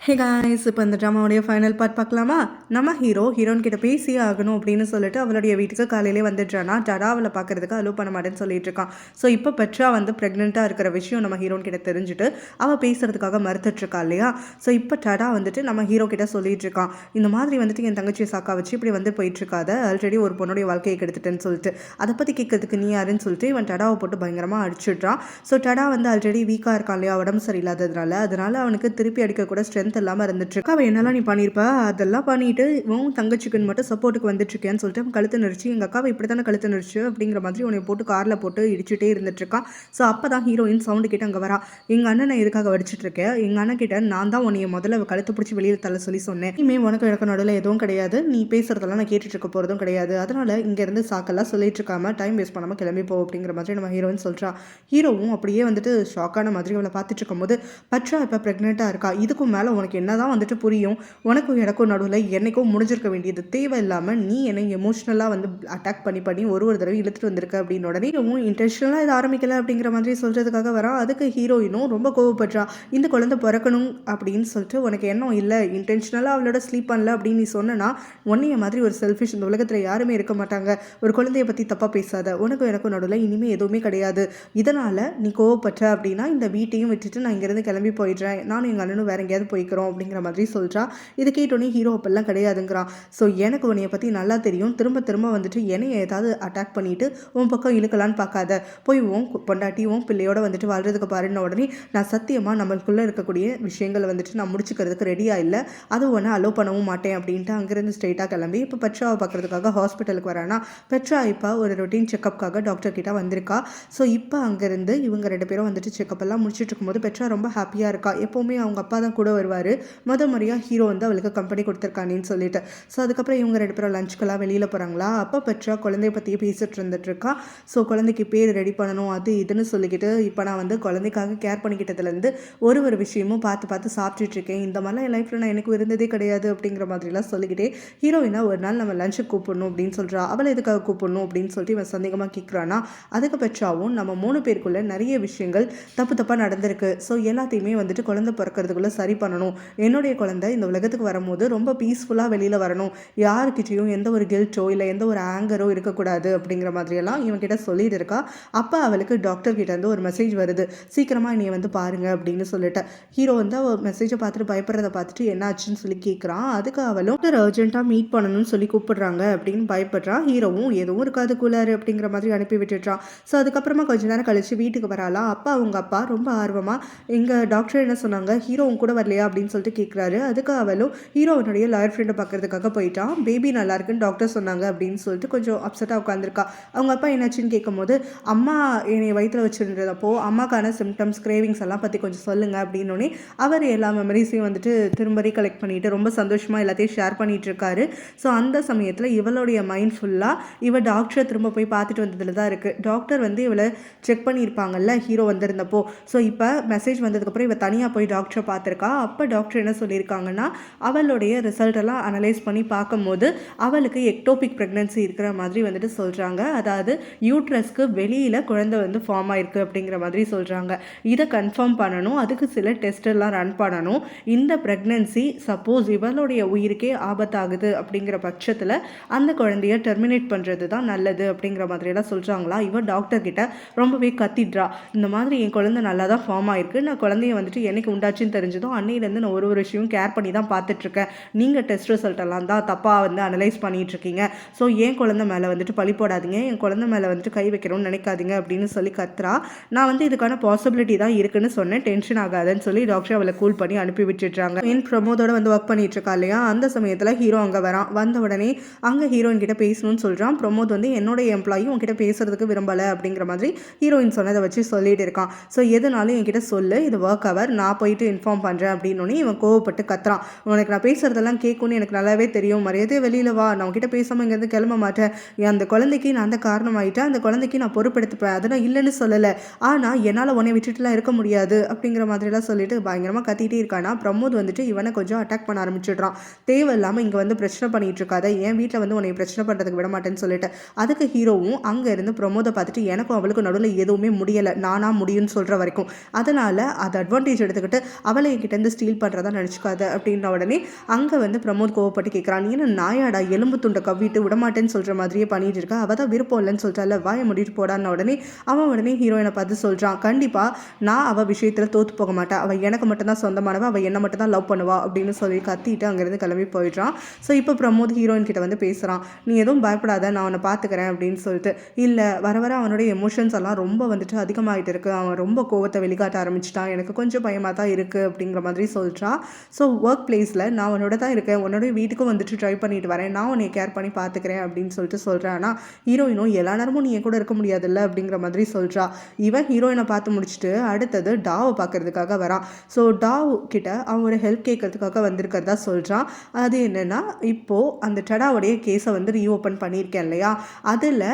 Hey guys, இப்போ இந்த ட்ராமாவுடைய final part பார்க்கலாமா? நம்ம ஹீரோயின் கிட்ட பேசியே ஆகணும் அப்படின்னு சொல்லிட்டு அவளுடைய வீட்டுக்கு காலையிலே வந்துடுறானா. டடா அவளை பார்க்கறதுக்கு அலோவ் பண்ண மாட்டேன்னு சொல்லிட்டு இருக்கான். ஸோ இப்போ பெட்ரா வந்து ப்ரெக்னெண்ட்டாக இருக்கிற விஷயம் நம்ம ஹீரோயின் கிட்ட தெரிஞ்சுட்டு அவள் பேசுறதுக்காக மறுத்துட்ருக்கா இல்லையா. ஸோ இப்போ டடா வந்துட்டு நம்ம ஹீரோ கிட்ட சொல்லிட்டு இருக்கான், இந்த மாதிரி வந்துட்டு என் தங்கச்சியை சாக்கா வச்சு இப்படி வந்து போயிட்டுருக்காத, ஆல்ரெடி ஒரு பொண்ணுடைய வாழ்க்கையை கெடுத்துட்டேன்னு சொல்லிட்டு அதை பற்றி கேட்கறதுக்கு நீ யாருன்னு சொல்லிட்டு இவன் டடாவை போட்டு பயங்கரமாக அடிச்சிடுறான். ஸோ டடா வந்து ஆல்ரெடி வீக்காக இருக்கான் இல்லையா, உடம்பு சரியில்லாததுனால அவனுக்கு திருப்பி அடிக்கக்கூட ஸ்ட்ரென்த் இல்லாமல் இருந்துட்டு அவன் என்னெல்லாம் நீ பண்ணியிருப்ப அதெல்லாம் பண்ணிட்டு உன் தங்கச்சிக்குன்னு மட்டும் சப்போர்ட்டுக்கு வந்துட்டுருக்கேன்னு சொல்லிட்டு அவன் கழுத்து நடிச்சு, எங்கள் அக்காவை இப்படி தானே கழுத்து நடிச்சு அப்படிங்கிற மாதிரி உன்னை போட்டு காரில் போட்டு இடிச்சுட்டே இருந்துட்டுருக்கான். ஸோ அப்போ தான் ஹீரோயின் சவுண்டு கிட்ட அங்கே வரா. எங்கள் அண்ணனை எதுக்காக வடிச்சிட்ருக்கேன், எங்கள் அண்ணன் கிட்ட நான் தான் உன்னைய முதல்ல கழுத்து பிடிச்சி வெளியில் தள்ள சொன்னேன். இனிமே உனக்கு எனக்கு நடுவில் எதுவும் கிடையாது, நீ பேசுறதெல்லாம் நான் கேட்டுட்டு இருக்க போகிறதும் கிடையாது, அதனால் இங்கேருந்து சாக்கெல்லாம் சொல்லிட்டு இருக்காம டைம் வேஸ்ட் பண்ணாமல் கிளம்பி போ அப்படிங்கிற மாதிரி நம்ம ஹீரோயின் சொல்கிறா. ஹீரோவும் அப்படியே வந்துட்டு ஷாக்கான மாதிரி அவளை பார்த்துட்டு இருக்கும்போது, பட்ரா இப்போ ப்ரெக்னெண்ட்டாக இருக்கா, இதுக்கும் மேலே உனக்கு என்ன தான் வந்துட்டு புரியும், உனக்கும் எனக்கும் நடுவில் என்னைக்கும் முடிஞ்சிருக்க வேண்டியது தேவையில்லாமல் நீ என்னை எமோஷ்னலாக வந்து அட்டாக் பண்ணி ஒரு தடவை இழுத்துட்டு வந்திருக்க அப்படின்னு உடனே இன்டென்ஷனலாக இது ஆரம்பிக்கல அப்படிங்கிற மாதிரி சொல்கிறதுக்காக வரா. அதுக்கு ஹீரோயினும் ரொம்ப கோவப்படுறா. இந்த குழந்தை பிறக்கணும் அப்படின்னு சொல்லிட்டு உனக்கு எண்ணம் இல்லை, இன்டென்ஷனலாக அவளோட ஸ்லீப் பண்ணல அப்படின்னு நீ சொன்னா உன்னைய மாதிரி ஒரு செல்ஃபிஷ் இந்த உலகத்தில் யாருமே இருக்க மாட்டாங்க, ஒரு குழந்தைய பற்றி தப்பாக பேசாத, உனக்கும் எனக்கும் நடுவில் இனிமேல் எதுவுமே கிடையாது, இதனால் நீ கோவப்பட்ட அப்படின்னா இந்த வீட்டையும் விட்டுட்டு நான் இங்கேருந்து கிளம்பி போயிடுறேன், நானும் எங்கள் அண்ணனும் வேற எங்கேயாவது போய்க்கிறோம் அப்படிங்கிற மாதிரி சொல்கிறா. இதை கேட்டோன்னே ஹீரோ அப்பெல்லாம் கிடையாதுங்கிறான். ஸோ எனக்கு உன்னைய பற்றி நல்லா தெரியும், திரும்ப திரும்ப வந்துட்டு என்னைய ஏதாவது அட்டாக் பண்ணிவிட்டு உன் பக்கம் இழுக்கலான்னு பார்க்காத, போய் உன் பொண்டாட்டி உன் பிள்ளையோட வந்துட்டு வாழ்றதுக்கு பாருன்ன உடனே நான் சத்தியமாக நம்மளுக்குள்ளே இருக்கக்கூடிய விஷயங்களை வந்துட்டு நான் முடிச்சுக்கிறதுக்கு ரெடியாக இல்லை, அது ஒன்று அலோவ் பண்ணவும் மாட்டேன் அப்படின்ட்டு அங்கேருந்து ஸ்ட்ரெயிட்டாக கிளம்பி இப்போ பெட்ராவை பார்க்குறதுக்காக ஹாஸ்பிட்டலுக்கு வரானா. பெட்ரா இப்போ ஒரு ரொட்டீன் செக்கப்புக்காக டாக்டர் கிட்ட வந்திருக்கா. ஸோ இப்போ அங்கேருந்து இவங்க ரெண்டு பேரும் வந்துட்டு செக்கப் எல்லாம் முடிச்சுட்டு இருக்கும்போது பெட்ரா ரொம்ப ஹாப்பியாக இருக்கா. எப்போவுமே அவங்க அப்பா தான் கூட வருவார், முறையாக ஹீரோ வந்து அவளுக்கு கம்பெனி கொடுத்துருக்கானேன்னு சொல்லிட்டு. ஸோ அதுக்கப்புறம் இவங்க ரெண்டு பேரும் லஞ்சுக்கெல்லாம் வெளியில் போகிறாங்களா. அப்போ பெட்ரா குழந்தைய பற்றியே பேசிட்டு இருந்துட்டுருக்கா. ஸோ குழந்தைக்கு பேர் ரெடி பண்ணணும் அது இதுன்னு சொல்லிக்கிட்டு இப்போ நான் வந்து குழந்தைக்காக கேர் பண்ணிக்கிட்டதுலேருந்து ஒரு விஷயமும் பார்த்து பார்த்து சாப்பிட்டுட்ருக்கேன், இந்த மாதிரிலாம் என் லைஃப்பில் நான் எனக்கு இருந்ததே கிடையாது அப்படிங்கிற மாதிரிலாம் சொல்லிக்கிட்டே ஹீரோயினா ஒரு நாள் நம்ம லஞ்சுக்கு கூப்பிடணும் அப்படின்னு சொல்கிறா. அவளை எதுக்காக கூப்பிடணும் அப்படின்னு சொல்லிட்டு இவன் சந்தேகமாக கேட்குறானா. அதுக்கு பெட்ராவும் நம்ம 3 பேருக்குள்ளே நிறைய விஷயங்கள் தப்பாக நடந்திருக்கு, ஸோ எல்லாத்தையுமே வந்துட்டு குழந்தை பிறக்கிறதுக்குள்ளே சரி பண்ணணும், என்னுடைய குழந்தை இந்த உலகத்துக்கு வரும்போது ரொம்ப பீஸ்ஃபுல்லாக வெளியில் வரணும், யாருக்கிட்டையும் எந்த ஒரு கில்ட்டோ இல்லை எந்த ஒரு ஆங்கரோ இருக்கக்கூடாது அப்படிங்கிற மாதிரியெல்லாம் இவன்கிட்ட சொல்லிட்டு இருக்கா. அப்போ அவளுக்கு டாக்டர் கிட்டேருந்து ஒரு மெசேஜ் வருது, சீக்கிரமாக நீ வந்து பாருங்க அப்படின்னு சொல்லிட்டு. ஹீரோ வந்து அவள் மெசேஜை பார்த்துட்டு பயப்படுறத பார்த்துட்டு என்ன ஆச்சுன்னு சொல்லி கேட்குறான். அதுக்கு அவளும் டாக்டர் அர்ஜென்ட்டாக மீட் பண்ணணும்னு சொல்லி கூப்பிடுறாங்க அப்படின்னு பயப்படுறான். ஹீரோவும் எதுவும் இருக்காது கூலாரு அப்படிங்கிற மாதிரி அனுப்பி விட்டுட்டான். ஸோ அதுக்கப்புறமா கொஞ்ச நேரம் கழிச்சு வீட்டுக்கு வராலாம். அப்பா அவங்க அப்பா ரொம்ப ஆர்வமாக எங்கள் டாக்டர் என்ன சொன்னாங்க, ஹீரோவும் கூட வரலையா அப்படின்னு சொல்லிட்டு கேட்குறாரு. அதுக்கு அவளும் ஹீரோவனுடைய லாயர் ஃப்ரெண்டை பார்க்கறதுக்காக போயிட்டான், பேபி நல்லா இருக்குன்னு டாக்டர் சொன்னாங்க அப்படின்னு சொல்லிட்டு கொஞ்சம் அப்செட்டாக உட்காந்துருக்கா. அவங்க அப்பா என்னாச்சுன்னு கேட்கும்போது, அம்மா என்னை வயிற்றில் வச்சுருந்தப்போ அம்மாக்கான சிம்டம்ஸ் கிரேவிங்ஸ் எல்லாம் பற்றி கொஞ்சம் சொல்லுங்கள் அப்படின்னோடனே அவர் எல்லா மெமரிஸையும் வந்துட்டு திரும்ப ரீகலெக்ட் பண்ணிட்டு ரொம்ப சந்தோஷமாக எல்லாத்தையும் ஷேர் பண்ணிட்டு இருக்காரு. ஸோ அந்த சமயத்தில் இவளுடைய மைண்ட் ஃபுல்லாக இவள் டாக்டரை திரும்ப போய் பார்த்துட்டு வந்ததில் தான் இருக்குது. டாக்டர் வந்து இவளை செக் பண்ணியிருப்பாங்கல்ல ஹீரோ வந்திருந்தப்போ. ஸோ இப்போ மெசேஜ் வந்ததுக்கப்புறம் இவள் தனியாக போய் டாக்டரை பார்த்துருக்கா. அப்போ டாக்டர் என்ன சொல்லியிருக்காங்கன்னா, அவளுடைய ரிசல்ட் எல்லாம் அனலைஸ் பண்ணி பார்க்கும்போது அவளுக்கு எக்டோபிக் ப்ரெக்னன்சி இருக்கிற மாதிரி வந்துட்டு சொல்கிறாங்க, அதாவது யூட்ரஸ்க்கு வெளியில் குழந்தை வந்து ஃபார்ம் ஆயிருக்கு அப்படிங்கிற மாதிரி சொல்கிறாங்க. இதை கன்ஃபார்ம் பண்ணணும், அதுக்கு சில டெஸ்ட் எல்லாம் ரன் பண்ணணும். இந்த ப்ரெக்னன்சி சப்போஸ் இவளுடைய உயிருக்கே ஆபத்தாகுது அப்படிங்கிற பட்சத்தில் அந்த குழந்தைய டெர்மினேட் பண்ணுறது தான் நல்லது அப்படிங்கிற மாதிரியெல்லாம் சொல்கிறாங்களா. இவன் டாக்டர் கிட்ட ரொம்பவே கத்திடுறா, இந்த மாதிரி என் குழந்தை நல்லா தான் ஃபார்ம் ஆயிருக்கு, நான் குழந்தைய வந்துட்டு எனக்கு உண்டாச்சுன்னு தெரிஞ்சதும் அன்னையிலேருந்து நான் ஒரு விஷயம் கேர் பண்ணி தான் பார்த்துட்ருக்கேன், நீங்கள் டெஸ்ட் ரிசல்ட் எல்லாம் தான் தப்பாக வந்து அனலைஸ் பண்ணிகிட்ருக்கீங்க, ஸோ என் குழந்தை மேலே வந்துட்டு பழி போடாதீங்க, என் குழந்தை மேலே வந்துட்டு கை வைக்கணும்னு நினைக்காதீங்க அப்படின்னு சொல்லி கத்துறா. நான் வந்து இதுக்கான பாசிபிலிட்டி தான் இருக்குன்னு சொன்னேன், டென்ஷன் ஆகாதுன்னு சொல்லி டாக்டர் அவளை கூல் பண்ணி அனுப்பி விட்டுட்றாங்க. மெயின் பிரமோதோட வந்து ஒர்க் பண்ணிட்டு இருக்கா இல்லையா, அந்த சமயத்தில் ஹீரோ அங்கே வரான். வந்த உடனே அங்கே ஹீரோயின் கிட்ட பேசணும்னு சொல்கிறான். பிரமோத் வந்து என்னோடைய எம்ப்ளாயி உங்ககிட்ட பேசுறதுக்கு விரும்பலை அப்படிங்கிற மாதிரி ஹீரோயின் சொன்னதை வச்சு சொல்லிட்டு இருக்கான். ஸோ எதுனாலும் என்கிட்ட சொல்லு, இது ஒர்க் அவர், நான் போயிட்டு இன்ஃபார்ம் பண்ணுறேன் அப்படின்னு இவன் கோவப்பட்டு கத்துறான். உனக்கு நான் பேசுறதெல்லாம் கேட்கும்னு எனக்கு நல்லாவே தெரியும், மரியாதையே வெளியில் வா, நான் உங்ககிட்ட பேசாமல் இங்கேருந்து கிளம்ப மாட்டேன், அந்த குழந்தைக்கு நான் அந்த காரணமாயிட்டேன், அந்த குழந்தைக்கு நான் பொறுப்பெடுத்துப்பேன், அதை நான் இல்லைன்னு சொல்லலை, ஆனால் என்னால் உன்னை விட்டுட்டுலாம் இருக்க முடியாது அப்படிங்கிற மாதிரிலாம் சொல்லிட்டு பயங்கரமாக கத்திட்டே இருக்கானா. பிரமோத் வந்துட்டு இவனை கொஞ்சம் அட்டாக் பண்ண ஆரம்பிச்சிடுறான். தேவையில்லாமல் இங்கே வந்து பிரச்சனை பண்ணிட்டு இருக்காத, என் வீட்டில் வந்து உன்னை பிரச்சனை பண்ணுறதுக்கு விட மாட்டேன்னு சொல்லிட்டு. அதுக்கு ஹீரோவும் அங்கே இருந்து பிரமோதை பார்த்துட்டு எனக்கும் அவளுக்கும் நடுவில் எதுவுமே முடியலை, நானா முடியும்னு சொல்கிற வரைக்கும், அதனால் அதை அட்வான்டேஜ் எடுத்துக்கிட்டு அவளை என்கிட்ட ஸ்டீல் ஃபீல் பண்ணுறதா நினச்சிக்காத அப்படின்ன உடனே அங்கே வந்து பிரமோத் கோவப்பட்டு கேட்குறான், நீ என்ன நாயாடா எலும்பு துண்டை கவ்விட்டு விடமாட்டேன்னு சொல்கிற மாதிரியே பண்ணிட்டு இருக்கா, அவள் தான் விருப்பம் இல்லைன்னு சொல்லிட்டால வாயை முடிட்டு போடான்னு உடனே அவன் உடனே ஹீரோயினை பார்த்து சொல்கிறான், கண்டிப்பாக நான் அவள் விஷயத்தில் தோற்று போக மாட்டேன், அவள் எனக்கு மட்டும்தான் சொந்தமானவள், அவள் என்ன மட்டும் தான் லவ் பண்ணுவா அப்படின்னு சொல்லி கத்திட்டு அங்கேருந்து கிளம்பி போயிடுறான். ஸோ இப்போ பிரமோத் ஹீரோயின் கிட்ட வந்து பேசுகிறான், நீ எதுவும் பயப்படாத நான் அவனை பார்த்துக்கிறேன் அப்படின்னு சொல்லிட்டு. இல்லை வர வர அவனுடைய எமோஷன்ஸ் எல்லாம் ரொம்ப வந்துட்டு அதிகமாகிட்டு இருக்கு, அவன் ரொம்ப கோவத்தை வெளிக்காட்ட ஆரம்பிச்சிட்டான், எனக்கு கொஞ்சம் பயமாக தான் இருக்குது அப்படிங்கிற மாதிரி சொல்கிறான். ஸோ ஒர்க் பிளேஸில் நான் உன்னோட தான் இருக்கேன், உன்னோட வீட்டுக்கும் வந்துட்டு ட்ரை பண்ணிட்டு வரேன், நான் உன்னை கேர் பண்ணி பார்த்துக்கிறேன் அப்படின்னு சொல்லிட்டு சொல்கிறேன். ஆனால் ஹீரோயினும் எல்லா நேரமும் நீ கூட இருக்க முடியாதுல்ல அப்படிங்கிற மாதிரி சொல்கிறா. இவன் ஹீரோயினை பார்த்து முடிச்சுட்டு அடுத்தது டாவை பார்க்கறதுக்காக வரான். ஸோ டாவ் கிட்ட அவன் ஒரு ஹெல்ப் கேட்கறதுக்காக வந்திருக்கிறதா சொல்கிறான். அது என்னென்னா, இப்போது அந்த டடாவுடைய கேஸை வந்து ரீஓப்பன் பண்ணியிருக்கேன் இல்லையா, அதில்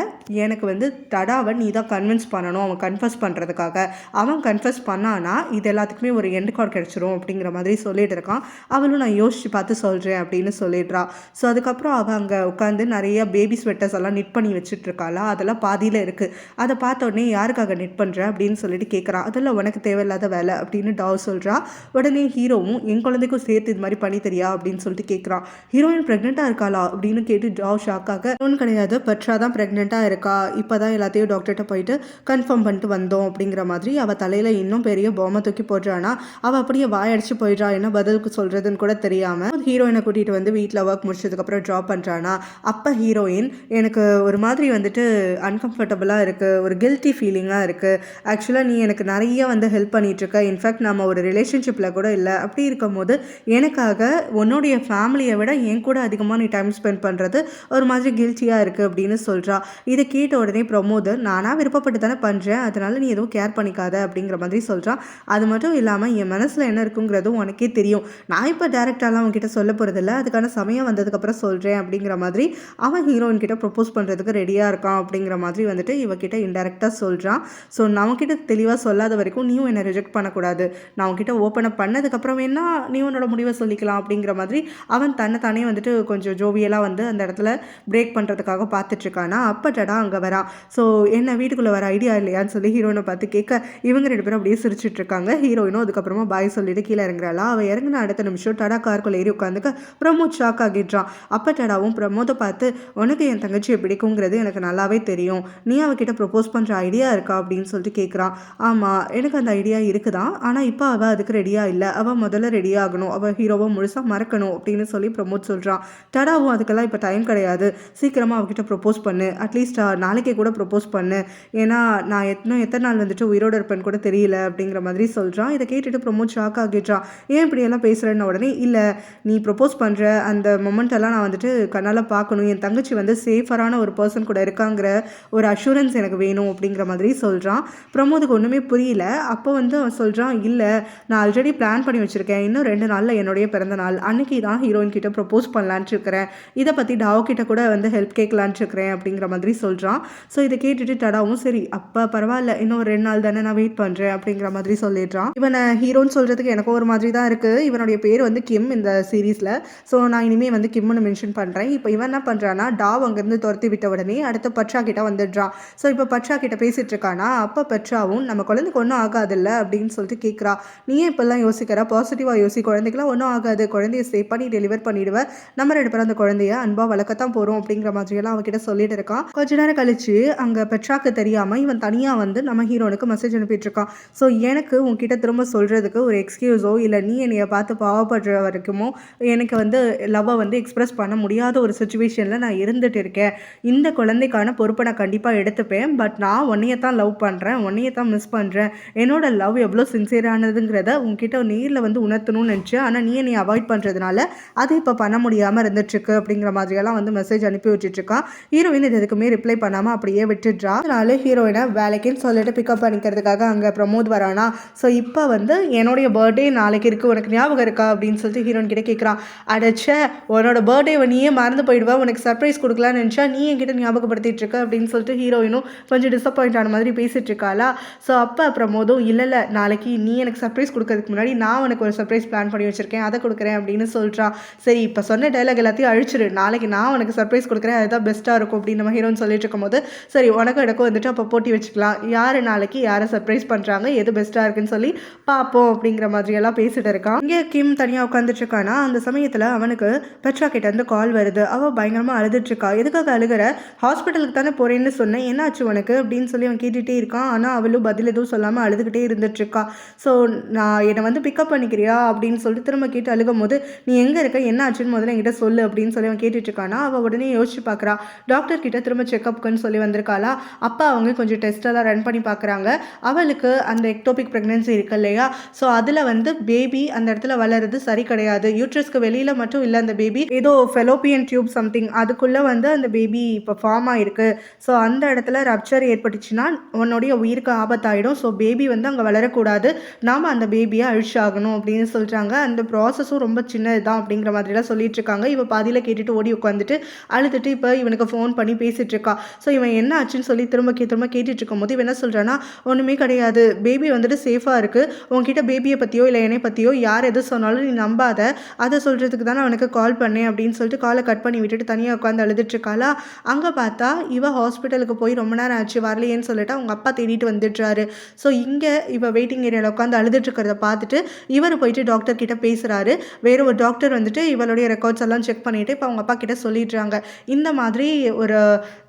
எனக்கு வந்து டடாவை நீ தான் கன்வின்ஸ் பண்ணணும் அவன் கன்ஃபஸ் பண்ணுறதுக்காக. அவன் கன்ஃபஸ் பண்ணானா இது எல்லாத்துக்குமே ஒரு எண்ட் கார்டு கிடச்சிரும் அப்படிங்கிற மாதிரி சொல்லிட்டு இருக்கான். அவளும் நான் யோசிச்சு பார்த்து சொல்கிறேன் அப்படின்னு சொல்லிடுறா. ஸோ அதுக்கப்புறம் அவள் அங்கே உட்காந்து நிறைய பேபி ஸ்வெட்டர்ஸ் எல்லாம் நிட் பண்ணி வச்சுட்ருக்காளா, அதெல்லாம் பாதியில் இருக்குது. அதை பார்த்த உடனே யாருக்காக நிட் பண்ணுற அப்படின்னு சொல்லிட்டு கேட்குறான். அதெல்லாம் உனக்கு தேவையில்லாத வேலை அப்படின்னு டாவ் சொல்கிறா. உடனே ஹீரோவும் என் குழந்தைக்கும் சேர்த்து இது மாதிரி பண்ணி தெரியா அப்படின்னு சொல்லிட்டு கேட்குறான். ஹீரோயின் ப்ரெக்னெண்ட்டாக இருக்காளா அப்படின்னு கேட்டு டாவ் ஷாக்காக, ஒன்றும் கிடையாது, பெட்ரா தான் ப்ரெக்னெண்ட்டாக இருக்கா, இப்போ தான் எல்லாத்தையும் டாக்டர்கிட்ட போயிட்டு கன்ஃபார்ம் பண்ணிட்டு வந்தோம் அப்படிங்கிற மாதிரி அவள் தலையில் இன்னும் பெரிய பொம்மை தூக்கி போடுறானா. அவள் அப்படியே வாயடிச்சு போயிடுறா, என்ன பதிலுக்கு சொல்கிறதுன்னு கூட தெரியாமல். ஹீரோயினை கூட்டிகிட்டு வந்து வீட்டில் ஒர்க் முடிச்சதுக்கப்புறம் ட்ராப் பண்ணுறானா. அப்போ ஹீரோயின் எனக்கு ஒரு மாதிரி வந்துட்டு அன்கம்ஃபர்டபுளாக இருக்குது, ஒரு கில்ட்டி ஃபீலிங்காக இருக்குது, ஆக்சுவலாக நீ எனக்கு நிறைய வந்து ஹெல்ப் பண்ணிகிட்ருக்க, இன்ஃபேக்ட் நம்ம ஒரு ரிலேஷன்ஷிப்பில் கூட இல்லை, அப்படி இருக்கும்போது எனக்காக உன்னுடைய ஃபேமிலியை விட என் கூட அதிகமாக நீ டைம் ஸ்பெண்ட் பண்ணுறது ஒரு மாதிரி கில்ட்டியாக இருக்குது அப்படின்னு சொல்கிறா. இதை கேட்ட உடனே பிரமோத், நானாக விருப்பப்பட்டு தானே பண்ணுறேன், அதனால் நீ எதுவும் கேர் பண்ணிக்காத அப்படிங்கிற மாதிரி சொல்கிறான். அது மட்டும் இல்லாமல் என் மனசில் என்ன இருக்குங்கிறதும் உனக்கே தெரியும், நான் இப்போ டேரெக்டாலாம் அவன்கிட்ட சொல்ல போகிறதில்ல, அதுக்கான சமயம் வந்ததுக்கப்புறம் சொல்கிறேன் அப்படிங்கிற மாதிரி அவன் ஹீரோயின் கிட்ட ப்ரப்போஸ் பண்ணுறதுக்கு ரெடியாக இருக்கான் அப்படிங்கிற மாதிரி வந்துட்டு இவகிட்ட இன்டெரக்டாக சொல்கிறான். ஸோ நான் உன்கிட்ட தெளிவாக சொல்லாத வரைக்கும் நீயும் என்னை ரிஜெக்ட் பண்ணக்கூடாது, நான் உன்கிட்ட ஓப்பன் அப் பண்ணதுக்கப்புறம் வேணா நீ உன்னோட முடிவை சொல்லிக்கலாம் அப்படிங்கிற மாதிரி அவன் தன்னைத்தானே வந்துட்டு கொஞ்சம் ஜோவியலாக வந்து அந்த இடத்துல பிரேக் பண்ணுறதுக்காக பார்த்துட்ருக்கானா. அப்போ டடா அங்கே வரான். ஸோ என்ன வீட்டுக்குள்ளே வர ஐடியா இல்லையான்னு சொல்லி ஹீரோயினை பார்த்து கேட்க இவங்க 2 பேரும் அப்படியே சிரிச்சிட்ருக்காங்க. ஹீரோயினும் அதுக்கப்புறமா பாய் சொல்லிட்டு கீழே இறங்குறாளா. அவள் இறங்கின அடுத்த நிமிஷம் டடா காருக்குள்ளே ஏறி உட்காந்துக்க பிரமோத் ஷாக் ஆகிடுறான். அப்போ டடாவும் பிரமோதை பார்த்து, உனக்கு என் தங்கச்சியை பிடிக்குங்கிறது எனக்கு நல்லாவே தெரியும், நீ அவகிட்ட ப்ரப்போஸ் பண்ணுற ஐடியா இருக்கா அப்படின்னு சொல்லிட்டு கேட்குறான். ஆமாம் எனக்கு அந்த ஐடியா இருக்குதான், ஆனால் இப்போ அவள் அதுக்கு ரெடியாக இல்லை, அவள் முதல்ல ரெடியாகணும், அவள் ஹீரோவை முழுசாக மறக்கணும் அப்படின்னு சொல்லி பிரமோத் சொல்கிறான். டடாவும் அதுக்கெல்லாம் இப்போ டைம் கிடையாது, சீக்கிரமாக அவகிட்ட ப்ரப்போஸ் பண்ணு, அட்லீஸ்ட் நாளைக்கே கூட ப்ரப்போஸ் பண்ணு, ஏன்னா நான் எத்தனை நாள் வந்துட்டு உயிரோடு இருப்பேன்னு கூட தெரியல அப்படிங்கிற மாதிரி சொல்கிறான். இதை கேட்டுட்டு பிரமோத் ஷாக் ஆகிடுறான். ஏன் இப்படியெல்லாம் பேசுகிறேன்னு உடனே, இல்லை நீ ப்ரப்போஸ் பண்ணுற அந்த மொமெண்டெல்லாம் நான் வந்துட்டு கண்ணால் பார்க்கணும், என் தங்கச்சி வந்து சேஃபரான ஒரு பர்சன் கூட இருக்காங்கிற ஒரு அஷூரன்ஸ் எனக்கு வேணும் அப்படிங்கிற மாதிரி சொல்கிறான். பிரமோதுக்கு ஒன்றுமே புரியல. அப்போ வந்து அவன் சொல்கிறான், இல்லை நான் ஆல்ரெடி பிளான் பண்ணி வச்சுருக்கேன், இன்னும் 2 நாளில் என்னுடைய பிறந்த நாள், அன்றைக்கி தான் ஹீரோயின் கிட்ட ப்ரப்போஸ் பண்ணலான்ட்டு இருக்கிறேன், இதை பற்றி டாவ் கிட்ட கூட வந்து ஹெல்ப் கேட்கலான்ட்டு இருக்கிறேன் அப்படிங்கிற மாதிரி சொல்கிறான். ஸோ இதை கேட்டுட்டு டடாவும் சரி அப்போ பரவாயில்ல, இன்னும் 2 நாள் தானே, நான் வெயிட் பண்ணுறேன் அப்படிங்கிற மாதிரி சொல்லிடுறான். இவனை ஹீரோன்னு சொல்கிறதுக்கு எனக்கும் ஒரு மாதிரி தான் இருக்குது. இவனுடைய பேர் வந்து கிம் இந்த சீரீஸில். ஸோ நான் இனிமேல் வந்து கிம்னு மென்ஷன் பண்ணுறேன். இப்போ இவன் என்ன பண்ணுறான்னா, டாவ் அங்கேருந்து துரத்தி விட்ட உடனே அடுத்து பட்ரா கிட்ட வந்துடுறான். ஸோ இப்போ பட்ரா கிட்ட பேசிகிட்டு இருக்கானா. அப்போ பட்ராவும் நம்ம குழந்தைக்கு ஒன்றும் ஆகாதில்ல அப்படின்னு சொல்லிட்டு கேட்குறா. நீ ஏன் இப்போல்லாம் யோசிக்கிற, பாசிட்டிவாக யோசி, குழந்தைக்கெல்லாம் ஒன்றும் ஆகாது, குழந்தைய சேவ் பண்ணி டெலிவர் பண்ணிவிடுவேன், நம்ம 2 பேரும் அந்த குழந்தைய அன்பாக வளர்க்கத்தான் போகிறோம் அப்படிங்கிற மாதிரியெல்லாம் அவகிட்ட சொல்லிட்டு இருக்கான். கொஞ்ச நேரம் கழிச்சு அங்கே பெட்ராக்கு தெரியாமல் இவன் தனியாக வந்து நம்ம ஹீரோனுக்கு மெசேஜ் அனுப்பிட்டு இருக்கான். ஸோ எனக்கு உன்கிட்ட திரும்ப சொல்கிறதுக்கு ஒரு எக்ஸ்கியூஸோ இல்லை நீ என்னைய பார்த்து பாவப்படுற வரைக்குமோ எனக்கு வந்து லவ்வை வந்து எக்ஸ்பிரஸ் பண்ண முடியாத ஒரு சுச்சுவேஷனில் நான் இருந்துட்டு இருக்கேன். இந்த குழந்தைக்கான பொறுப்பை நான் கண்டிப்பாக எடுத்துப்பேன். பட் நான் உன்னையை தான் லவ் பண்ணுறேன், உன்னையை தான் மிஸ் பண்ணுறேன், என்னோட லவ் எவ்வளோ சின்சியரானதுங்கிறத உன்கிட்ட நேரில் வந்து உணர்த்தணும்னு நினச்சேன். ஆனால் நீ என்னை அவாய்ட் பண்ணுறதுனால அது இப்போ பண்ண முடியாமல் இருந்துட்டுருக்கு அப்படிங்கிற மாதிரியெல்லாம் வந்து மெசேஜ் அனுப்பி வச்சுட்ருக்கான். ஹீரோயின் இது எதுக்குமே ரிப்ளை பண்ணாமல் அப்படியே விட்டுடுறா. அதனால ஹீரோயினை வேலைக்குன்னு சொல்லிட்டு பிக்கப் பண்ணிக்கிறதுக்காக அங்கே பிரமோத் வரானா. ஸோ இப்போ வந்து என்னுடைய பர்த்டே நாளைக்கு இருக்குது, உனக்கு ஞாபகம் இருக்கா அப்படின்னு சொல்லிட்டு ஹீரோயின் கிட்ட கேட்குறான். அடைச்ச உன்னோட பர்த்டேவை நீயே மறந்து போயிடுவா, உனக்கு சர்ப்ரைஸ் கொடுக்கலான்னு நினச்சா நீ என்கிட்ட ஞாபகப்படுத்திட்டு இருக்க அப்படின்னு சொல்லிட்டு ஹீரோயினும் கொஞ்சம் டிசப்பாயிண்ட் ஆன மாதிரி பேசிகிட்டு இருக்காளா. ஸோ அப்போ பிரமோதும் இல்லை நாளைக்கு நீ எனக்கு சர்ப்ரைஸ் கொடுக்கறதுக்கு முன்னாடி நான் உனக்கு ஒரு சர்ப்ரைஸ் பிளான் பண்ணி வச்சுருக்கேன், அதை கொடுக்குறேன் அப்படின்னு சொல்கிறான். சரி இப்போ சொன்ன டைலாக் எல்லாத்தையும் அழிச்சிரு, நாளைக்கு நான் உனக்கு சர்ப்ரைஸ் கொடுக்குறேன், அதுதான் பெஸ்ட்டாக இருக்கும் அப்படின்னு நம்ம ஹீரோன்னு சொல்லிட்டு இருக்கும்போது, சரி உனக்கும் எனக்கும் வந்துட்டு அப்போ போட்டி வச்சுக்கலாம், யார் நாளைக்கு யாரை சர்ப்ரைஸ் பண்ணுறாங்க, எது பெஸ்ட்டாக இருக்குன்னு சொல்லி பார்ப்போம் அப்படிங்கிற மாதிரியெல்லாம் பேசி பேசிட்டு இருக்கான். இங்கே கிம் தனியாக உட்காந்துட்டு இருக்கானா, அந்த சமயத்தில் அவனுக்கு பெட்ரா கிட்ட இருந்து கால் வருது. அவள் பயங்கரமாக அழுதுட்டு இருக்கா. எதுக்காக அழுகிற? ஹாஸ்பிட்டலுக்கு தானே போறேன்னு சொன்னேன், என்ன ஆச்சு உனக்கு அப்படின்னு சொல்லி அவன் கேட்டுகிட்டே இருக்கான். ஆனால் அவளும் பதில் எதுவும் சொல்லாமல் அழுதுகிட்டே இருந்துட்டு இருக்கா. ஸோ நான் என்னை வந்து பிக்கப் பண்ணிக்கிறியா அப்படின்னு சொல்லிட்டு திரும்ப கேட்டு அழுகும் போது, நீ எங்கே இருக்க, என்ன ஆச்சுன்னு முதல்ல என்கிட்ட சொல்லு அப்படின்னு சொல்லி அவன் கேட்டுட்டு இருக்கானா. அவள் உடனே யோசிச்சு பார்க்குறா. டாக்டர் கிட்ட திரும்ப செக்அப்க்குன்னு சொல்லி வந்திருக்காளா. அப்பா அவங்க கொஞ்சம் டெஸ்ட்டெல்லாம் ரன் பண்ணி பார்க்குறாங்க. அவளுக்கு அந்த எக்டோபிக் ப்ரெக்னென்சி இருக்கு இல்லையா, ஸோ அதில் வந்து பேபி அந்த இடத்துல வளருது சரி கிடையாது. யூட்ரஸ்க்கு வெளியில் மட்டும் இல்லை, அந்த பேபி ஏதோ ஃபெலோப்பியன் டியூப் சம்திங் அதுக்குள்ளே வந்து அந்த பேபி இப்போ ஃபார்ம் ஆகிருக்கு. ஸோ அந்த இடத்துல ரப்சர் ஏற்பட்டுச்சுன்னா உன்னுடைய உயிருக்கு ஆபத்தாயிடும். ஸோ பேபி வந்து அங்கே வளரக்கூடாது, நாம் அந்த பேபியை அழிச்சாகணும் அப்படின்னு சொல்கிறாங்க. அந்த ப்ராசஸும் ரொம்ப சின்னது தான் அப்படிங்கிற மாதிரிலாம் சொல்லிட்டு இருக்காங்க. இவன் பாதியில் கேட்டுட்டு ஓடி உட்காந்துட்டு அழுதுட்டு இப்போ இவனுக்கு ஃபோன் பண்ணி பேசிகிட்டு இருக்கா. ஸோ இவன் என்ன ஆச்சுன்னு சொல்லி திரும்ப கேட்டுட்டு இருக்கும்போது இவன் என்ன சொல்கிறான்னா, ஒன்றுமே கிடையாது, பேபி வந்துட்டு சேஃபாக இருக்குது, உன்கிட்ட பேபியை பற்றியோ இல்லை என்னை பற்றியோ யார் எது சொன்னாலும் நீ நம்பாத, அதை சொல்கிறதுக்கு தானே அவனுக்கு கால் பண்ணேன் அப்படின்னு சொல்லிட்டு காலை கட் பண்ணி விட்டுட்டு தனியாக உட்காந்து அழுதுட்டுருக்காளா. அங்கே பார்த்தா இவ ஹாஸ்பிட்டலுக்கு போய் ரொம்ப நேரம் ஆச்சு வரலையேன்னு சொல்லிட்டு அவங்க அப்பா தேடிட்டு வந்துட்டுறாரு. ஸோ இங்கே இவ வெயிட்டிங் ஏரியாவில் உட்காந்து அழுதுட்டுருக்கிறத பார்த்துட்டு இவர் போயிட்டு டாக்டர் கிட்ட பேசுகிறாரு. வேறு ஒரு டாக்டர் வந்துட்டு இவளுடைய ரெக்கார்ட்ஸ் எல்லாம் செக் பண்ணிவிட்டு இப்போ அவங்க அப்பா கிட்ட சொல்லிடுறாங்க, இந்த மாதிரி ஒரு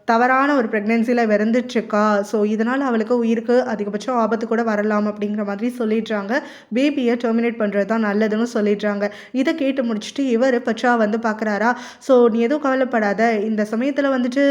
தவறான ஒரு ப்ரெக்னென்சியில் இறந்துட்டுருக்கா. ஸோ இதனால் அவளுக்கு உயிருக்கு அதிகபட்சம் ஆபத்து கூட வரலாம் அப்படிங்கிற மாதிரி சொல்லிடுறாங்க. பேபியை டெர்மினேட் பண்ணுறது தான் நல்லதுன்னு சொல்லிடுறாங்க. இதை கேட்டு முடிச்சுட்டு இவர் பச்சா வந்து பார்க்குறாரா. ஸோ நீ எதுவும் கவலைப்படாத, இந்த சமயத்தில் வந்துட்டு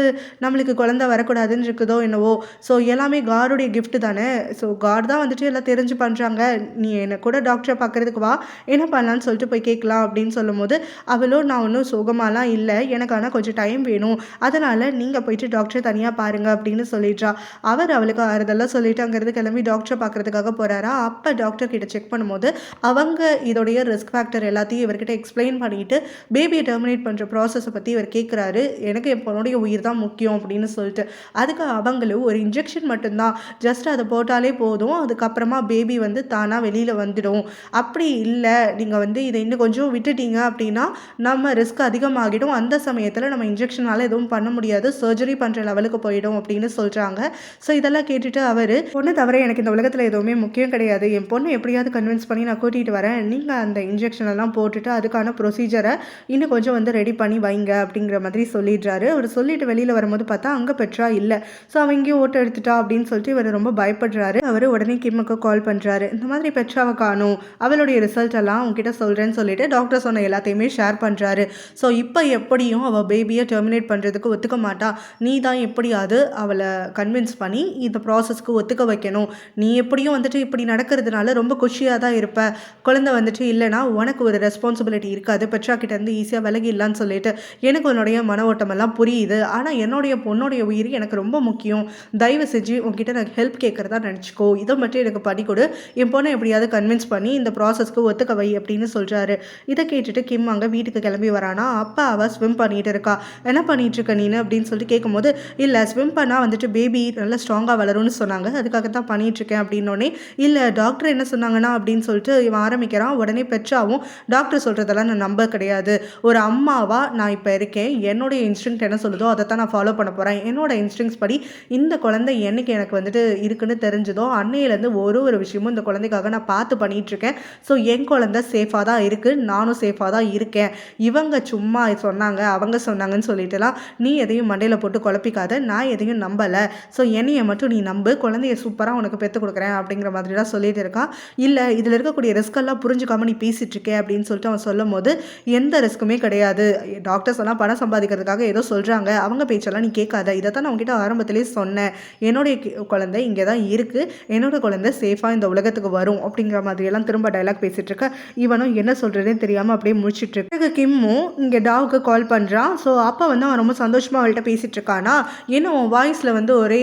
நம்மளுக்கு குழந்தை வரக்கூடாதுன்னு இருக்குதோ என்னவோ, ஸோ எல்லாமே காடுடைய கிஃப்ட் தானே, ஸோ காட் தான் வந்துட்டு எல்லாம் தெரிஞ்சு பண்ணுறாங்க, நீ என்னை கூட டாக்டரை பார்க்குறதுக்கு வா, என்ன பண்ணலான்னு சொல்லிட்டு போய் கேட்கலாம் அப்படின்னு சொல்லும் போது அவளும், நான் ஒன்றும் சுகமாலாம் இல்லை, எனக்கு ஆனால் கொஞ்சம் டைம் வேணும், அதனால் நீங்கள் போயிட்டு டாக்டர் தனியாக பாருங்க அப்படின்னு சொல்லிடுறா. அவர் அவளுக்கு ஆறுதெல்லாம் சொல்லிட்டு அங்கேருந்து கிளம்பி டாக்டரை பார்க்கறதுக்காக போகிறாரா. அப்போ டாக்டர் கிட்ட செக் பண்ணும்போது அவங்க இதோடைய ரிஸ்க் ஃபேக்டர் எல்லாத்தையும் இவர்கிட்ட எக்ஸ்பிளைன் பண்ணிட்டு பேபியை டெர்மினேட் பண்ணுற ப்ராசஸை பற்றி இவர் கேட்குறாரு. எனக்கு என் பொண்ணுடைய உயிர் தான் முக்கியம் அப்படின்னு சொல்லிட்டு அதுக்கு அவங்களும் ஒரு இன்ஜெக்ஷன் மட்டும்தான், ஜஸ்ட் அதை போட்டாலே போதும், அதுக்கப்புறமா பேபி வந்து தானாக வெளியில் வந்துடும், அப்படி இல்லை நீங்கள் வந்து இதை இன்னும் கொஞ்சம் விட்டுட்டீங்க அப்படின்னா நம்ம ரிஸ்க் அதிகமாகிடும், அந்த சமயத்தில் நம்ம இன்ஜெக்ஷனால் எதுவும் பண்ண முடியாது, சர்ஜரி பண்ணுற லெவலுக்கு போயிடும் அப்படின்னு சொல்கிறாங்க. ஸோ இதெல்லாம் கேட்டுட்டு அவர், பொண்ணு தவிர எனக்கு இந்த உலகத்தில் எதுவுமே முக்கியம் கிடையாது, என் பொண்ணு எப்படியாவது கன்வின்ஸ் பண்ணி நான் கூட்டிகிட்டு வரேன், நீங்கள் அந்த இன்ஜெக்ஷன் எல்லாம் போட்டுட்டு அதுக்கான ப்ரொசீஜரை இன்னும் கொஞ்சம் வந்து ரெடி பண்ணி வைங்க அப்படிங்கிற மாதிரி சொல்லிடுறாரு. அவர் சொல்லிட்டு வெளியில் வரும்போது பார்த்தா அங்கே பெட்ரா இல்லை. ஸோ அவங்க இங்கேயும் ஓட்டு எடுத்துட்டா அப்படின்னு சொல்லிட்டு இவர் ரொம்ப பயப்படுறாரு. அவர் உடனே கிம்முக்கு கால் பண்ணுறாரு, இந்த மாதிரி பெட்ராவை காணும், அவளுடைய ரிசல்ட் எல்லாம் உங்ககிட்ட சொல்கிறேன்னு சொல்லிட்டு டாக்டர் சொன்ன எல்லாத்தையுமே ஷேர் பண்ணுறாரு. ஸோ இப்போ எப்படியும் அவள் பேபியை டெர்மினேட் பண்ணுறதுக்கு ஒத்துக்க மாட்டா, நீ தான் எப்படியாவது அவளை கன்வின்ஸ் பண்ணி இந்த ப்ராசஸ்க்கு ஒத்துக்க வைக்கணும், நீ எப்படியும் வந்துட்டு இப்படி நடக்கிறதுனால ரொம்ப குஷியாக தான் இருப்ப, குழந்தை வந்துட்டு இல்லைனா உனக்கு ஒரு ரெஸ்பான்சிபிலிட்டி இருக்காது, பெட்ரா கிட்டேருந்து ஈஸியாக விலகிடலான்னு சொல்லிட்டு எனக்கு உன்னுடைய மன ஓட்டமெல்லாம் புரியுது, ஆனால் என்னுடைய பொண்ணுடைய உயிர் எனக்கு ரொம்ப முக்கியம், தயவு செஞ்சு உங்ககிட்ட நான் ஹெல்ப் கேட்குறதா நினச்சிக்கோ, இதை மட்டும் எனக்கு பண்ணி கொடு, என் பொண்ணை எப்படியாவது கன்வின்ஸ் பண்ணி இந்த ப்ராசஸ்க்கு ஒத்துக்க வை அப்படின்னு சொல்கிறாரு. இதை கேட்டுட்டு கிம் அங்கே வீட்டுக்கு கிளம்பி வரானா. அப்பா அவள் ஸ்விம் பண்ணிகிட்டு இருக்கா. என்ன பண்ணிட்டு இருக்க நீனு அப்படின்னு சொல்லிட்டு கேட்கும்போது, இல்லை ஸ்விம் பண்ணால் வந்துட்டு பேபி நல்லா ஸ்ட்ராங்காக வளரும்னு சொன்னாங்க, அதுக்காக தான் பண்ணிகிட்ருக்கேன் அப்படின்னோடனே, இல்லை டாக்டர் என்ன சொன்னாங்கன்னா அப்படின்னு சொல்லிட்டு இவன் ஆரம்பிக்கிறான். உடனே பெட்ராவும், டாக்டர் சொல்கிறதெல்லாம் நான் நம்ப கிடையாது, ஒரு அம்மாவாக நான் இப்போ இருக்கேன், என்னுடைய இன்ஸ்டிங்க்ட் என்ன சொல்லுதோ அதை தான் நான் ஃபாலோ பண்ண போகிறேன், என்னோட இன்ஸ்டிங்க்ஸ் படி இந்த குழந்தை என்னைக்கு எனக்கு வந்துட்டு இருக்குன்னு தெரிஞ்சதோ அன்னையிலேருந்து ஒரு விஷயமும் இந்த குழந்தைக்காக நான் பார்த்து பண்ணிகிட்ருக்கேன். ஸோ என் குழந்தை சேஃபாக தான் இருக்குது, நானும் சேஃபாக தான் இருக்கேன், இவங்க சும்மா சொன்னாங்க அவங்க சொன்னாங்கன்னு சொல்லிட்டுலாம் நீ எதையும் மண்டையில் போட்டு குழப்பிக்காத, நான் எதையும் நம்பலை, ஸோ என்னையை மட்டும் நீ நம்பு, குழந்தைய சூப்பராக உனக்கு பெற்று கொடுக்குறேன் அப்படிங்கிற மாதிரிலாம் சொல்லிட்டு இருக்கான். இல்லை இதில் இருக்கக்கூடிய ரிஸ்கெல்லாம் புரிஞ்சுக்காம நீ பேசிகிட்டு இருக்கே அப்படின்னு சொல்லிட்டு அவன் சொல்லும் போது, எந்த ரிஸ்க்குமே கிடையாது, டாக்டர்ஸ் எல்லாம் பணம் சம்பாதிக்கிறதுக்காக ஏதோ சொல்கிறாங்க, அவங்க பேச்செல்லாம் நீ கேட்காத, இதை தான் நான் உங்ககிட்ட ஆரம்பத்திலே சொன்னேன், என்னுடைய குழந்தை இங்கே தான் இருக்குது, என்னோட குழந்தை சேஃபாக இந்த உலகத்துக்கு வரும் அப்படிங்கிற மாதிரியெல்லாம் திரும்ப டைலாக் பேசிகிட்டு இருக்க. இவனும் என்ன சொல்கிறதே தெரியாமல் அப்படியே முடிச்சிட்டு இருக்கு. கிம்மும் இங்கே டாவுக்கு கால் பண்ணுறான். ஸோ அப்போ வந்து அவன் ரொம்ப சந்தோஷமாக அவள்கிட்ட பேசிகிட்டு இருக்கானா. இன்னும் வாய்ஸில் வந்து ஒரே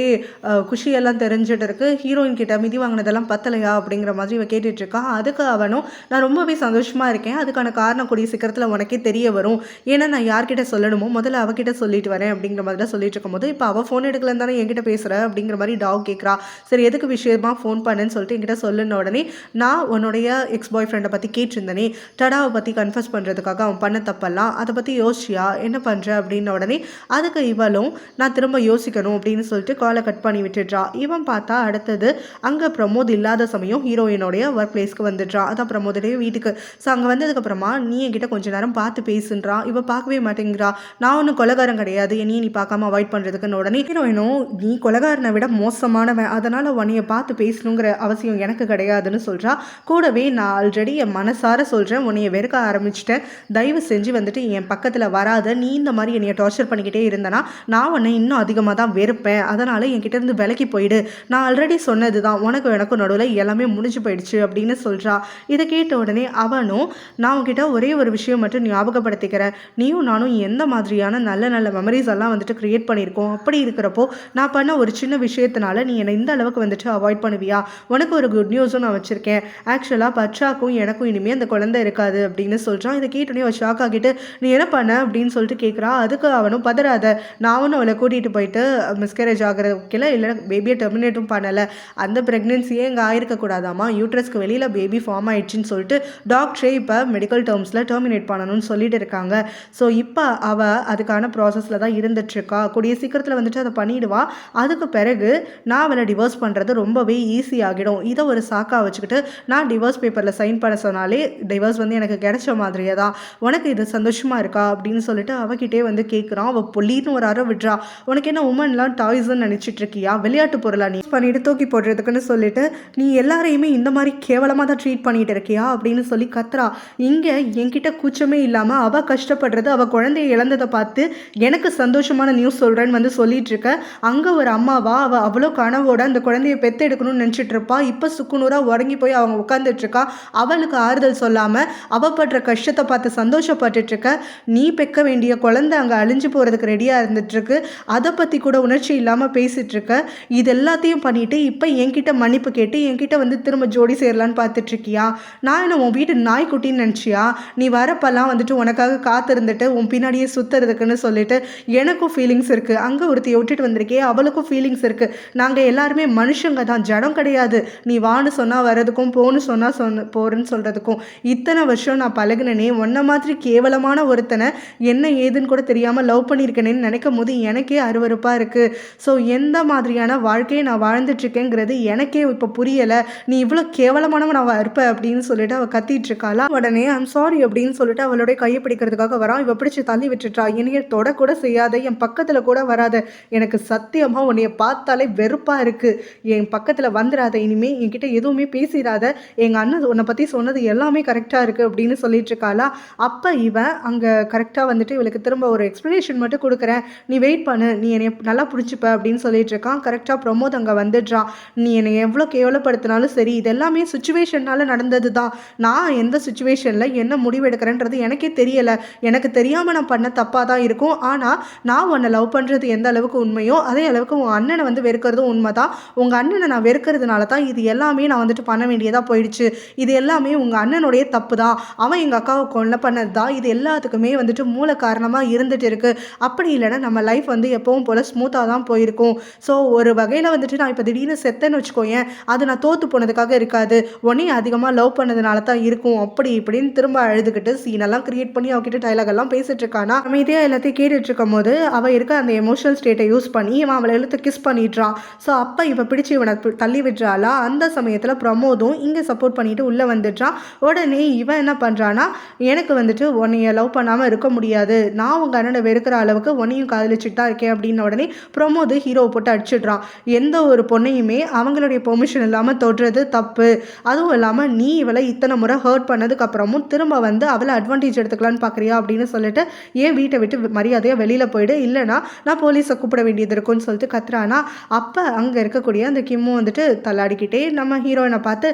குஷியெல்லாம் தெரிஞ்சுட்டு இருக்கு. ஹீரோயின் கிட்ட மிதி வாங்கினதெல்லாம் பத்தலையா அப்படிங்கிற மாதிரி இவன் கேட்டுட்ருக்கான். அதுக்கு அவனும், நான் ரொம்பவே சந்தோஷமாக இருக்கேன், அதுக்கான காரணம் கூடிய சீக்கிரத்தில் உனக்கே தெரிய வரும், ஏன்னா நான் யார்கிட்ட சொல்லணுமோ முதல்ல அவகிட்ட சொல்லிட்டு வரேன் அப்படிங்கிற மாதிரி தான் சொல்லிட்டு இருக்கும்போது, இப்போ அவள் ஃபோன் எடுக்கலன்னு தானே என்கிட்ட பேசுகிற அப்படிங்கிற மாதிரி டாவ் கேட்குறா. சரி எதுக்கு விஷயமா ஃபோன் பண்ணுன்னு சொல்லிட்டு என்கிட்ட சொல்லுன உடனே, நான் உன்னுடைய எக்ஸ் பாய் ஃப்ரெண்டை பற்றி கேட்டிருந்தேனே, டடாவை பற்றி கன்ஃபஸ் பண்ணுறதுக்காக அவன் பண்ண தப்பெல்லாம் அதை பற்றி யோசிச்சியா, என்ன பண்ணுற அப்படின்ன உடனே அதுக்கு இவளும், ஆகணும், நான் திரும்ப யோசிக்கணும் அப்படின்னு சொல்லிட்டு காலை கட் பண்ணி விட்டுடுறா. இவன் பார்த்தா அடுத்தது அங்கே பிரமோத் இல்லாத சமயம் ஹீரோயினோடைய ஒர்க் பிளேஸ்க்கு வந்துடுறான். அதான் பிரமோதுடைய வீட்டுக்கு. ஸோ அங்கே வந்ததுக்கப்புறமா நீ என்கிட்ட கொஞ்ச நேரம் பார்த்து பேசுன்றான். இவ பார்க்கவே மாட்டேங்கிறா. நான் ஒன்றும் கொலகாரம் கிடையாது, என்னையும் நீ பார்க்காம அவாய்ட் பண்ணுறதுக்குன்னு உடனே ஹீரோயினும் நீ கொலகாரனை விட மோசமானவன், அதனால் உன்னைய பார்த்து பேசணுங்கிற அவசியம் எனக்கு கிடையாதுன்னு சொல்கிறா. கூடவே நான் ஆல்ரெடி என் மனசார சொல்கிறேன், உன்னைய வெறுக்க ஆரம்பிச்சிட்டேன், தயவு செஞ்சு வந்துட்டு என் பக்கத்தில் வராத, நீ இந்த மாதிரி என்னைய டார்ச்சர் பண்ணிக்கிட்டே இருந்தனா நான் உன்னை இன்னும் அதிகமாக தான் வெறுப்பேன், அதனால் என்கிட்ட இருந்து விலக்கி போயிடு, நான் ஆல்ரெடி சொன்னது தான், உனக்கும் எனக்கும் நடுவில் எல்லாமே முடிஞ்சு போயிடுச்சு அப்படின்னு சொல்கிறா. இதை கேட்ட உடனே அவனும் நான் உன்கிட்ட ஒரே ஒரு விஷயம் மட்டும் ஞாபகப்படுத்திக்கிறேன், நீயும் நானும் எந்த மாதிரியான நல்ல நல்ல மெமரிஸ் எல்லாம் வந்துட்டு க்ரியேட் பண்ணியிருக்கோம், அப்படி இருக்கிறப்போ நான் பண்ண ஒரு சின்ன விஷயத்தினால நீ என்னை இந்த அளவுக்கு வந்துட்டு அவாய்ட் பண்ணுவியா, உனக்கு ஒரு குட் நியூஸும் நான் வச்சுருக்கேன், ஆக்சுவலாக பச்சாக்கும் எனக்கும் இனிமேல் அந்த குழந்தை இருக்காது அப்படின்னு சொல்கிறான். இதை கேட்டோடனே அவள் ஷாக் ஆகிட்டு நீ என்ன பண்ண அப்படின்னு சொல்லிட்டு கேட்குறா. அதுக்கு அவனும் பதறாத, நானும் அவளை கூட்டிகிட்டு போயிட்டு மிஸ்கேரேஜ் ஆகிற வைக்கல, இல்லை பேபியை டெர்மினேட்டும் பண்ணலை, அந்த ப்ரெக்னென்சியே இங்கே ஆயிருக்கக்கூடாதாமா, யூட்ரஸ்க்கு வெளியில் பேபி ஃபார்ம் ஆயிடுச்சுன்னு சொல்லிட்டு டாக்டரே இப்போ மெடிக்கல் டேர்ம்ஸில் டெர்மினேட் பண்ணணும்னு சொல்லிட்டு இருக்காங்க. ஸோ இப்போ அவள் அதுக்கான ப்ராசஸில் தான் இருந்துட்டுருக்கா. கூடிய சீக்கிரத்தில் வந்துட்டு அதை பண்ணிவிடுவா. அதுக்கு பிறகு நான் அவளை டிவோர்ஸ் பண்ணுறது ரொம்பவே ஈஸி ஆகிடும். இதை ஒரு சாக்காக வச்சுக்கிட்டு நான் டிவோர்ஸ் பேப்பரில் சைன் பண்ண சொன்னாலே டிவோர்ஸ் வந்து எனக்கு கிடைச்ச மாதிரியே தான், உனக்கு இது சந்தோஷமாக இருக்கா அப்படின்னு சொல்லிட்டு அவகிட்டே வந்து கேட்குறான். அவள் பொல்லின்னு ஒரு அறை விட்றா. உனக்கு என்ன உமன்லாம் டாய்ஸ்ன்னு நினச்சிட்டு இருக்கியா, விளையாட்டு பொருளா நீ பண்ணிட்டு தூக்கி போடுறதுக்குன்னு சொல்லிட்டு நீ எல்லாரையுமே இந்த மாதிரி கேவலமாக தான் ட்ரீட் பண்ணிட்டு இருக்கியா அப்படின்னு சொல்லி கத்துறா. இங்கே என்கிட்ட கூச்சமே இல்லாமல் அவள் கஷ்டப்படுறது, அவள் குழந்தைய இழந்ததை பார்த்து எனக்கு சந்தோஷமான நியூஸ் சொல்கிறேன்னு வந்து சொல்லிட்டு இருக்க. அங்கே ஒரு அம்மாவா அவள் அவ்வளோ கனவோட அந்த குழந்தைய பெற்று எடுக்கணும்னு நினச்சிட்டு இருப்பா. இப்போ சுக்குநூறாக உறங்கி போய் அவங்க உட்காந்துட்டு இருக்கா. அவளுக்கு ஆறுதல் சொல்லாமல் அவள் படுற கஷ்டத்தை பார்த்து சந்தோஷப்பட்டுட்டு இருக்க. நீ பெக்க வேண்டிய குழந்தை அங்கே அழிஞ்சு போகிறதுக்கு ரெடியாக இருந்துட்டுருக்கு, அதை பற்றி கூட உணர்ச்சி இல்லாமல் பேசிகிட்டு இருக்க. இது எல்லாத்தையும் பண்ணிவிட்டு இப்போ என்கிட்ட மன்னிப்பு கேட்டு என்கிட்ட வந்து திரும்ப ஜோடி சேரலான்னு பார்த்துட்ருக்கியா, நான் என்ன உன் வீட்டு நாய்க்குட்டின்னு நினச்சியா, நீ வரப்பெல்லாம் வந்துட்டு உனக்காக காத்திருந்துட்டு உன் பின்னாடியே சுற்றுறதுக்குன்னு சொல்லிட்டு எனக்கும் ஃபீலிங்ஸ் இருக்குது, அங்கே ஒருத்தையை விட்டுட்டு வந்திருக்கே அவளுக்கும் ஃபீலிங்ஸ் இருக்குது, நாங்கள் எல்லாருமே மனுஷங்க தான், ஜடம் கிடையாது, நீ வான்னு சொன்னால் வரதுக்கும் போன்னு சொன்னால் போறேன்னு சொல்கிறதுக்கும் இத்தனை வருஷம் நான் பழகினே, ஒன்ன மாதிரி கேவலமான ஒருத்தனை என்ன ஏதுன்னு கூட தெரியாமல் லவ் பண்ணியிருக்கேனேன்னு நினைக்கும் போது எனக்கே அருவருப்பாக இருக்குது. ஸோ எந்த மாதிரியான வாழ்க்கையை நான் வாழ்ந்துட்டுருக்கேங்கிறது எனக்கே இப்போ புரியலை, நீ இவ்வளோ கேவலமானவன் நான் இருப்பேன் அப்படின்னு சொல்லிட்டு அவள் கத்திட்டு இருக்காளா. உடனே ஐம் சாரி அப்படின்னு சொல்லிட்டு அவளுடைய கையை பிடிக்கிறதுக்காக வரான். இவ பிடிச்சி தள்ளி விட்டுட்டா. என்னைய தொட கூட செய்யாத, என் பக்கத்தில் கூட வராத, எனக்கு சத்தியமாக உன்னைய பார்த்தாலே வெறுப்பாக இருக்குது, என் பக்கத்தில் வந்துடாத, இனிமேல் என்கிட்ட எதுவுமே பேசிடாத, எங்கள் அண்ணன் உன்னை பற்றி சொன்னது எல்லாமே கரெக்டாக இருக்குது அப்படின்னு சொல்லிட்டு இருக்காளா. அப்போ இவன் அங்கே கரெக்டாக வந்துட்டு இவளுக்கு திரும்ப ஒரு எக்ஸ்ப்ளனேஷன் மட்டும் கொடுக்குறேன், நீ வெயிட் பண்ணு, நீ என்னை நல்லா பிடிச்சிப்ப அப்படின்னு சொல்லிட்டு இருக்கான். கரெக்டாக பிரமோத் அங்கே வந்துடுறான். நீ என்னை எவ்வளோ கேவலப்படுத்தினாலும் சரி, இது எல்லாமே சுச்சுவேஷனால் நடந்தது தான், நான் எந்த சுச்சுவேஷனில் என்ன முடிவு எடுக்கிறேன்றது எனக்கே தெரியலை, எனக்கு தெரியாமல் நான் பண்ண தப்பாக தான் இருக்கும், ஆனால் நான் உன்னை லவ் பண்ணுறது எந்த அளவுக்கு உண்மையோ அதே அளவுக்கு உன் அண்ணனை வந்து வெறுக்கிறதும் உண்மை தான், உங்கள் அண்ணனை நான் வெறுக்கிறதுனால தான் இது எல்லாமே நான் வந்துட்டு பண்ண வேண்டியதாக போயிடுச்சு, இது எல்லாமே உங்கள் அண்ணனுடைய தப்பு தான், அவன் எங்கள் அக்காவை கொலை பண்ணது தான், இது எல்லாத்துக்குமே வந்துட்டு மூல காரணமாக இருந்துட்டு இருக்குது, அப்படி இல்லைன்னா நம்ம லைஃப் வந்து எப்பவும் போல் ஸ்மூத்தாக தான் போயிருக்கும். ஸோ ஒரு வகையில் வந்துட்டு நான் இப்போ திடீர்னு செத்தேன்னு வச்சுக்கோயேன், அது நான் தோற்று போனதுக்காக இருக்காது, உன்னையும் அதிகமாக லவ் பண்ணதுனால தான் இருக்கும், அப்படி இப்படின்னு திரும்ப அழுதுகிட்டு சீனெல்லாம் கிரியேட் பண்ணி அவகிட்ட டைலாக் எல்லாம் பேசிட்டு இருக்கானா. அமைதியாக எல்லாத்தையும் கேட்டுட்டு இருக்கும் போது அவள் இருக்க அந்த எமோஷனல் ஸ்டேட்டை யூஸ் பண்ணி இவன் அவளை எழுத்து கிஸ் பண்ணிடுறான். ஸோ அப்போ இவன் பிடிச்சி இவனை தள்ளி விட்டுறாளா. அந்த சமயத்தில் பிரமோதும் இங்கே சப்போர்ட் பண்ணிட்டு உள்ளே வந்துடுறான். உடனே இவன் என்ன பண்ணுறான்னா, எனக்கு வந்துட்டு உன்னைய லவ் பண்ணாமல் இருக்க முடியாது, நான் உங்கள் அண்ணனை வெறுக்கிற அளவுக்கு உன்னையும் காதலிச்சுட்டு தான் இருக்கேன் அப்படின்ன உடனே பிரமோது ஹீரோவை போட்டு அடிச்சிடுறான். எந்த ஒரு பொண்ணையுமே அவங்களுடைய பெர்மிஷன் இல்லாமல் தொடுறது தப்பு, அதுவும் இல்லாமல் நீ இவளை இத்தனை முறை ஹர்ட் பண்ணதுக்கு அப்புறமும் திரும்ப வந்து அவளை அட்வான்டேஜ் எடுத்துக்கலான்னு பார்க்குறியா அப்படின்னு சொல்லிட்டு ஏன் வீட்டை விட்டு மரியாதையாக வெளியில் போயிடு, இல்லைனா நான் போலீஸை கூப்பிட வேண்டியது இருக்குன்னு சொல்லிட்டு கத்துறானா. அப்போ அங்கே இருக்கக்கூடிய அந்த கிம்மும் வந்துட்டு தள்ளாடிக்கிட்டே நம்ம ஹீரோயினை பார்த்து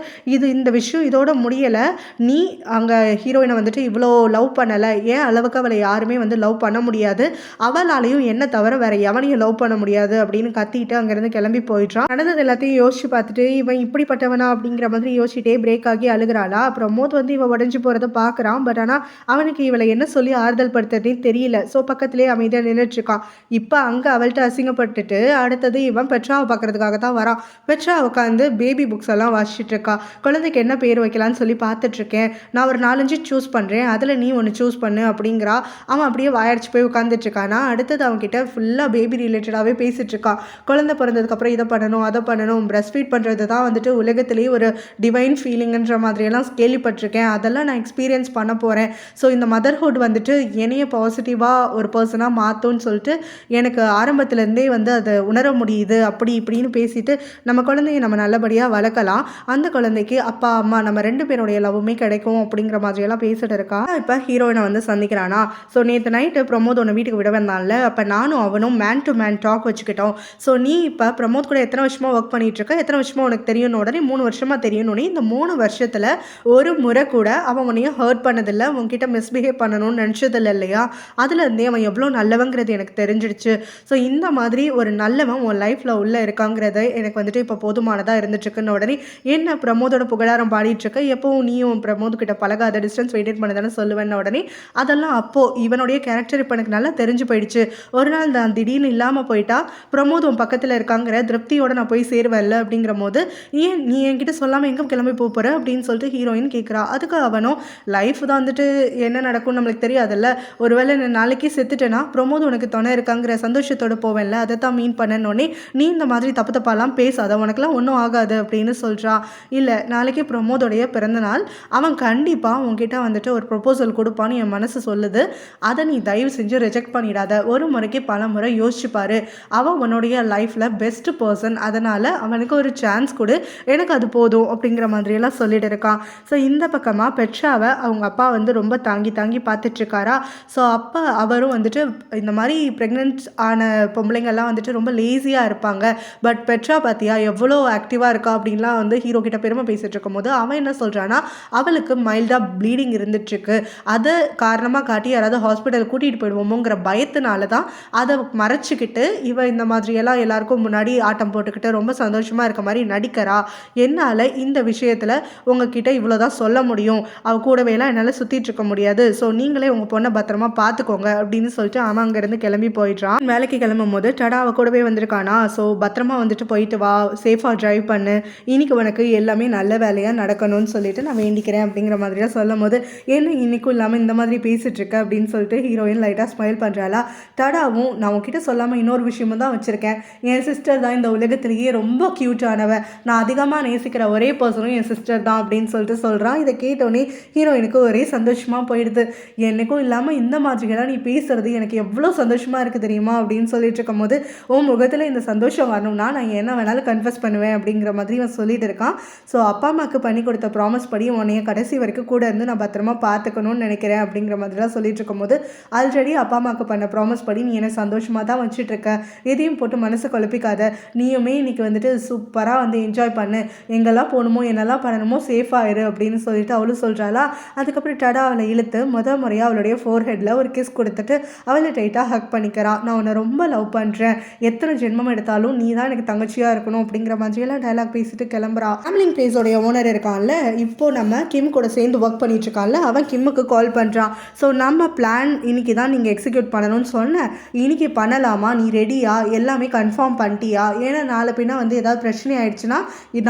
இந்த விஷயம் இதோட முடியலை, நீ அங்கே ஹீரோயினை வந்துட்டு இவ்வளோ லவ் பண்ணலை, ஏன் அளவுக்கு அவளை யாருமே வந்து லவ் பண்ண முடியாது, அவளாலையும் என்ன தவிர வேற எவனையும் லவ் பண்ண முடியாது அப்படின்னு கத்திட்டு அங்கேருந்து கிளம்பி போயிடுறான். நடந்தது எல்லாத்தையும் யோசிச்சு பார்த்துட்டு இவன் இப்படிப்பட்டவனா அப்படிங்கிற மாதிரி யோசிச்சுட்டே பிரேக் ஆகி அழுகிறாளா. பிரமோத் வந்து இவன் உடஞ்சி போகிறத பார்க்குறான். பட் ஆனால் அவனுக்கு இவளை என்ன சொல்லி ஆறுதல் படுத்துறதே தெரியல. ஸோ பக்கத்துலேயே அமைதியாக நின்றுட்டு இருக்கான். இப்போ அங்கே அவள்கிட்ட அசிங்கப்பட்டுட்டு அடுத்தது இவன் பெட்ராவை பார்க்கறதுக்காக தான் வரான். பெட்ரா உட்காந்து பேபி புக்ஸ் எல்லாம் வாசிச்சுட்டு இருக்கா. குழந்தைக்கு என்ன பேர் வைக்கலான்னு சொல்லி பார்த்துட்ருக்கேன், நான் ஒரு 4-5 சூஸ் பண்ணுறேன், அதில் நீ ஒன்று சூஸ் பண்ணு அப்படிங்கிறா. அவன் அப்படியே வாயடிச்சு போய் உட்காந்துட்டு இருக்கானா. அடுத்தது அவன் கிட்ட ஃபுல்லாக பேபி ரிலேட்டடாகவே பேசிகிட்டு இருக்கா. குழந்தை பிறந்ததுக்கப்புறம் இதை பண்ணணும் அதை பண்ணணும், பிரஸ்ட் ஃபீட் பண்ணுறது தான் வந்துட்டு உலகத்திலேயே ஒரு டிவைன் ஃபீலிங்குன்ற மாதிரியெல்லாம் கேள்விப்பட்டிருக்கேன், அதெல்லாம் நான் எக்ஸ்பீரியன்ஸ் பண்ண போகிறேன். ஸோ இந்த மதர்ஹுட் வந்துட்டு என்னைய பாசிட்டிவாக ஒரு பர்சனாக மாற்றும்னு சொல்லிட்டு எனக்கு ஆரம்பத்துலேருந்தே வந்து அதை உணர முடியுது அப்படி இப்படின்னு பேசிட்டு நம்ம குழந்தைய நம்ம நல்லபடியாக வளர்க்கலாம், அந்த குழந்தைக்கு அப்பா அம்மா நம்ம 2 பேருடைய லவ்வுமே கிடைக்கும் அப்படிங்கிற மாதிரியெல்லாம் பேசிட்டு இருக்கா. இப்போ ஹீரோயினை வந்து சந்திக்கிறானா. ஸோ நேற்று நைட்டு பிரமோத் உன்னை வீட்டுக்கு விட வந்தான்ல, அப்போ நானும் அவனும் மேன் டு மேன் டாக் வச்சுக்கிட்டோம். ஸோ நீ இப்போ பிரமோத் கூட எத்தனை வருஷமாக ஒர்க் பண்ணிட்டு இருக்க, எத்தனை வருஷமாக உனக்கு தெரியும்னு உடனே 3 வருஷமாக தெரியும்னு, இந்த 3 வருஷத்தில் ஒரு முறை கூட அவன் உன்னையும் ஹர்ட் பண்ணதில்லை, உன்கிட்ட மிஸ்பிஹேவ் பண்ணணும்னு நினச்சதில்லை இல்லையா, அதுலேருந்தே அவன் எவ்வளோ நல்லவங்கிறது எனக்கு தெரிஞ்சிடுச்சு. ஸோ இந்த மாதிரி ஒரு நல்லவன் உன் லைஃப்பில் உள்ளே இருக்காங்கிறது எனக்கு வந்துட்டு இப்போ போதுமானதாக இருந்துட்டுருக்குன்னு உடனே என்ன பிரமோதோட புகழாரம் பாடிட்டுருக்க, எப்போவும் நீயும் பிரமோத் கிட்ட பழகாத, டிஸ்டன்ஸ் மெயின்டைன் பண்ண தானே சொல்லுவேன்னு உடனே அதெல்லாம் அப்போது இவனுடைய கேரக்டர் இப்போ எனக்கு நல்லா தெரிஞ்சு போயிடுச்சு. ஒரு நாள் நான் திடீர்னு இல்லாமல் போயிட்டா பிரமோத் உன் பக்கத்தில் இருக்காங்கிற திருப்தியோட நான் போய் சேருவேன்ல அப்படிங்கிற போது ஏன் நீ என்கிட்ட சொல்லாமல் எங்கே கிளம்பி போகிற அப்படின்னு சொல்லிட்டு ஹீரோயின் கேட்குறா. அதுக்கு அவனும் லைஃப் தான் வந்துட்டு என்ன நடக்கும்னு நம்மளுக்கு தெரியாதுல்ல, ஒருவேளை நான் நாளைக்கே செத்துட்டேன்னா பிரமோத் உனக்கு துணை இருக்காங்கிற சந்தோஷத்தோடு போவேன்ல, அதை தான் மீன் பண்ணனோடனே நீ இந்த மாதிரி தப்பு தப்பாலாம் பேசாத, உனக்குலாம் ஒன்றும் ஆகாது அப்படின்னு சொல்கிறா. இல்லை நாளைக்கு பிரமோதோடைய பிறந்தநாள், அவன் கண்டிப்பாக உன்கிட்ட வந்துட்டு ஒரு ப்ரொப்போசல் கொடுப்பான்னு என் மனசு சொல்லுது, அதை நீ தயவு செஞ்சு ரிஜெக்ட் பண்ணிடாத, ஒரு முறைக்கு பல முறை யோசிச்சுப்பார், அவன் உன்னுடைய லைஃப்பில் பெஸ்ட் பர்சன், அதனால் அவனுக்கு ஒரு சான்ஸ் கொடு, எனக்கு அது போதும் அப்படிங்கிற மாதிரியெல்லாம் சொல்லிட்டு இருக்கான். ஸோ இந்த பக்கமாக பெட்ராவை அவங்க அப்பா வந்து ரொம்ப தாங்கி தாங்கி பார்த்துட்ருக்காரா. ஸோ அப்போ அவரும் வந்துட்டு இந்த மாதிரி ப்ரெக்னென்ட் ஆன பொம்பளைங்கள்லாம் வந்துட்டு ரொம்ப லேசியாக இருப்பாங்க, பட் பெட்ரா பார்த்தியா எவ்வளோ ஆக்டிவாக இருக்கா அப்படின்லாம் வந்து ஹீரோ கிட்ட பெருமை பேசிகிட்டு இருக்கும்போது அவன் என்ன சொல்கிறான்னா, அவளுக்கு மைல்டாக ப்ளீடிங் இருந்துட்டுருக்கு, அதை காரணமாக காட்டி யாராவது ஹாஸ்பிட்டல் கூட்டிகிட்டு போயிடுவோமோங்கிற பயத்தினால தான் அதை மறைச்சிக்கிட்டு இவன் இந்த மாதிரியெல்லாம் எல்லாருக்கும் முன்னாடி ஆட்டம் போட்டுக்கிட்டு ரொம்ப சந்தோஷமாக இருக்க மாதிரி நடிக்கிறா, என்னால் இந்த விஷயத்தில் உங்ககிட்ட இவ்வளோ தான் சொல்ல முடியும், அவள் கூடவேலாம் என்னால் சுற்றிட்டு இருக்க முடியாது, ஸோ நீங்களே உங்கள் பொண்ணை பத்திரமா பார்த்துக்கோங்க அப்படின்னு சொல்லிட்டு அவன் அங்கேருந்து கிளம்பி போயிடுறான். வேலைக்கு கிளம்பும் போது டடா அவள் கூடவே வந்திருக்கானா. ஸோ பத்திரமா வந்துட்டு போயிட்டு வா, சேஃபாக ட்ரைவ் பண்ணு, இன்னைக்கு உனக்கு எல்லாமே நல்ல வேலையாக நடக்கணும்னு சொல்லிட்டு நான் வேண்டிக்கிறேன் அப்படிங்கிற மாதிரியாக சொல்லும் போது என்ன இன்றைக்கும் இல்லாமல் இந்த மாதிரி பேசிகிட்டு இருக்க அப்படின்னு சொல்லிட்டு ஹீரோயின் லைட்டாக ஸ்மைல் பண்ணுறாளா. டடாவும் நான் உங்ககிட்ட சொல்லாமல் இன்னொரு விஷயமும் தான் வச்சுருக்கேன், என் சிஸ்டர் தான் இந்த உலகத்திலேயே ரொம்ப க்யூட்டானவ, நான் அதிகமாக நேசிக்கிற ஒரே பர்சனும் என் சிஸ்டர் தான் அப்படின்னு சொல்லிட்டு சொல்கிறான். இதை கேட்டோடனே ஹீரோயினுக்கு ஒரே சந்தோஷமாக போயிடுது, என்னைக்கும் இல்லாமல் இந்த மாதிரிலாம் நீ பேசுறது எனக்கு எவ்வளோ சந்தோஷமாக இருக்குது தெரியுமா அப்படின்னு சொல்லிட்டு இருக்கும் போது உன் முகத்தில் இந்த சந்தோஷம் வரணும்னா நான் என்ன வேணாலும் கன்ஃபஸ் பண்ணுவேன் அப்படிங்கிற மாதிரி அவன் சொல்லிட்டு இருக்கான். ஸோ அப்பா அம்மாவுக்கு பண்ணி கொடுத்த ப்ராமிஸ் படி உன்னைய கடைசி வரைக்கும் கூட இருந்து நான் பத்திரமா பார்த்துக்கணும்னு நினைக்கிறேன் அப்படிங்கிற மாதிரிலாம் சொல்லிட்டு இருக்கும்போது ஆல்ரெடி அப்பா அம்மாவுக்கு பண்ண ப்ராமிஸ் படி நீ என்னை சந்தோஷமாக தான் வச்சுட்ருக்க, எதையும் போட்டு மனசு குழப்பிக்காத, நீயுமே இன்னைக்கு வந்துட்டு சூப்பராக வந்து என்ஜாய் பண்ணு, எங்கெல்லாம் போகணுமோ என்னெல்லாம் பண்ணணுமோ சேஃபாக இரு அப்படின்னு சொல்லிட்டு அவளும் சொல்கிறாளா. அதுக்கப்புறம் டடா அவளை இழுத்து முறையாக அவளுடைய ஃபோர்ஹெட்டில் ஒரு கிஸ் கொடுத்துட்டு அவளை டைட்டாக ஹக் பண்ணிக்கிறான். நான் உன்னை ரொம்ப லவ் பண்ணுறேன், எத்தனை ஜென்மம் எடுத்தாலும் நீ தான் எனக்கு தங்கச்சியாக இருக்கணும் அப்படிங்கிற மாதிரியெல்லாம் டைலாக் பேசிட்டு கிளம்புறா. கேம்லிங் பிளேஸோடைய ஓனர் இருக்கான்ல, இப்போ நம்ம கிம் கூட சேர்ந்து ஒர்க் பண்ணிட்டு இருக்கான்ல, அவன் கிம்முக்கு கால் பண்ணுறான். ஸோ நம்ம பிளான் இன்னைக்கு தான் நீங்கள் எக்ஸிக்யூட் பண்ணணும்னு சொன்னேன், இன்னைக்கு பண்ணலாமா, நீ ரெடியா, எல்லாமே கன்ஃபார்ம் பண்ணிட்டியா, ஏன்னா நாளை பின்னா வந்து ஏதாவது பிரச்சனை ஆயிடுச்சுன்னா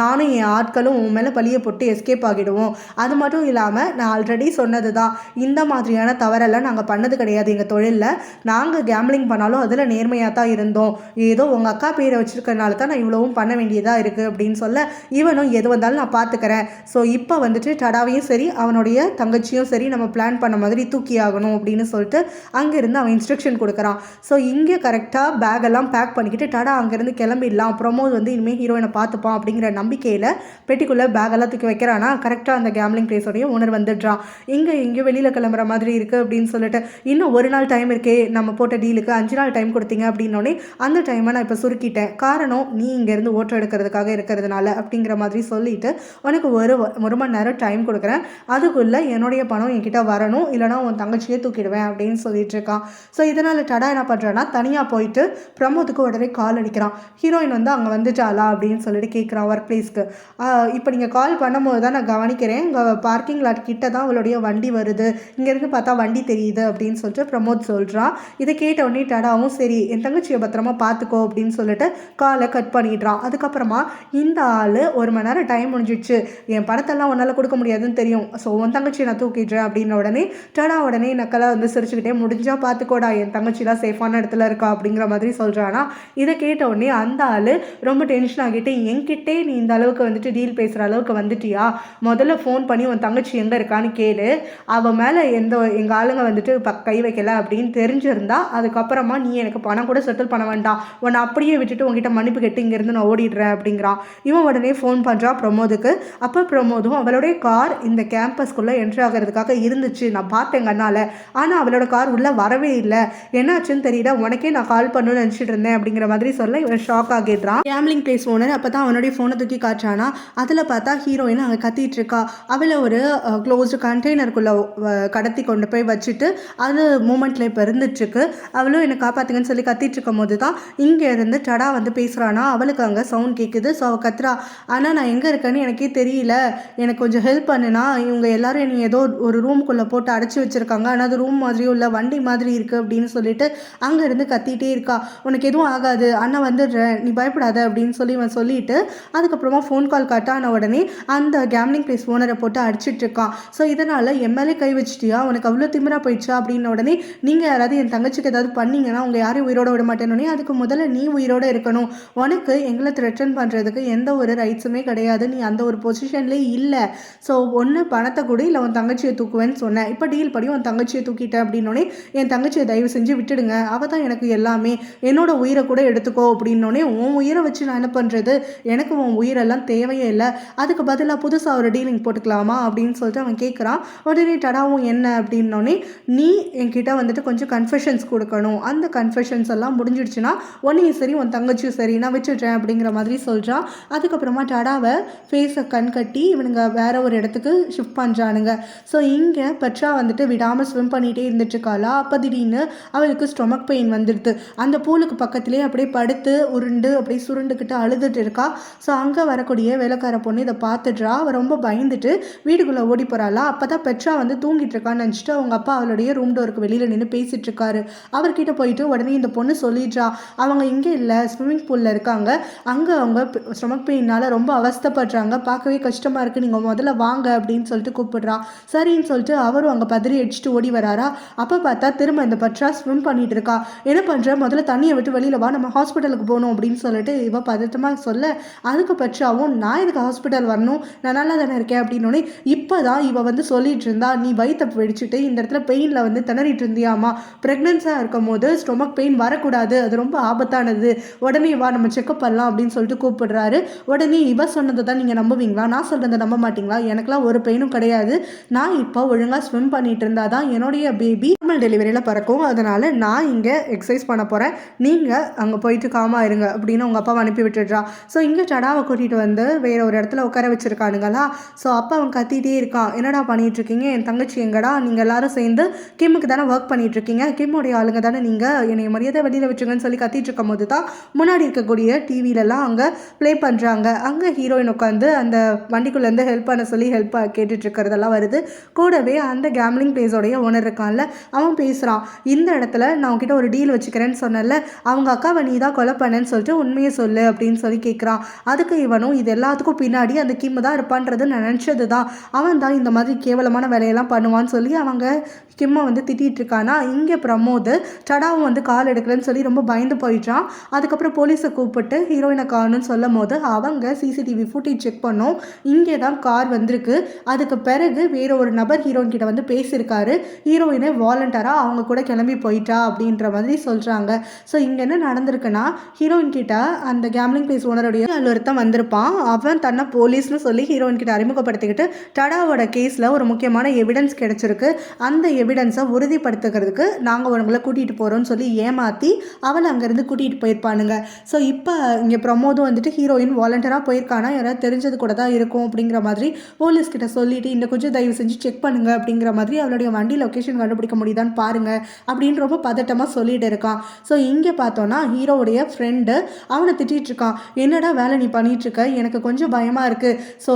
நானும் என் ஆட்களும் உன் மேலே பழியை போட்டு எஸ்கேப் ஆகிடுவோம். அது மட்டும் இல்லாமல் நான் ஆல்ரெடி சொன்னது தான், இந்த மாதிரியான தவறெல்லாம் நாங்கள் பண்ணது கிடையாது எங்கள் தொழிலில், நாங்கள் கேம்லிங் பண்ணாலும் அதில் நேர்மையாக தான் இருந்தோம், ஏதோ உங்கள் அக்கா பேரை வச்சுருக்கனால தான் நான் இவ்வளவும் பண்ண வேண்டியதாக இருக்குது அப்படின்னு சொல்ல இவனும் எது வந்தாலும் நான் பார்த்துக்கிறேன். ஸோ இப்போ வந்துட்டு டடாவையும் சரி அவனுடைய தங்கச்சியும் சரி நம்ம பிளான் பண்ண மாதிரி தூக்கி ஆகணும் அப்படின்னு சொல்லிட்டு அங்கேருந்து அவன் இன்ஸ்ட்ரக்ஷன் கொடுக்குறான். ஸோ இங்கே கரெக்டாக பேக்கெல்லாம் பேக் பண்ணிக்கிட்டு டடா அங்கேருந்து கிளம்பிடலாம், பிரமோத் வந்து இனிமேல் ஹீரோயினை பார்த்துப்பான் அப்படிங்கிற நம்பிக்கையில் பெட்டிக்குள்ளே பேக்கெல்லாம் தூக்கி வைக்கிறானா. கரெக்டாக அந்த கேம்லிங் பிளேஸோடைய ஓனர் வந்துடுறான். இங்கே வெளியில் கிளம்புற மாதிரி இருக்குது அப்படின்னு சொல்லிட்டு இன்னும் ஒரு நாள் டைம் இருக்கே, நம்ம போட்ட டீலுக்கு 5 நாள் டைம் கொடுத்தீங்க அப்படின்னோடனே அந்த டைமை நான் இப்போ சுருக்கிட்டேன், காரணம் நீ இங்கேருந்து ஓட்டர் எடுக்கிறதுக்காக இருக்கிறதுனால அப்படிங்கிற மாதிரி சொல்லிவிட்டு உனக்கு ஒரு மணி நேரம் டைம் கொடுக்குறேன், அதுக்குள்ளே என்னுடைய பணம் என்கிட்ட வரணும், இல்லைனா உன் தங்கச்சியே தூக்கிடுவேன் அப்படின்னு சொல்லிட்டு இருக்கான். ஸோ இதனால் டடா என்ன பண்ணுறான்னா தனியாக போயிட்டு பிரமோத்துக்கு உடனே கால் அடிக்கிறான். ஹீரோயின் வந்து அங்கே வந்துட்டாளா அப்படின்னு சொல்லிட்டு கேட்குறான் ஒர்க் பிளேஸ்க்கு. இப்போ நீங்கள் கால் பண்ணும்போது தான் நான் கவனிக்கிறேன், இங்கே பார்க்கிங் லாட் கிட்ட தான் அவளுடைய வண்டி வருது, இங்கேருந்து பார்த்தா வண்டி தெரியுது அப்படின்னு சொல்லிட்டு பிரமோத் சொல்கிறான். இதை கேட்ட உடனே டடாவும் சரி என் தங்கச்சியை பத்திரமா பார்த்துக்கோ அப்படின்னு சொல்லிட்டு காலை கட் பண்ணிடுறான். அதுக்கப்புறமா இந்த ஆள் 1 மணி நேரம் டைம் முடிஞ்சிடுச்சு, என் பணத்தெல்லாம் உன்னால் கொடுக்க முடியாதுன்னு தெரியும், ஸோ உன் தங்கச்சியை நான் தூக்கிடுறேன் அப்படின்ன உடனே டடா உடனே நக்கலாக வந்து சிரிச்சுக்கிட்டே முடிஞ்சால் பார்த்துக்கோடா, என் தங்கச்சிலாம் சேஃபான இடத்துல இருக்கா அப்படிங்கிற மாதிரி சொல்கிறானா. இதை கேட்ட உடனே அந்த ஆள் ரொம்ப டென்ஷன் ஆகிட்டு, என்கிட்டே நீ இந்த அளவுக்கு வந்துட்டு டீல் பேசுகிற அளவுக்கு வந்துட்டியா, முதல்ல ஃபோன் பண்ணி உன் தங்கச்சி எங்கே இருக்கான்னு கேளு, அவள் மேலே எங்கள் ஆளுங்க வந்துட்டு கை வைக்கல அப்படின்னு தெரிஞ்சிருந்தா அதுக்கப்புறமா நீ எனக்கு பணம் கூட செட்டில் பண்ண வேண்டாம், உன்னை அப்படியே விட்டுட்டு உங்ககிட்ட மன்னிப்பு கேட்டு இங்கேருந்து நான் ஓடிடுறேன் அப்படிங்கிறான். இவன் உடனே ஃபோன் பண்ணுறான் பிரமோதுக்கு. அப்போ பிரமோதும் அவளுடைய கார் இந்த கேம்பஸ்குள்ளே என்ட்ரி ஆகிறதுக்காக இருந்துச்சு, நான் பார்த்தேன் கண்ணால், ஆனால் அவளோட கார் உள்ளே வரவே இல்லை, என்னாச்சுன்னு தெரியல, உனக்கே நான் கால் பண்ணணும்னு நினச்சிட்டு இருந்தேன் அப்படிங்கிற மாதிரி சொல்ல இவன் ஷாக் ஆகிடுறான். கேம்லிங் பிளேஸ் ஓனர் அப்போ தான் அவனுடைய ஃபோனை தூக்கி காட்டுறானா. அதில் பார்த்தா ஹீரோயின் அங்கே கத்திட்டு இருக்கா. அவளை ஒரு க்ளோஸ்டு கண்டெய்னருக்குள்ளே கடத்தி கொண்டு போய் வச்சுட்டு அது மூமெண்ட்டில் இப்போ இருந்துட்டுருக்கு. அவளும் என்னை காப்பாற்றுங்கன்னு சொல்லி கத்திட்டு இருக்கும் போது தான் இங்கே இருந்து டடா வந்து பேசுகிறானா. அவளுக்கு அங்கே சவுண்ட் கேட்குது. ஸோ அவள் கத்துறா, ஆனால் நான் எங்கே இருக்கேன்னு எனக்கே தெரியல, எனக்கு கொஞ்சம் ஹெல்ப் பண்ணுனா, இவங்க எல்லாரும் என்னை ஏதோ ஒரு ரூம்குள்ளே போட்டு அடைச்சி வச்சுருக்காங்க, ஆனால் அது ரூம் மாதிரியும் இல்லை வண்டி மாதிரி இருக்குது அப்படின்னு சொல்லிட்டு அங்கேருந்து கத்திகிட்டே இருக்கா. உனக்கு எதுவும் ஆகாது, அண்ணா வந்துடுறேன், நீ பயப்படாத அப்படின்னு சொல்லி இவன் சொல்லிட்டு அதுக்கப்புறமா ஃபோன் கால் கட்டான உடனே அந்த கேம்லிங் பிளேஸ் ஓனரை போட்டு அடிச்சிட்டு இருக்கான். ஸோ இதனால் எம்எல்ஏ கை வச்சிட்டியா, உனக்கு அவ்வளோ திமிரா போயிடுச்சா அப்படின்ன உடனே, நீங்கள் யாராவது என் தங்கச்சிக்கு ஏதாவது பண்ணீங்கன்னா உங்கள் யாரையும் உயிரோட விட மாட்டேன்னே, அதுக்கு முதல்ல நீ உயிரோட இருக்கணும், உனக்கு எங்களை த்ரெட்டன் பண்ணுறதுக்கு எந்த ஒரு ரைட்ஸுமே கிடையாது, நீ அந்த ஒரு பொசிஷன்லேயே இல்லை, ஸோ ஒன்று பணத்தை கூட இல்லை உன் தங்கச்சியை தூக்குவேன்னு சொன்னேன், இப்போ டீல் படி உன் தங்கச்சியை தூக்கிட்டேன் அப்படின்னோடனே, என் தங்கச்சியை தயவு செஞ்சு விட்டுடுங்க, அவள் தான் எனக்கு எல்லாமே, என்னோட உயிரை கூட எடுத்துக்கோ அப்படின்னோடனே, உன் உயிரை வச்சு நான் என்ன பண்ணுறது, எனக்கு உன் உயிரெல்லாம் தேவையே இல்லை, அதுக்கு பதிலாக புதுசாக ஒரு டீலிங் போட்டுக்கலாமா அப்படின்னு சொல்லிட்டு அவன் கேட்குறான். உடனே டடாவும் என்ன அப்படின்னோடனே, நீ என்கிட்ட வந்துட்டு கொஞ்சம் கன்ஃபெஷன்ஸ் கொடுக்கணும், அந்த கன்ஃபெஷன்ஸ் எல்லாம் முடிஞ்சிடுச்சுன்னா உன்னையும் சரி உன் தங்கச்சியும் சரி நான் வச்சுட்றேன் அப்படிங்கிற மாதிரி சொல்கிறான். அதுக்கப்புறமா டடாவை ஃபேஸை கண் கட்டி இவனுங்க வேற ஒரு இடத்துக்கு ஷிஃப்ட் பண்ணுறானுங்க. ஸோ இங்கே பெட்ரா வந்துட்டு விடாமல் ஸ்விம் பண்ணிகிட்டே இருந்துட்டுருக்காளா. அப்போ திடீர்னு அவளுக்கு ஸ்டொமக் பெயின் வந்துடுது. அந்த பூலுக்கு பக்கத்துலேயே அப்படியே படுத்து உருண்டு அப்படியே சுருண்டுக்கிட்டு அழுதுட்டு இருக்கா. ஸோ அங்கே வரக்கூடிய வேலைக்கார பொண்ணு இதை பார்த்துட்றா. அவள் ரொம்ப பயந்துட்டு வீட்டுக்குள்ளே ஓடி போகிறாளா. அப்போ தான் பெட்ரா வந்து தூங்கிட்டு இருக்கான்னு நினச்சிட்டு அவங்க அப்பா அவளுடைய ரூம் டோருக்கு வெளியில் நின்று பேசிகிட்டு இருக்காரு. அவர்கிட்ட போயிட்டு உடனே இந்த பொண்ணு சொல்லிடுறா, அவங்க இங்கே இல்லை ஸ்விம்மிங் பூலில் இருக்காங்க, அங்கே அவங்க ஸ்டொமக் பெயினால் ரொம்ப அவஸ்தைப்படுறாங்க, பார்க்கவே கஷ்டமாக இருக்குது, நீங்கள் முதல்ல வாங்க அப்படின்னு சொல்லிட்டு கூப்பிடுறா. சரின்னு சொல்லிட்டு அவரும் அங்கே பதறி அடிச்சுட்டு ஓடி வராரா. அப்போ பார்த்தா திரும்ப இந்த பெட்ரா ஸ்விம் பண்ணிட்டு இருக்கா. என்ன பண்ணுற, முதல்ல தண்ணியை விட்டு வெளியில் வா, நம்ம ஹாஸ்பிட்டலுக்கு போகணும் அப்படின்னு சொல்லிட்டு இவ பதட்டமாக சொல்ல, அதுக்கு பெட்ராவும் நான் இதுக்கு ஹாஸ்பிட்டல் வரணும், நான் நல்லா தானே இருக்கேன் அப்படின்னோடனே, இப்போ தான் இவ வந்து சொல்லிட்டு இருந்தா, நீ வயிற்றை வெடிச்சுட்டு இந்த இடத்துல பெயினில் வந்து திணறிட்டு இருந்தியாமா, ப்ரெக்னென்ஸாக இருக்கும் போது ஸ்டொமக் பெயின் வரக்கூடாது, அது ரொம்ப ஆபத்தானது, உடனே வா நம்ம செக்அப் பண்ணலாம் அப்படின்னு சொல்லிட்டு கூப்பிடுறாரு. உடனே இவ சொன்னதை தான் நீங்கள் நம்புவீங்களா, நான் சொல்கிறத நம்ப மாட்டீங்களா, எனக்குலாம் ஒரு பெயினும் கிடையாது, நான் இப்போ ஒழுங்காக ஸ்விம் பண்ணிட்டு இருந்தால் தான் என்னுடைய பேபி நார்மல் டெலிவரியில் பறக்கும், அதனால் நான் இங்கே எக்ஸசைஸ் பண்ண போகிறேன், நீங்கள் அங்கே போயிட்டு காமா இருங்க அப்படின்னு உங்கள் அப்பாவை அனுப்பி விட்டுடுறா. ஸோ இங்கே டடாவை கூட்டிகிட்டு வந்து வேற ஒரு இடத்துல உட்கார வச்சுருக்கானுங்களா. ஸோ அப்போ அவன் கத்திகிட்டே இருக்கான், என்னடா பண்ணிகிட்ருக்கீங்க, என் தங்கச்சி எங்கடா, நீங்கள் எல்லாரும் சேர்ந்து கிம்முக்கு தானே ஒர்க் பண்ணிகிட்ருக்கீங்க, கிம்முடைய ஆளுங்க தானே நீங்கள், என்னை மரியாதை வெளியில் வச்சுங்கன்னு சொல்லி கத்திட்டு இருக்கும் போது தான் முன்னாடி இருக்கக்கூடிய டிவிலெலாம் அங்கே ப்ளே பண்ணுறாங்க. அங்கே ஹீரோயின் உட்காந்து அந்த வண்டிக்குள்ளேருந்து ஹெல்ப் பண்ண சொல்லி ஹெல்ப் கேட்டுட்ருக்கிறதெல்லாம் வருது. கூடவே அந்த கேம்லிங் பிளேஸோடைய ஓனர் இருக்கான்ல, அவன் பேசுகிறான், இந்த இடத்துல நான் உங்ககிட்ட ஒரு டீல் வச்சுக்கிறேன்னு சொன்னல, அவங்க அக்காவை நீ தான் கொலை பண்ணேன்னு சொல்லிட்டு உண்மையை சொல்லு அப்படின்னு சொல்லி கேட்குறான். அதுக்கு இவனும் இது எல்லாத்துக்கும் பின்னாடி அந்த கிம் தான் இருப்பான்றது நான் நினச்சது தான், அவன் தான் இந்த மாதிரி கேவலமான வேலையெல்லாம் பண்ணுவான்னு சொல்லி அவங்க கிம்மை வந்து திட்டிகிட்டு இருக்கானா. இங்கே பிரமோத் டடாவும் வந்து கால் எடுக்கலன்னு சொல்லி ரொம்ப பயந்து போயிட்டான். அதுக்கப்புறம் போலீஸை கூப்பிட்டு ஹீரோயினை காணுன்னு சொல்லும் போது அவங்க சிசிடிவி ஃபுட்டேஜ் செக் பண்ணோம், இங்கே தான் கார் வந்திருக்கு, அதுக்கு பிறகு வேற ஒரு நபர் ஹீரோயின் கிட்ட வந்து பேசியிருக்காரு, ஹீரோயினை வாலண்டராக அவங்க கூட கிளம்பி போயிட்டா அப்படின்ற மாதிரி சொல்கிறாங்க. ஸோ இங்கே என்ன நடந்திருக்குன்னா, ஹீரோயின் கிட்ட அந்த கேம்லிங் பிளேஸ் ஓனருடைய ஒருத்தன் வந்திருப்பான், அவன் தன்னை போலீஸ்னு சொல்லி ஹீரோயின் கிட்ட அறிமுகப்படுத்திக்கிட்டு டடாவோட கேஸில் ஒரு முக்கியமான எவிடன்ஸ் கிடைச்சிருக்கு, அந்த எவிடன்ஸை உறுதிப்படுத்துக்கிறதுக்கு நாங்கள் உங்களை கூட்டிகிட்டு போகிறோம்னு சொல்லி ஏமாற்றி அவளை அங்கேருந்து கூட்டிகிட்டு போயிருப்பானுங்க. ஸோ இப்போ இங்கே பிரமோதும் வந்துட்டு ஹீரோயின் வாலண்டராக போயிருக்கானா, யாராவது தெரிஞ்சது கூட தான் இருக்கும் அப்படிங்கிற மாதிரி போலீஸ்கிட்ட சொல்லிட்டு இந்த கொஞ்சம் தயவு செஞ்சு செக் பண்ணுங்க அப்படிங்கிற மாதிரி அவளுடைய வண்டி லொக்கேஷன் கண்டுபிடிக்க முடியுதான்னு பாருங்க அப்படின்னு ரொம்ப பதட்டமாக சொல்லிட்டு இருக்கான். ஸோ இங்கே பார்த்தோன்னா ஹீரோவுடைய ஃப்ரெண்டு அவனை திட்டிகிட்டு இருக்கான், என்னடா வேலை நீ பண்ணிகிட்ருக்க, எனக்கு கொஞ்சம் பயமாக இருக்குது, ஸோ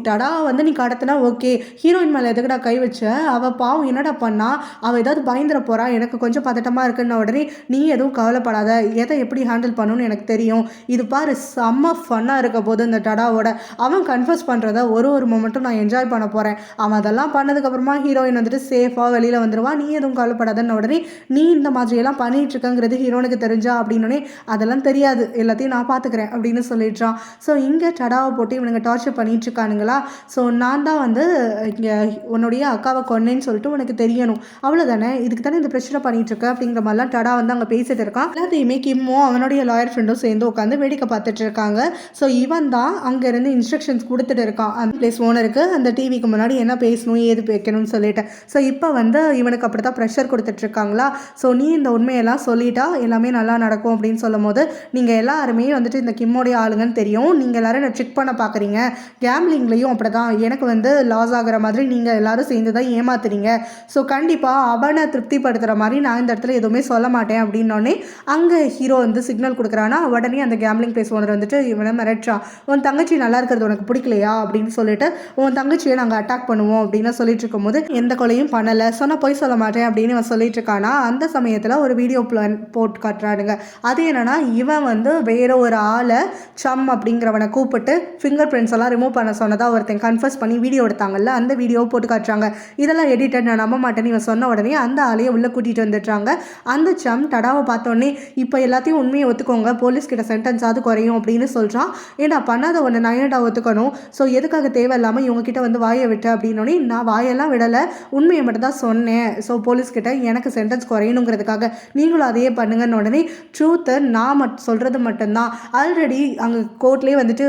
டடா வந்து நீ கடத்தினா ஓகே, ஹீரோயின் மேலே எதுக்கடா கை வச்ச, அவள் பாவம் என்னடா பண்ணா, அவள் ஏதாவது பயந்துட போகிறா, எனக்கு கொஞ்சம் பதட்டமாக இருக்குன்னு உடனே நீ எதுவும் கவலைப்படாத, எதை எப்படி ஹேண்டில் பண்ணணும்னு எனக்கு தெரியும், இது பாரு செம்ம ஃபன்னாக இருக்க போது இந்த டடாவோட, அவன் கன்ஃபர்ஸ் பண்ணுறத ஒரு மொமெண்ட்டும் நான் என்ஜாய் பண்ண போகிறேன், அவன் அதெல்லாம் பண்ணதுக்கப்புறமா ஹீரோயின் வந்துட்டு சேஃபாக வெளியில் வந்துடுவான், நீ எதுவும் கவலைப்படாதன்னு உடனே நீ இந்த மாதிரியெல்லாம் பண்ணிகிட்ருக்கேங்கிறது ஹீரோனுக்கு தெரிஞ்சா அப்படின்னோடனே அதெல்லாம் தெரியாது, எல்லாத்தையும் நான் பார்த்துக்கிறேன் அப்படின்னு சொல்லிடுறான். ஸோ இங்கே டடாவை போட்டு இவனுங்க டார்ச்சர் பண்ணிகிட்ருக்கானுங்களா. ஸோ நான் தான் வந்து இங்கே உன்னுடைய அக்காவை கொன்னேன்னு சொல்லிட்டு உனக்கு தெரியணும், அவ்வளோதானே, இதுக்கு தானே இந்த பிரச்சனை பண்ணிகிட்ருக்க அப்படிங்கிற மாதிரிலாம் டடா வந்து அங்கே பேசிகிட்டு இருக்கான். எல்லாத்தையுமே கிம்மும் அவனுடைய லாயர் ஃப்ரெண்டும் சேர்ந்து உட்காந்து வேடிக்கை பார்த்துட்டு இருக்காங்க. ஸோ இவன் தான் அங்கேருந்து இன்ஸ்ட்ரக்ஷன்ஸ் கொடுத்துட்டு இருக்கான் அந்த பிளேஸ் ஓனருக்கு, அந்த டிவிக்கு முன்னாடி என்ன பேசணும் ஏது வைக்கணும்னு சொல்லிட்டு. ஸோ இப்போ வந்து இவனுக்கு அப்படி தான் ப்ரெஷர் கொடுத்துட்ருக்காங்களா. ஸோ நீ இந்த உண்மையெல்லாம் சொல்லிட்டா எல்லாமே நல்லா நடக்கும் அப்படின்னு சொல்லும் போது, நீங்கள் எல்லாருமே வந்துட்டு இந்த கிம்மோடைய ஆளுங்கன்னு தெரியும், நீங்கள் எல்லோரும் என்ன செக் பண்ண பார்க்குறீங்க, கேம்லிங்லேயும் அப்படி தான் எனக்கு வந்து லாஸ் ஆகிற மாதிரி நீங்கள் எல்லோரும் சேர்ந்து தான் ஏமாத்துறீங்க. ஸோ கண்டிப்பாக அவனை திருப்திப்படுத்துகிற மாதிரி நான் இந்த இடத்துல எதுவுமே சொல்ல மாட்டேன் அப்படின்னோடனே அங்கே ஹீரோ வந்து சிக்னல் கொடுக்குறான்னா உடனே அந்த கேம்லிங் பிளேஸ் ஓனர் வந்துட்டு இவனை மிரட்டுறான். உன் தங்கச்சி நல்லா இருக்கிறது உனக்கு பிடிக்கலையா அப்படின்னு சொல்லிட்டு உன் தங்கச்சியை நாங்கள் அட்டாக் பண்ணுவோம் அப்படின்னு சொல்லிட்டு இருக்கும்போது எந்த கொலையும் பண்ணலை, சொன்னால் போய் சொல்ல மாட்டேன் அப்படின்னு இவன் சொல்லிட்டு இருக்கானா. அந்த சமயத்தில் ஒரு வீடியோ பிளான் போட்டு காட்டுறானுங்க. அது என்னன்னா இவன் வந்து வேற ஒரு ஆளை சம் அப்படிங்கிறவனை கூப்பிட்டு ஃபிங்கர் பிரிண்ட்ஸ் எல்லாம் ரிமூவ் பண்ண சொன்னதாக ஒருத்தன் கன்ஃபர்ஸ் பண்ணி வீடியோ எடுத்தாங்கல்ல, அந்த வீடியோவை போட்டு காட்டுறாங்க. இதெல்லாம் எடிட்டட், நான் நம்ப மாட்டேன்னு இவன் சொன்ன உடனே அந்த ஆளையை உள்ளே கூட்டிகிட்டு வந்துடுறாங்க. அந்த சம் டடாவை பார்த்தோன்னே இப்போ எல்லாத்தையும் உண்மையை ஒத்துக்கோங்க, போலீஸ் கிட்ட சென்டென்ஸ் அது குறையும் அப்படின்னு சொல்கிறான். ஏன்னா பண்ணாத ஒன்று நான் ஏன்டா ஒத்துக்கணும், ஸோ எதுக்காக தேவையில்லாமல் இவங்ககிட்ட வந்து வாயை விட்டு அப்படின்னோடனே நான் வாயெல்லாம் விடலை, உண்மையை மட்டும் தான் சொன்னேன், ஸோ போலீஸ்கிட்ட எனக்கு சென்டென்ஸ் குறையணுங்கிறதுக்காக நீங்களும் அதையே பண்ணுங்கன்னு உடனே ட்ரூத்தை நான் சொல்கிறது மட்டும்தான், ஆல்ரெடி அங்கே கோர்ட்லேயே வந்துட்டு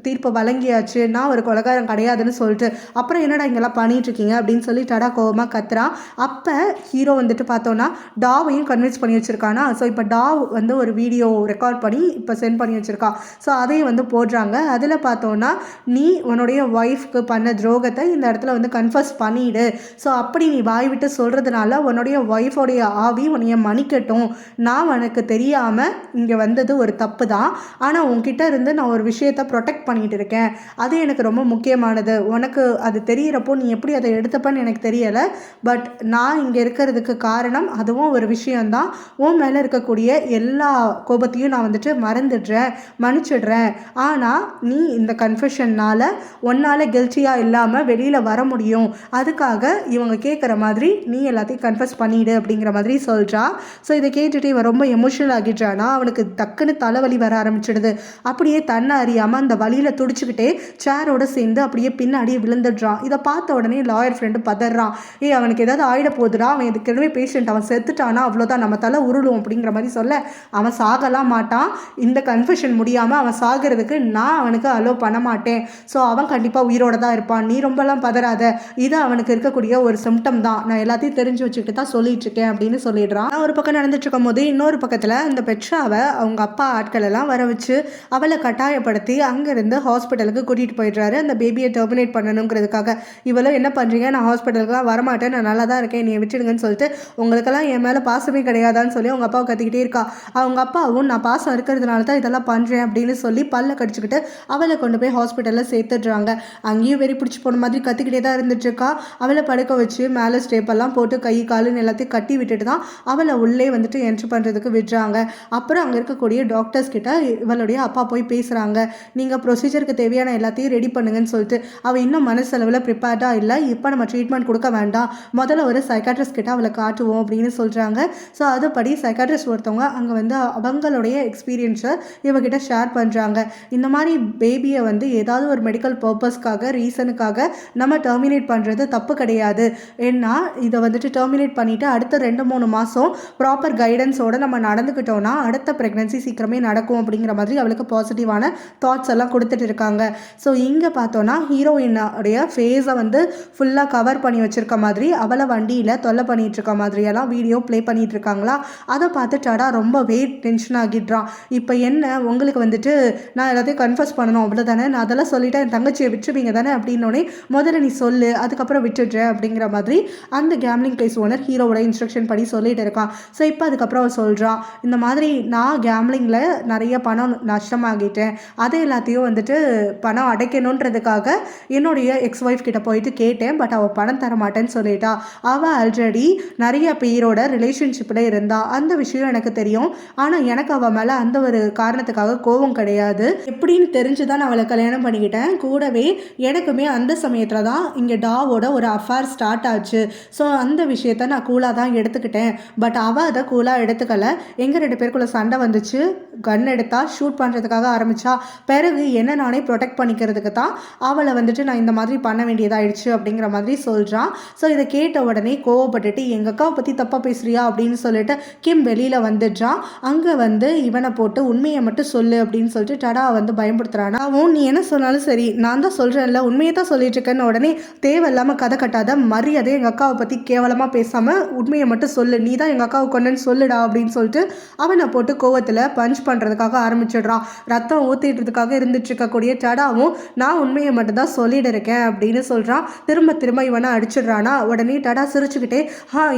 தீர்ப்பை வழங்கியாச்சு, நான் ஒரு கொலைகாரம் கிடையாதுன்னு சொல்லிட்டு அப்புறம் என்னடா இங்கெல்லாம் பண்ணிகிட்ருக்கீங்க அப்படின்னு சொல்லி டடா கோவமாக கத்துறான். அப்போ ஹீரோ வந்துட்டு பார்த்தோன்னா டாவையும் கன்வின்ஸ் பண்ணி வச்சுருக்கானா. ஸோ இப்போ டாவ் வந்து ஒரு வீடியோ ரெக்கார்ட் பண்ணி இப்போ சென்ட் பண்ணி வச்சுருக்கான். ஸோ அதையும் வந்து போடுறாங்க. அதில் பார்த்தோன்னா நீ உன்னுடைய ஒய்ஃப்க்கு பண்ண துரோகத்தை இந்த இடத்துல வந்து கன்ஃபர்ஸ் பண்ணிவிடு, ஸோ அப்படி நீ வாய் விட்டு சொல்கிறதுனால உன்னுடைய ஒய்ஃபோடைய ஆவி உன்னைய மன்னிக்கட்டும், நான் உனக்கு தெரியாமல் இங்கே வந்தது ஒரு தப்பு தான், ஆனால் உன்கிட்ட இருந்து நான் ஒரு விஷயத்தை ப்ரொடெக்ட் பண்ணிகிட்டு இருக்கேன், அது எனக்கு ரொம்ப முக்கியமானது, உனக்கு அது தெரிகிறப்போ நீ எப்படி அதை எடுத்துப்பன்னு எனக்கு தெரியலை, பட் நான் இங்கே இருக்கிறதுக்கு காரணம் அதுவும் ஒரு விஷயந்தான், உன் மேலே இருக்கக்கூடிய எல்லா கோபத்தையும் நான் வந்துட்டு மறந்துடுறேன், மன்னிச்சிடுறேன், ஆனால் நீ இந்த கன்ஃபெஷன்னால் உன்னால் கில்ட்டியாக இல்லாமல் வெளியில் வர முடியும், அதுக்காக இவங்க கேட்குற மாதிரி நீ எல்லாத்தையும் கன்ஃபஸ் பண்ணிவிடு அப்படிங்கிற மாதிரி சொல்கிறா. ஸோ இதை கேட்டுட்டு இவன் ரொம்ப எமோஷனல் ஆகிடுறானா. அவனுக்கு டக்குன்னு தலைவலி வர ஆரம்பிச்சிடுது. அப்படியே தன்னை அறியாமல் அந்த வலியில் துடிச்சுக்கிட்டே சேரோடு சேர்ந்து அப்படியே பின்னாடியே விழுந்துடுறான். இதை பார்த்த உடனே லாயர் ஃப்ரெண்டு பதறான். அவனுக்கு ஏதாவது ஆயிட போகுதுடா, அவன் இதுக்கெனவே பேஷண்ட், அவன் செத்துட்டானா அவ்வளோதான், நம்ம தலை உருளும் அப்படிங்கிற மாதிரி சொல்ல, அவன் சாகலாம் மாட்டான், இந்த கன்ஃபெஷன் முடியாமல் அவன் சாகிறதுக்கு நான் அவனுக்கு அலோவ் பண்ண மாட்டேன், ஸோ அவன் கண்டிப்பாக உயிரோட தான் இருப்பான், நீ ரொம்பலாம் பதறாத, இது அவனுக்கு இருக்கக்கூடிய ஒரு சிம்டம் தான், நான் எல்லாத்தையும் தெரிஞ்சு வச்சுக்கிட்டு தான் சொல்லிட்டு இருக்கேன் அப்படின்னு சொல்லிடுறான். ஒரு பக்கம் நடந்துட்டு இருக்கும் போது இன்னொரு பக்கத்தில் அந்த பெட்ராவை அவங்க அப்பா ஆட்கள் எல்லாம் வர வச்சு அவளை கட்டாயப்படுத்தி அங்கேருந்து ஹாஸ்பிட்டலுக்கு கூட்டிகிட்டு போயிடுறாரு, அந்த பேபியை டெர்மினேட் பண்ணணுங்கிறதுக்காக. இவளும் என்ன பண்ணுறீங்க, நான் ஹாஸ்பிட்டலுக்குலாம் வரமாட்டேன், நான் நல்லா தான் இருக்கேன், நீ விட்டுடுங்கன்னு சொல்லிட்டு, உங்களுக்கெல்லாம் என் மேலே பாசமே கிடையாதான்னு சொல்லி அவங்க அப்பாவை கத்திக்கிட்டே இருக்கா. அவங்க அப்பாவும் நான் பாசம் இருக்கிறதுனால தான் இதெல்லாம் பண்ணுறேன் அப்படின்னு சொல்லி பல்ல கடிச்சிக்கிட்டு அவளை கொண்டு போய் ஹாஸ்பிட்டலில் சேர்த்துடுறாங்க. அங்கேயும் வெறி பிடிச்சி போன மாதிரி கத்திக்கிட்டே தான் இருந்துட்டுருக்கா. அவளை படுக்க வச்சு மேலே ஸ்டேப்பெல்லாம் போட்டு கை காலுன்னு எல்லாத்தையும் கட்டி விட்டுட்டு தான் அவளை உள்ளே வந்துட்டு என்ட்ரு பண்ணுறதுக்கு விடுறாங்க. அப்புறம் அங்கே இருக்கக்கூடிய டாக்டர்ஸ் கிட்ட இவளுடைய அப்பா போய் பேசுகிறாங்க, நீங்கள் ப்ரொசீஜருக்கு தேவையான எல்லாத்தையும் ரெடி பண்ணுங்கன்னு சொல்லிட்டு. அவள் இன்னும் மனசளவில் ப்ரிப்பேர்டாக இல்லை, இப்போ நம்ம ட்ரீட்மெண்ட் கொடுக்க வேண்டாம், முதல்ல ஒரு சைக்காட்ரிஸ்ட் கிட்ட அவளை காட்டுவோம் அப்படின்னு சொல்கிறாங்க. ஸோ அதுபடி சைக்காட்ரிஸ்ட் ஒருத்தவங்க அங்கே வந்து அவங்களுடைய எக்ஸ்பீரியன்ஸை இவகிட்ட ஷேர் பண்ணுறாங்க. இந்த மாதிரி பேபியை வந்து ஏதாவது ஒரு மெடிக்கல் பர்பஸ்க்காக ரீசனுக்காக நம்ம டெர்மினேட் பண்ணுறது தப்பு கிடையாது, ஏன்னா இதை வந்துட்டு டெர்மினேட் பண்ணிவிட்டு அடுத்த 2-3 மாதம் ப்ராப்பர் கைடன்ஸோடு நம்ம நடந்துக்கிட்டோன்னா அடுத்த ப்ரெக்னன்சி சீக்கிரமே நடக்கும் அப்படிங்கிற மாதிரி அவளுக்கு பாசிட்டிவான தாட்ஸ் எல்லாம் கொடுத்துட்டு இருக்காங்க. ஸோ இங்கே பார்த்தோன்னா ஹீரோயினுடைய ஃபேஸை வந்து ஃபுல்லாக கவர் பண்ணி வச்சுருக்க மாதிரி அவளை வண்டியில் தொல்லை பண்ணிகிட்டு இருக்க மாதிரியெல்லாம் வீடியோ ப்ளே பண்ணிகிட்டு இருக்காங்களா. அதை பார்த்து டடா ரொம்பவே டென்ஷன் ஆகிடுறான். இப்போ என்ன உங்களுக்கு வந்துட்டு நான் எல்லாத்தையும் கன்ஃபர்ஸ் பண்ணணும் அவ்வளோதானே, நான் அதெல்லாம் சொல்லிவிட்டேன், என் தங்கச்சியை விட்டுருவீங்க தானே அப்படின்னோடனே முதல்ல நீ சொல்லு அதுக்கப்புறம் விட்டுடுறேன் அப்படிங்கிற மாதிரி அந்த கேம்லிங் பிளேஸ் ஓனர் ஹீரோவோட இன்ஸ்ட்ரக்ஷன் படி சொல்லிட்டு இருக்கான். ஸோ இப்போ அதுக்கப்புறம் அவன் சொல்கிறான், இந்த மாதிரி நான் கேம்லிங்கில் நிறைய பணம் நஷ்டமாகிட்டேன், அதை எல்லாத்தையும் வந்துட்டு பணம் அடைக்கணுன்றதுக்காக என்னுடைய எக்ஸ் ஒய்ஃப் கிட்ட போயிட்டு கேட்டேன், பட் அவள் பணம் தர மாட்டேன்னு சொல்லிட்டா. அவள் ஆல்ரெடி நிறைய பேரோட ரிலேஷன்ஷிப்பில் இருந்தா, அந்த விஷயம் எனக்கு தெரியும், ஆனால் எனக்கு அவள் மேலே அந்த ஒரு காரணத்துக்காக கோபம் கிடையாது, எப்படின்னு தெரிஞ்சு தான் நான் அவளை கல்யாணம் பண்ணிக்கிட்டேன், கூடவே எனக்குமே அந்த சமயத்தில் தான் இங்கே டாவோட ஒரு அஃபேர் ஸ்டார்ட் ஆச்சு, ஸோ அந்த விஷயத்தை நான் கூலாக தான் எடுத்துக்கிட்டேன், பட் அவள் அதை கூலாக எடுத்துக்கல. எங்கள் 2 பேருக்குள்ள சண்டை வந்துச்சு. கன் எடுத்தா ஷூட் பண்ணுறதுக்காக ஆரம்பித்தா. பிறகு என்ன நானே ப்ரொடெக்ட் பண்ணிக்கிறதுக்கு தான் அவளை வந்துட்டு நான் இந்த மாதிரி பண்ண வேண்டியதாகிடுச்சு அப்படிங்கிற மாதிரி சொல்கிறான். ஸோ இதை கேட்ட உடனே கோவப்பட்டுட்டு எங்கள் அக்காவை பற்றி தப்பாக பேசுகிறியா அப்படின்னு சொல்லிட்டு கிம் வெளியில் வந்துடுறான். அங்கே வந்து இவனை போட்டு உண்மையை மட்டும் சொல்லு அப்படின்னு சொல்லிட்டு டடா வந்து பயன்படுத்துகிறானா. அவன் நீ என்ன சொன்னாலும் சரி, நான் தான் சொல்கிறேன்ல, உண்மையை தான் சொல்லிட்டு இருக்கேன்னு உடனே தேவையில்லாமல் கதை கட்டாத, மரியாதை எங்கள் அக்காவை பற்றி கேவலமாக பேசாமல் உண்மையை மட்டும் சொல்லு, நீ தான் எங்கள் அக்காவை கொண்டேன்னு சொல்லுடா அப்படின்னு சொல்லிட்டு அவனை போட்டு கோவத்தில் பஞ்ச் பண்ணுறதுக்காக ஆரம்பிச்சிடுறான். ரத்தம் ஊற்றிட்டுறதுக்காக இருந்துட்டு இருக்கக்கூடிய டடாவும் நான் உண்மையை மட்டும் தான் சொல்லிட்டு இருக்கேன் அப்படின்னு சொல்கிறான். திரும்ப இவனை அடிச்சிடுறானா. உடனே டடா சிரிச்சுக்கிட்டே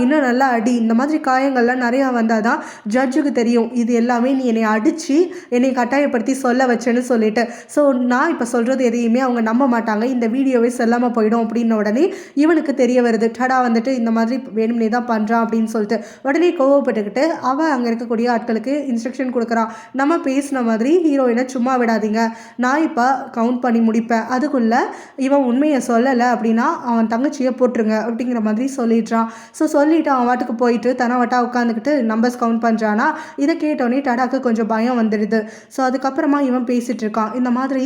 இன்னும் நல்லா அடி, இந்த மாதிரி காயங்கள்லாம் நிறையா வந்தால் தான் ஜட்ஜுக்கு தெரியும் இது எல்லாமே நீ என்னை அடித்து என்னை கட்டாயப்படுத்தி சொல்ல வச்சேன்னு சொல்லிட்டு. ஸோ நான் இப்போ சொல்கிறது எதையுமே அவங்க நம்ப மாட்டாங்க, இந்த வீடியோவே செல்லாமல் போயிடும் அப்படின்ன உடனே இவனுக்கு தெரிய வருது டடா வந்துட்டு இந்த மாதிரி வேணும்னே தான் பண்ணுறான் அப்படின்னு சொல்லிட்டு. உடனே கோவப்பட்டுக்கிட்டு அவன் அங்கே இருக்கக்கூடிய ஆட்களுக்கு இன்ஸ்ட்ரக்ஷன் கொடுக்குறான். நம்ம பேசின மாதிரி ஹீரோயினை சும்மா விடாதீங்க, நான் இப்போ கவுண்ட் பண்ணி முடிப்பேன், அதுக்குள்ளே இவன் உண்மையை சொல்லலை அப்படின்னா அவன் தங்கச்சியை போட்டுருங்க அப்படிங்கிற மாதிரி சொல்லிடுறான். ஸோ சொல்லிவிட்டு அவன் வாட்டுக்கு போயிட்டு தனவட்டா உட்காந்துக்கிட்டு நம்பர்ஸ் கவுண்ட் பண்ணுறானா. இதை கேட்டோடனே டடாக்கு கொஞ்சம் பயம் வந்துடுது. ஸோ அதுக்கப்புறமா இவன் பேசிகிட்டு இருக்கான். இந்த மாதிரி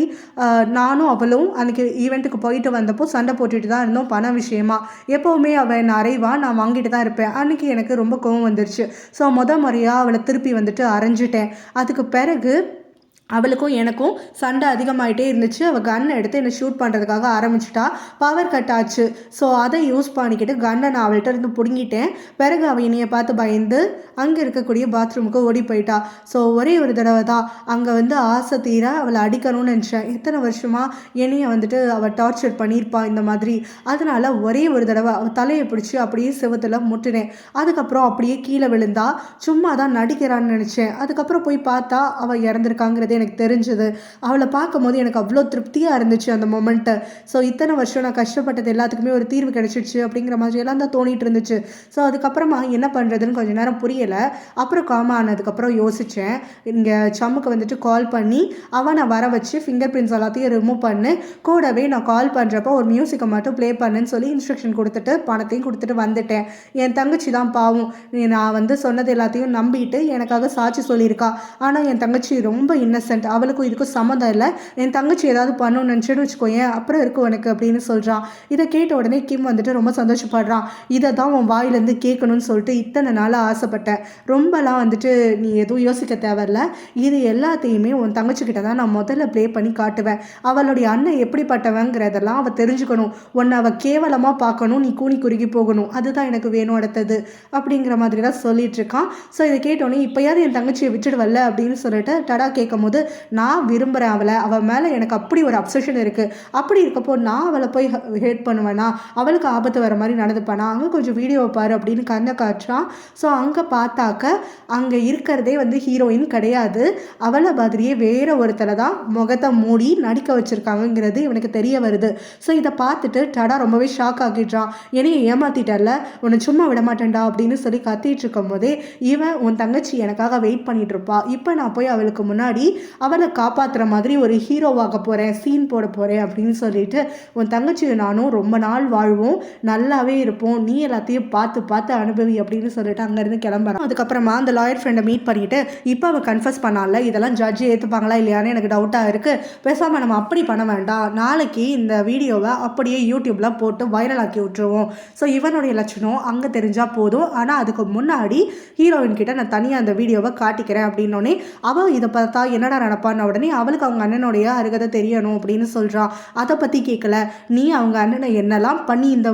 நானும் அவளும் அன்றைக்கி ஈவெண்ட்டுக்கு போயிட்டு வந்தப்போ சண்டை போட்டுட்டு தான் இருந்தோம் பண விஷயமா. எப்போவுமே அவள் என்னை அறைவா, நான் வாங்கிட்டு தான் இருப்பேன். அன்றைக்கி எனக்கு ரொம்ப கோவம் வந்துருச்சு. ஸோ முறையாக அவளை திருப்பி வந்துட்டு அரைஞ்சிட்டேன். அதுக்கு பிறகு அவளுக்கும் எனக்கும் சண்டை அதிகமாகிட்டே இருந்துச்சு. அவள் கன்னை எடுத்து என்னை ஷூட் பண்ணுறதுக்காக ஆரம்பிச்சிட்டா. பவர் கட் ஆச்சு. ஸோ அதை யூஸ் பண்ணிக்கிட்டு கன்னை நான் அவள்கிட்ட இருந்து பிடுங்கிட்டேன். பிறகு அவள் என்னையை பார்த்து பயந்து அங்கே இருக்கக்கூடிய பாத்ரூமுக்கு ஓடி போயிட்டா. ஸோ ஒரே ஒரு தடவை தான் அங்கே வந்து ஆசை தீர அவளை அடிக்கணும்னு நினச்சேன். எத்தனை வருஷமாக என்னையை வந்துட்டு அவள் டார்ச்சர் பண்ணியிருப்பாள் இந்த மாதிரி. அதனால் ஒரே ஒரு தடவை அவள் தலையை பிடிச்சி அப்படியே செவத்தில் முட்டினேன். அதுக்கப்புறம் அப்படியே கீழே விழுந்தா. சும்மா தான் நடிக்கிறான்னு நினச்சேன். அதுக்கப்புறம் போய் பார்த்தா அவள் இறந்துருக்காங்கிறது எனக்கு தெரிஞ்சது. அவளை பார்க்கும்போது எனக்கு அவ்வளோ திருப்தியாக இருந்துச்சு அந்த மொமெண்ட்டு. ஸோ இத்தனை வருஷம் நான் கஷ்டப்பட்டது எல்லாத்துக்குமே ஒரு தீர்வு கிடைச்சிடுச்சு அப்படிங்கிற மாதிரி எல்லாம் தான் தோணிட்டு இருந்துச்சு. ஸோ அதுக்கப்புறமா என்ன பண்ணுறதுன்னு கொஞ்சம் நேரம் புரியலை. அப்புறம் காம் ஆனதுக்கப்புறம் யோசித்தேன். இங்கே சம்முக்கு வந்துட்டு கால் பண்ணி அவனை வர வச்சு ஃபிங்கர் பிரிண்ட்ஸ் எல்லாத்தையும் ரிமூவ் பண்ணு, கூடவே நான் கால் பண்ணுறப்போ ஒரு மியூசிக்கை மட்டும் ப்ளே பண்ணுன்னு சொல்லி இன்ஸ்ட்ரக்ஷன் கொடுத்துட்டு பணத்தையும் கொடுத்துட்டு வந்துட்டேன். என் தங்கச்சி தான் பாவம், நான் வந்து சொன்னது எல்லாத்தையும் நம்பிட்டு எனக்காக சாட்சி சொல்லியிருக்கா. ஆனால் என் தங்கச்சி ரொம்ப இன்னசென்ட், அவளுக்கும் இதுக்கும் சம்மந்தம் இல்லை. என் தங்கச்சி ஏதாவது பண்ணணும்னு நினச்சிட்டு வச்சுக்கோயேன், அப்புறம் இருக்கும் உனக்கு அப்படின்னு சொல்கிறான். இதை கேட்ட உடனே கிம் வந்துட்டு ரொம்ப சந்தோஷப்படுறான். இதை தான் உன் வாயிலேருந்து கேட்கணும்னு சொல்லிட்டு இத்தனை நாளாக ஆசைப்பட்டேன். ரொம்பலாம் வந்துட்டு நீ எதுவும் யோசிக்க தேவையில்ல, இது எல்லாத்தையுமே உன் தங்கச்சிக்கிட்ட தான் நான் முதல்ல ப்ளே பண்ணி காட்டுவேன். அவளுடைய அண்ணன் எப்படிப்பட்டவங்கிறதெல்லாம் அவள் தெரிஞ்சுக்கணும். உன்னை அவள் கேவலமாக பார்க்கணும், நீ கூனி குறுகி போகணும், அதுதான் எனக்கு வேணும் அடுத்தது அப்படிங்கிற மாதிரி தான் சொல்லிட்டு இருக்கான். ஸோ இதை கேட்டோன்னே இப்போயாவது என் தங்கச்சியை விட்டுடுவல்ல அப்படின்னு சொல்லிட்டு டடா கேட்கும் போது நான் விரும்புகிறேன் அவளை, அவள் மேலே எனக்கு அப்படி ஒரு அப்சஷன் இருக்குது. அப்படி இருக்கப்போ நான் அவளை போய் ஹேட் பண்ணுவேனா, அவளுக்கு ஆபத்து வர மாதிரி நடந்துப்பானா, அங்கே கொஞ்சம் வீடியோவை பாரு அப்படின்னு கண்ணை காட்டுறான். ஸோ அங்கே பார்த்தாக்க அங்கே இருக்கிறதே வந்து ஹீரோயின் கிடையாது, அவளை மாதிரியே வேற ஒருத்தரை தான் முகத்தை மூடி நடிக்க வச்சுருக்காங்கங்கிறது இவனுக்கு தெரிய வருது. ஸோ இதை பார்த்துட்டு டடா ரொம்பவே ஷாக் ஆகிடுறான். என்னையை ஏமாத்திட்டல, உன்னை சும்மா விட மாட்டேன்டா அப்படின்னு சொல்லி கத்திட்டு இருக்கும் போதே இவன் உன் தங்கச்சி எனக்காக வெயிட் பண்ணிட்டு இருப்பா, இப்போ நான் போய் அவளுக்கு முன்னாடி அவளை காப்பாற்றுற மாதிரி ஒரு ஹீரோவாக போகிறேன், சீன் போட போகிறேன் அப்படின்னு சொல்லிட்டு உன் தங்கச்சி நானும் ரொம்ப நாள் வாழ்வோம், நல்லாவே இருப்போம், நீ எல்லாத்தையும் பார்த்து பார்த்து அனுபவி அப்படின்னு சொல்லிட்டு அங்கேருந்து கிளம்புறான். அதுக்கப்புறமா அந்த லாயர் ஃப்ரெண்டை மீட் பண்ணிட்டு இப்போ அவள் கன்ஃபஸ் பண்ணால, இதெல்லாம் ஜட்ஜி ஏற்றுப்பாங்களா இல்லையான்னு எனக்கு டவுட்டாக இருக்குது, பேசாமல் நம்ம அப்படி பண்ண வேண்டாம், நாளைக்கு இந்த வீடியோவை அப்படியே யூடியூப்பில் போட்டு வைரல் ஆக்கி விட்டுருவோம். ஸோ இவனுடைய லட்சணம் அங்கே தெரிஞ்சால் போதும், ஆனால் அதுக்கு முன்னாடி ஹீரோயின் கிட்ட நான் தனியாக அந்த வீடியோவை காட்டிக்கிறேன் அப்படின்னோடனே அவள் இதை பார்த்தா என்னடா நடப்பான்னு உடனே அவளுக்கு அவங்க அண்ணனுடைய அருகதை தெரியணும் அப்படின்னு சொல்கிறான். அதை பற்றி கேட்கல, நீ அவங்க அண்ணனை என்னெல்லாம் பண்ணி இந்த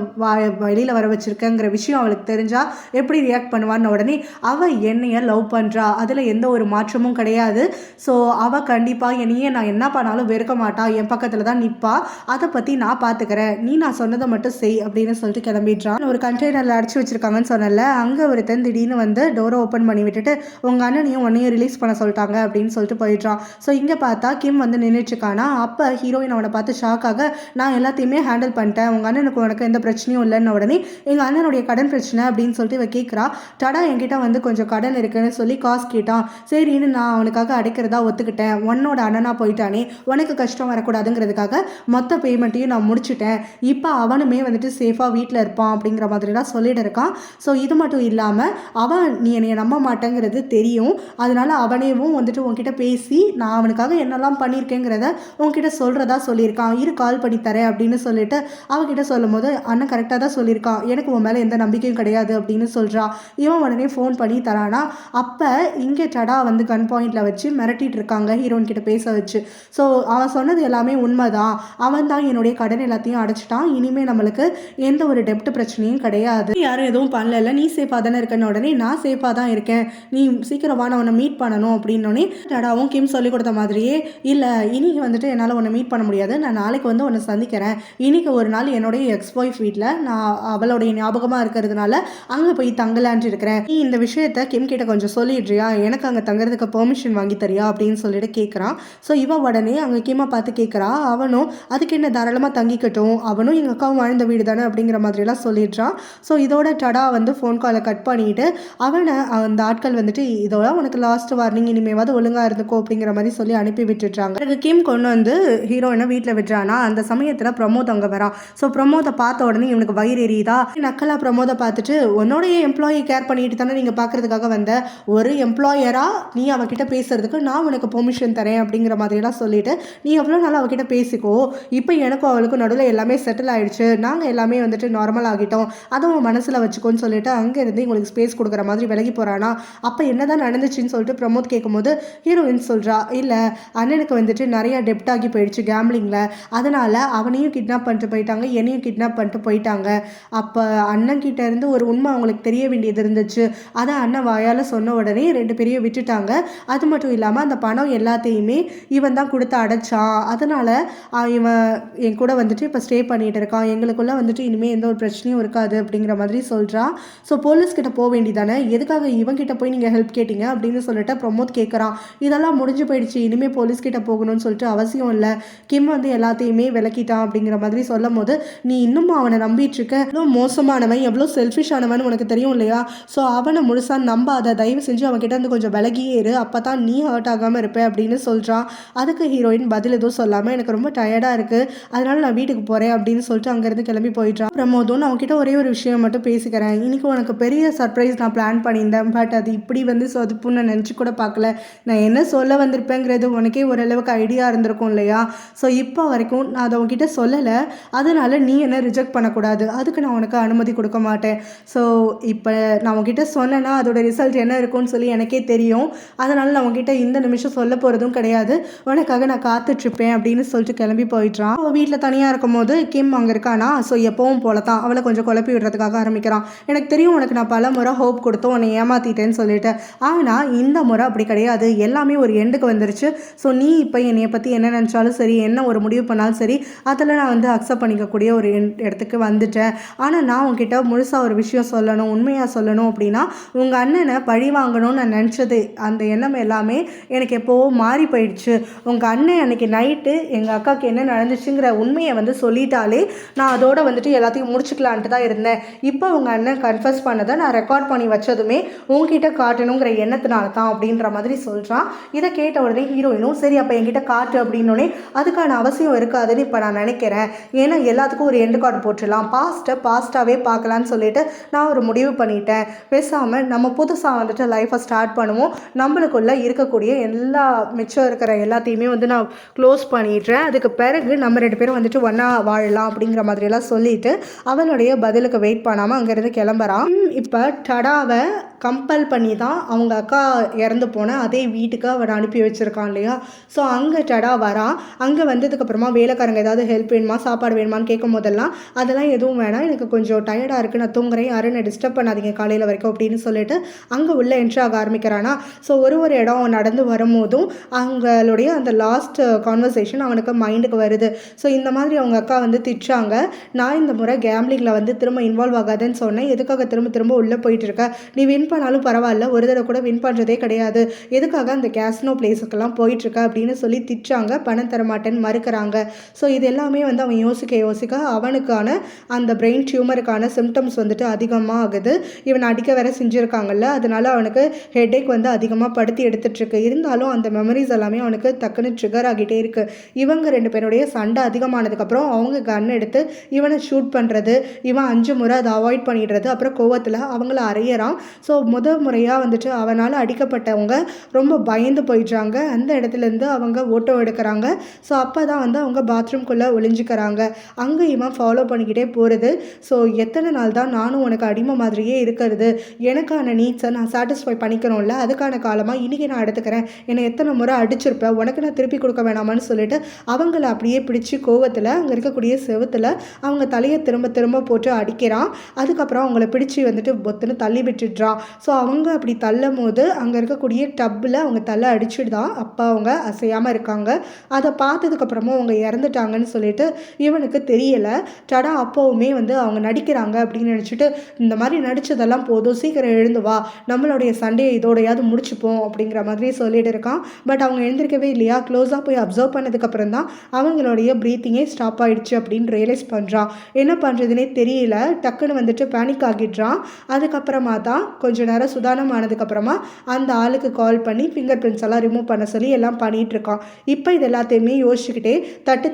வெளியில் வர வச்சிருக்கங்கிற விஷயம் அவளுக்கு தெரிஞ்சால் எப்படி ரியாக்ட் பண்ணுவான்னு உடனே அவள் என்னைய லவ் பண்ணுறா, அதில் எந்த ஒரு மாற்றமும் கிடையாது, ஸோ அவள் கண்டிப்பாக என்னையே நான் என்ன பண்ணாலும் வெறுக்க மாட்டா, என் பக்கத்தில் தான் நிற்பா, அதை பற்றி நான் பார்த்துக்கிறேன், நீ நான் சொன்னதை மட்டும் செய் அப்படின்னு சொல்லிட்டு கிளம்பிடுறான். ஒரு கண்டெய்னரில் அடிச்சு வச்சுருக்காங்கன்னு சொன்னல, அங்கே ஒருத்தன் திடீர்னு வந்து டோரை ஓப்பன் பண்ணி விட்டுட்டு உங்கள் அண்ணனையும் உன்னையும் ரிலீஸ் பண்ண சொல்லிட்டாங்க அப்படின்னு சொல்லிட்டு போயிட்டு போயிடுறான். ஸோ இங்கே பார்த்தா கிம் வந்து நின்றுட்டுருக்கானா. அப்போ ஹீரோயின் அவனை பார்த்து ஷாக்காக, நான் எல்லாத்தையுமே ஹேண்டில் பண்ணிட்டேன், உங்கள் அண்ணனுக்கு உனக்கு எந்த பிரச்சனையும் இல்லைன்னு உடனே எங்கள் அண்ணனுடைய கடன் பிரச்சனை அப்படின்னு சொல்லிட்டு இவ கேட்குறா. டடா என்கிட்ட வந்து கொஞ்சம் கடன் இருக்குன்னு சொல்லி காசு கேட்டான். சரின்னு நான் அவனுக்காக அடைக்கிறதா ஒத்துக்கிட்டேன். உன்னோட அண்ணனா போயிட்டானே, உனக்கு கஷ்டம் வரக்கூடாதுங்கிறதுக்காக மொத்த பேமெண்ட்டையும் நான் முடிச்சுட்டேன். இப்போ அவனுமே வந்துட்டு சேஃபாக வீட்டில் இருப்பான் அப்படிங்கிற மாதிரிலாம் சொல்லிட்டு இருக்கான். ஸோ இது மட்டும் இல்லாமல் அவன் நீ என்னை நம்ப மாட்டேங்கிறது தெரியும், அதனால அவனேவும் வந்துட்டு உன்கிட்ட பேசி நான் அவனுக்காக என்னெல்லாம் பண்ணியிருக்கேங்கிறத உன்கிட்ட சொல்கிறதா சொல்லியிருக்கான். இரு கால் பண்ணி தரேன் அப்படின்னு சொல்லிட்டு அவன்கிட்ட சொல்லும் போது, அண்ணன் கரெக்டாக தான் சொல்லியிருக்கான், எனக்கு உன் மேலே எந்த நம்பிக்கையும் கிடையாது அப்படின்னு சொல்கிறான். இவன் உடனே ஃபோன் பண்ணி தரானா. அப்போ இங்கே டடா வந்து கன் பாயிண்டில் வச்சு மிரட்டிட்டு இருக்காங்க ஹீரோயின் கிட்ட பேச வச்சு. ஸோ அவன் சொன்னது எல்லாமே உண்மைதான், அவன் தான் என்னுடைய கடன் எல்லாத்தையும் அடைச்சிட்டான், இனிமேல் நம்மளுக்கு எந்த ஒரு டெப்ட் பிரச்சனையும் கிடையாது, யாரும் எதுவும் பண்ணல, நீ சேஃபாக தானே இருக்கன்னு உடனே நான் சேஃபாக தான் இருக்கேன், நீ சீக்கிரமாக நான் உன்னை மீட் பண்ணணும் அப்படின்னோடனே டடாவும் கிம் சொல்லிக் கொடுத்த மாதிரியே, இல்லை இன்னைக்கு வந்துட்டு என்னால் உன்னை மீட் பண்ண முடியாது, நான் நாளைக்கு வந்து உன்னை சந்திக்கிறேன், இன்னைக்கு ஒரு நாள் என்னுடைய எக்ஸ் ஒய்ஃப் வீட்டில் நான் அவளுடைய ஞாபகமாக இருக்கிறதுனால அங்கே போய் தங்கலான்ட்டு இருக்கிறேன், நீ இந்த விஷயத்த கிம் கிட்ட கொஞ்சம் சொல்லிடுறியா, எனக்கு அங்கே தங்குறதுக்கு பெர்மிஷன் வாங்கி தரியா அப்படின்னு சொல்லிட்டு கேட்குறான். ஸோ இவன் உடனே அங்கே கிம்மை பார்த்து கேட்குறா. அவனும் அதுக்கு என்ன தாராளமாக தங்கிக்கட்டும், அவனும் எங்கள் அக்காவும் வாழ்ந்த வீடு தானே அப்படிங்கிற மாதிரிலாம் சொல்லிடுறான். ஸோ இதோட டடா வந்து ஃபோன் காலை கட் பண்ணிட்டு அவனை அந்த ஆட்கள் வந்துட்டு இதோட உனக்கு லாஸ்ட் வார்னிங், இனிமேவாது ஒழுங்காக இருந்துக்கோ அப்படிங்கிற மாதிரி சொல்லி அனுப்பி விட்டுடுறாங்க. அதுக்கு கிம் கொண்டு வந்து ஹீரோயினை வீட்டில் விடுறானா. அந்த சமயத்தில் பிரமோத் அங்கே வரான். ஸோ பிரமோதை பார்த்த உடனே இவனுக்கு வயிறு எரியுதா. நக்கலா பிரமோதை பார்த்துட்டு, உன்னோடைய எம்ப்ளாயி கேர் பண்ணிட்டு தானே நீங்கள் பார்க்கறதுக்காக வந்த, ஒரு எம்ப்ளாயராக நீ அவகிட்ட பேசுறதுக்கு நான் உனக்கு பெர்மிஷன் தரேன் அப்படிங்கிற மாதிரிலாம் சொல்லிட்டு நீ எவ்வளோ நாள் அவகிட்ட பேசிக்கோ, இப்போ எனக்கும் அவளுக்கும் நடுவில் எல்லாமே செட்டில் ஆகிடுச்சு, நாங்கள் எல்லாமே வந்துட்டு நார்மல் ஆகிட்டோம், அதுவும் மனசில் வச்சுக்கோன்னு சொல்லிட்டு அங்கேருந்து உங்களுக்கு ஸ்பேஸ் கொடுக்குற மாதிரி விலகி போகிறானா. அப்போ என்ன தான் நடந்துச்சுன்னு சொல்லிட்டு பிரமோத் கேட்கும்போது ஹீரோயின் சொல்கிறா, இல்லை அண்ணனுக்கு வந்துட்டு நிறையா டெப்ட் ஆகி போயிடுச்சு கேம்பிளிங்கில், அதனால் அவனையும் கிட்னாப் பண்ணிட்டு போயிட்டாங்க, என்னையும் கிட்னாப் பண்ணிட்டு போயிட்டாங்க. அப்போ அண்ணன் கிட்ட இருந்து ஒரு உண்மை அவங்களுக்கு தெரிய வேண்டியது இருந்துச்சு, அதை அண்ணன் வாயால் சொன்ன உடனே 2 பேரையும் விட்டுட்டாங்க. அது மட்டும் இல்லாமல் அந்த பணம் எல்லாத்தையுமே இவன் தான் கொடுத்து அடைச்சான், அதனால் இவன் என் கூட வந்துட்டு இப்போ ஸ்டே பண்ணிகிட்டு இருக்கான், எங்களுக்குள்ளே வந்துட்டு இனிமேல் எந்த ஒரு பிரச்சனையும் இருக்காது அப்படிங்கிற மாதிரி சொல்கிறான். ஸோ போலீஸ்கிட்ட போக வேண்டியதானே, எதுக்காக இவங்கிட்ட போய் நீங்கள் ஹெல்ப் கேட்டீங்க அப்படின்னு சொல்லிட்டு பிரமோத் கேட்குறான். இதெல்லாம் முடிஞ்சு போயிடுச்சு, இனிமேல் போலீஸ்கிட்ட போகணும்னு சொல்லிட்டு அவசியம் இல்லை, கிம் வந்து எல்லாத்தையுமே விளக்கிட்டான் அப்படிங்கிற மாதிரி சொல்லும் போது, நீ இன்னும் அவனை நம்பிட்டு இருக்க, எவ்வளோ மோசமானவன் எவ்வளோ செல்ஃபிஷானவன் உனக்கு தெரியும் இல்லையா, ஸோ அவனை முழுசாக நம்பாத, தயவு செஞ்சு அவன்கிட்ட இருந்து கொஞ்சம் விலகியே இரு, அப்போ தான் நீ ஹர்ட் ஆகாமல் இருப்பேன் அப்படின்னு சொல்கிறான். அதுக்கு ஹீரோயின் பதில் எதுவும் சொல்லாமல், எனக்கு ரொம்ப டயர்டாக இருக்குது, அதனால நான் வீட்டுக்கு போகிறேன் அப்படின்னு சொல்லிட்டு அங்கேருந்து கிளம்பி போயிட்டான். பிரமோதும், நான் அவன்கிட்ட ஒரே ஒரு விஷயம் மட்டும் பேசிக்கிறேன், இன்னைக்கு உனக்கு பெரிய சர்ப்ரைஸ் நான் பிளான் பண்ணியிருந்தேன், பட் அது இப்படி வந்து சொதுப்புன்னு நான் நினச்சி கூட பார்க்கல, நான் என்ன சொல்ல வந்திருப்பேங்கிறது உனக்கே ஓரளவுக்கு ஐடியா இருந்திருக்கும் இல்லையா, ஸோ இப்போ வரைக்கும் நான் அதை உன்கிட்ட சொல்லலை, அதனால் நீ என்ன ரிஜெக்ட் பண்ணக்கூடாது, அதுக்கு நான் உனக்கு அனுமதி கொடுக்க மாட்டேன். ஸோ இப்போ நான் உன்கிட்ட சொன்னேன்னா அதோட ரிசல்ட் என்ன இருக்கும்னு சொல்லி எனக்கே தெரியும், அதனால் நான் உன்கிட்ட இந்த நிமிஷம் சொல்ல போகிறதும் கிடையாது, உனக்காக நான் காத்துட்ருப்பேன் அப்படின்னு சொல்லிட்டு கிளம்பி போயிட்டான். அவள் வீட்டில் தனியாக இருக்கும் போது கிம் அங்கே இருக்கானா. ஸோ எப்பவும் போல தான் அவளை கொஞ்சம் குழப்பி விடுறதுக்காக ஆரம்பிக்கிறான். எனக்கு தெரியும் உனக்கு நான் பல முறை ஹோப் கொடுத்தோம், உன்னை ஏமாற்றிட்டேன்னு சொல்லிட்டு, ஆனால் இந்த முறை அப்படி கிடையாது, எல்லாமே ஒரு எண்டுக்கு வந்துருச்சு, ஸோ நீ இப்போ என்னையை பற்றி என்ன நினச்சாலும் சரி, என்ன ஒரு முடிவு பண்ணாலும் சரி, அதில் நான் வந்து அக்செப்ட் பண்ணிக்கக்கூடிய ஒரு இடத்துக்கு வந்துட்டேன். ஆனால் நான் உங்ககிட்ட முழுசாக ஒரு விஷயம் சொல்லணும், உண்மையாக சொல்லணும் அப்படின்னா, உங்கள் அண்ணனை பழி வாங்கணும்னு நான் நினச்சது அந்த எண்ணம் எல்லாமே எனக்கு எப்போவோ மாறி போயிடுச்சு. உங்கள் அண்ணன் அன்றைக்கி நைட்டு எங்கள் அக்காவுக்கு என்ன நடந்துச்சுங்கிற உண்மையை வந்து சொல்லிட்டாலே நான் அதோடு வந்துட்டு எல்லாத்தையும் முடிச்சுக்கலான்ட்டு தான் இருந்தேன். இப்போ உங்கள் அண்ணன் கன்ஃபஸ் பண்ணதை நான் ரெக்கார்ட் பண்ணி வச்சதுமே உங்ககிட்ட காட்டணுங்கிற எண்ணத்தினால தான் அப்படின்ற மாதிரி சொல்கிறான். இதை கேட்ட உடனே ஹீரோயினும், சரி அப்போ என்கிட்ட காட்டு அப்படின்னோடனே, அதுக்கான அவசியம் இருக்காதுன்னு இப்போ நான் நினைக்கிறேன், ஏன்னா எல்லாத்துக்கும் ஒரு எண்டு கார்டு போட்டுடலாம், பாஸ்ட்டாகவே பார்க்கலான்னு சொல்லிட்டு நான் ஒரு முடிவு பண்ணிட்டேன், பேசாமல் நம்ம புதுசாக வந்துட்டு லைஃப்பை ஸ்டார்ட் பண்ணுவோம், நம்மளுக்குள்ளே இருக்கக்கூடிய எல்லா மிச்சம் இருக்கிற எல்லாத்தையுமே வந்து நான் க்ளோஸ் பண்ணிடுறேன், அதுக்கு பிறகு நம்ம 2 பேரும் வந்துட்டு ஒன்றா வாழலாம் அப்படிங்கிற மாதிரியெல்லாம் சொல்லிட்டு அவளுடைய பதிலுக்கு வெயிட் பண்ணாமல் அங்கேருந்து கிளம்புறான். இப்போ டடாவை கம்பல் பண்ணி தான் அவங்க அக்கா இறந்து போன அதே வீட்டுக்கு அவனை அனுப்பி வச்சுருக்கான் இல்லையா. ஸோ அங்கே டடா வரான். அங்கே வந்ததுக்கப்புறமா வேலைக்காரங்க ஏதாவது ஹெல்ப் வேணுமா, சாப்பாடு வேணுமான்னு கேட்கும் போதெல்லாம் அதெல்லாம் எதுவும் வேணாம், எனக்கு கொஞ்சம் டயர்டாக இருக்குது, நான் தூங்குறேன், யாரும் என்னை டிஸ்டர்ப் பண்ணாதீங்க காலையில் வரைக்கும் அப்படின்னு சொல்லிட்டு அங்கே உள்ளே என்ட்ரி ஆக ஆரம்பிக்கிறானா. ஸோ ஒரு இடம் நடந்து வரும்போதும் அவங்களுடைய அந்த லாஸ்ட் கான்வர்சேஷன் அவனுக்கு மைண்டுக்கு வருது. ஸோ இந்த மாதிரி அவங்க அக்கா வந்து திட்டாங்க, நான் இந்த முறை கேம்லிங்கில் வந்து திரும்ப இன்வால்வ் ஆகாதுன்னு சொன்னேன், எதுக்காக திரும்ப உள்ளே போயிட்டு இருக்க, நீ வின் பண்ணாலும் பரவாயில்ல, ஒரு தடவை கூட வின் பண்ணுறதே கிடையாது, எதுக்காக அந்த கேஸ்னோ பிளேஸுக்கெல்லாம் போயிட்டுருக்க அப்படின்னு சொல்லி திட்டுறாங்க. பணம் தரமாட்டேன்னு மறுக்கிறாங்க. ஸோ இது எல்லாமே வந்து அவன் யோசிக்க அவனுக்கான அந்த பிரெயின் டியூமருக்கான சிம்டம்ஸ் வந்துட்டு அதிகமாக ஆகுது. இவன் அடிக்க வேற செஞ்சுருக்காங்கல்ல, அதனால அவனுக்கு ஹெட்டேக் வந்து அதிகமாக படுத்தி எடுத்துகிட்ருக்கு. இருந்தாலும் அந்த மெமரிஸ் எல்லாமே அவனுக்கு டக்குன்னு ட்ரிகர் ஆகிட்டே இருக்குது. இவங்க 2 பேருடைய சண்டை அதிகமானதுக்கப்புறம் அவங்க கன் எடுத்து இவனை ஷூட் பண்ணுறது, இவன் 5 முறை அதை அவாய்ட் பண்ணிடுறது. அப்புறம் கோவத்தில் அவங்கள அறையிறான். ஸோ முறையாக வந்துட்டு அவனால் அடிக்கப்பட்டவங்க ரொம்ப பயந்து போயிடுறாங்க. அந்த இடத்துலேருந்து அவங்க ஓட்டம் எடுக்கிறாங்க. ஸோ அப்போ தான் வந்து அவங்க பாத்ரூம்குள்ளே ஒளிஞ்சிக்கிறாங்க. அங்கே இவன் ஃபாலோ பண்ணிக்கிட்டே போகிறது. ஸோ எத்தனை நாள் தான் நானும் உனக்கு அடிமை மாதிரியே இருக்கிறது, எனக்கான நீட்ஸை நான் சாட்டிஸ்ஃபை பண்ணிக்கணும்ல, அதுக்கான காலமாக இன்றைக்கி நான் எடுத்துக்கிறேன், என்னை எத்தனை முறை அடிச்சிருப்பேன், உனக்கு நான் திருப்பி கொடுக்க வேணாமான்னு சொல்லிட்டு அவங்கள அப்படியே பிடிச்சி கோவத்தில் அங்கே இருக்கக்கூடிய செவுத்தில் அவங்க தலையை திரும்ப திரும்ப போட்டு அடிக்கிறான். அதுக்கப்புறம் அவங்கள பிடிச்சி வந்துட்டு பொத்துன்னு தள்ளி விட்டுடுறான். ஸோ அவங்க அப்படி தள்ளும் போது அங்கே இருக்கக்கூடிய டப்பில் அவங்க தலை அடிச்சுட்டு தான் அப்போ அவங்க அசையாமல் இருக்காங்க. அதை பார்த்ததுக்கப்புறமா அவங்க இறந்துட்டாங்கன்னு சொல்லிட்டு இவனுக்கு தெரியலை. டடா அப்போவுமே வந்து அவங்க நடிக்கிறாங்க அப்படின்னு நினச்சிட்டு, இந்த மாதிரி நடித்ததெல்லாம் போதும், சீக்கிரம் எழுந்து வா, நம்மளுடைய சண்டையை இதோடையாவது முடிச்சுப்போம் அப்படிங்கிற மாதிரி சொல்லிட்டு இருக்கான். பட் அவங்க எழுந்திருக்கவே இல்லையா. க்ளோஸாக போய் அப்சர்வ் பண்ணதுக்கப்புறம் தான் அவங்களுடைய ப்ரீத்திங்கே ஸ்டாப் ஆகிடுச்சு அப்படின்னு ரியலைஸ் பண்ணுறான். என்ன பண்ணுறதுனே தெரியல. டக்குன்னு வந்துட்டு பேனிக் ஆகிடுறான். அதுக்கப்புறமா தான் கொஞ்சம் நேரம் சுதாரணம் ஆனதுக்கப்புறமா அந்த ஆளுக்கு கால் பண்ணி ஃபிங்கர் பிரிண்ட்ஸ் எல்லாம் ரிமூவ் பண்ண சொல்லி எல்லாம் பண்ணிகிட்டு இருக்கான். இப்போ இது எல்லாத்தையுமே யோசிச்சுக்கிட்டே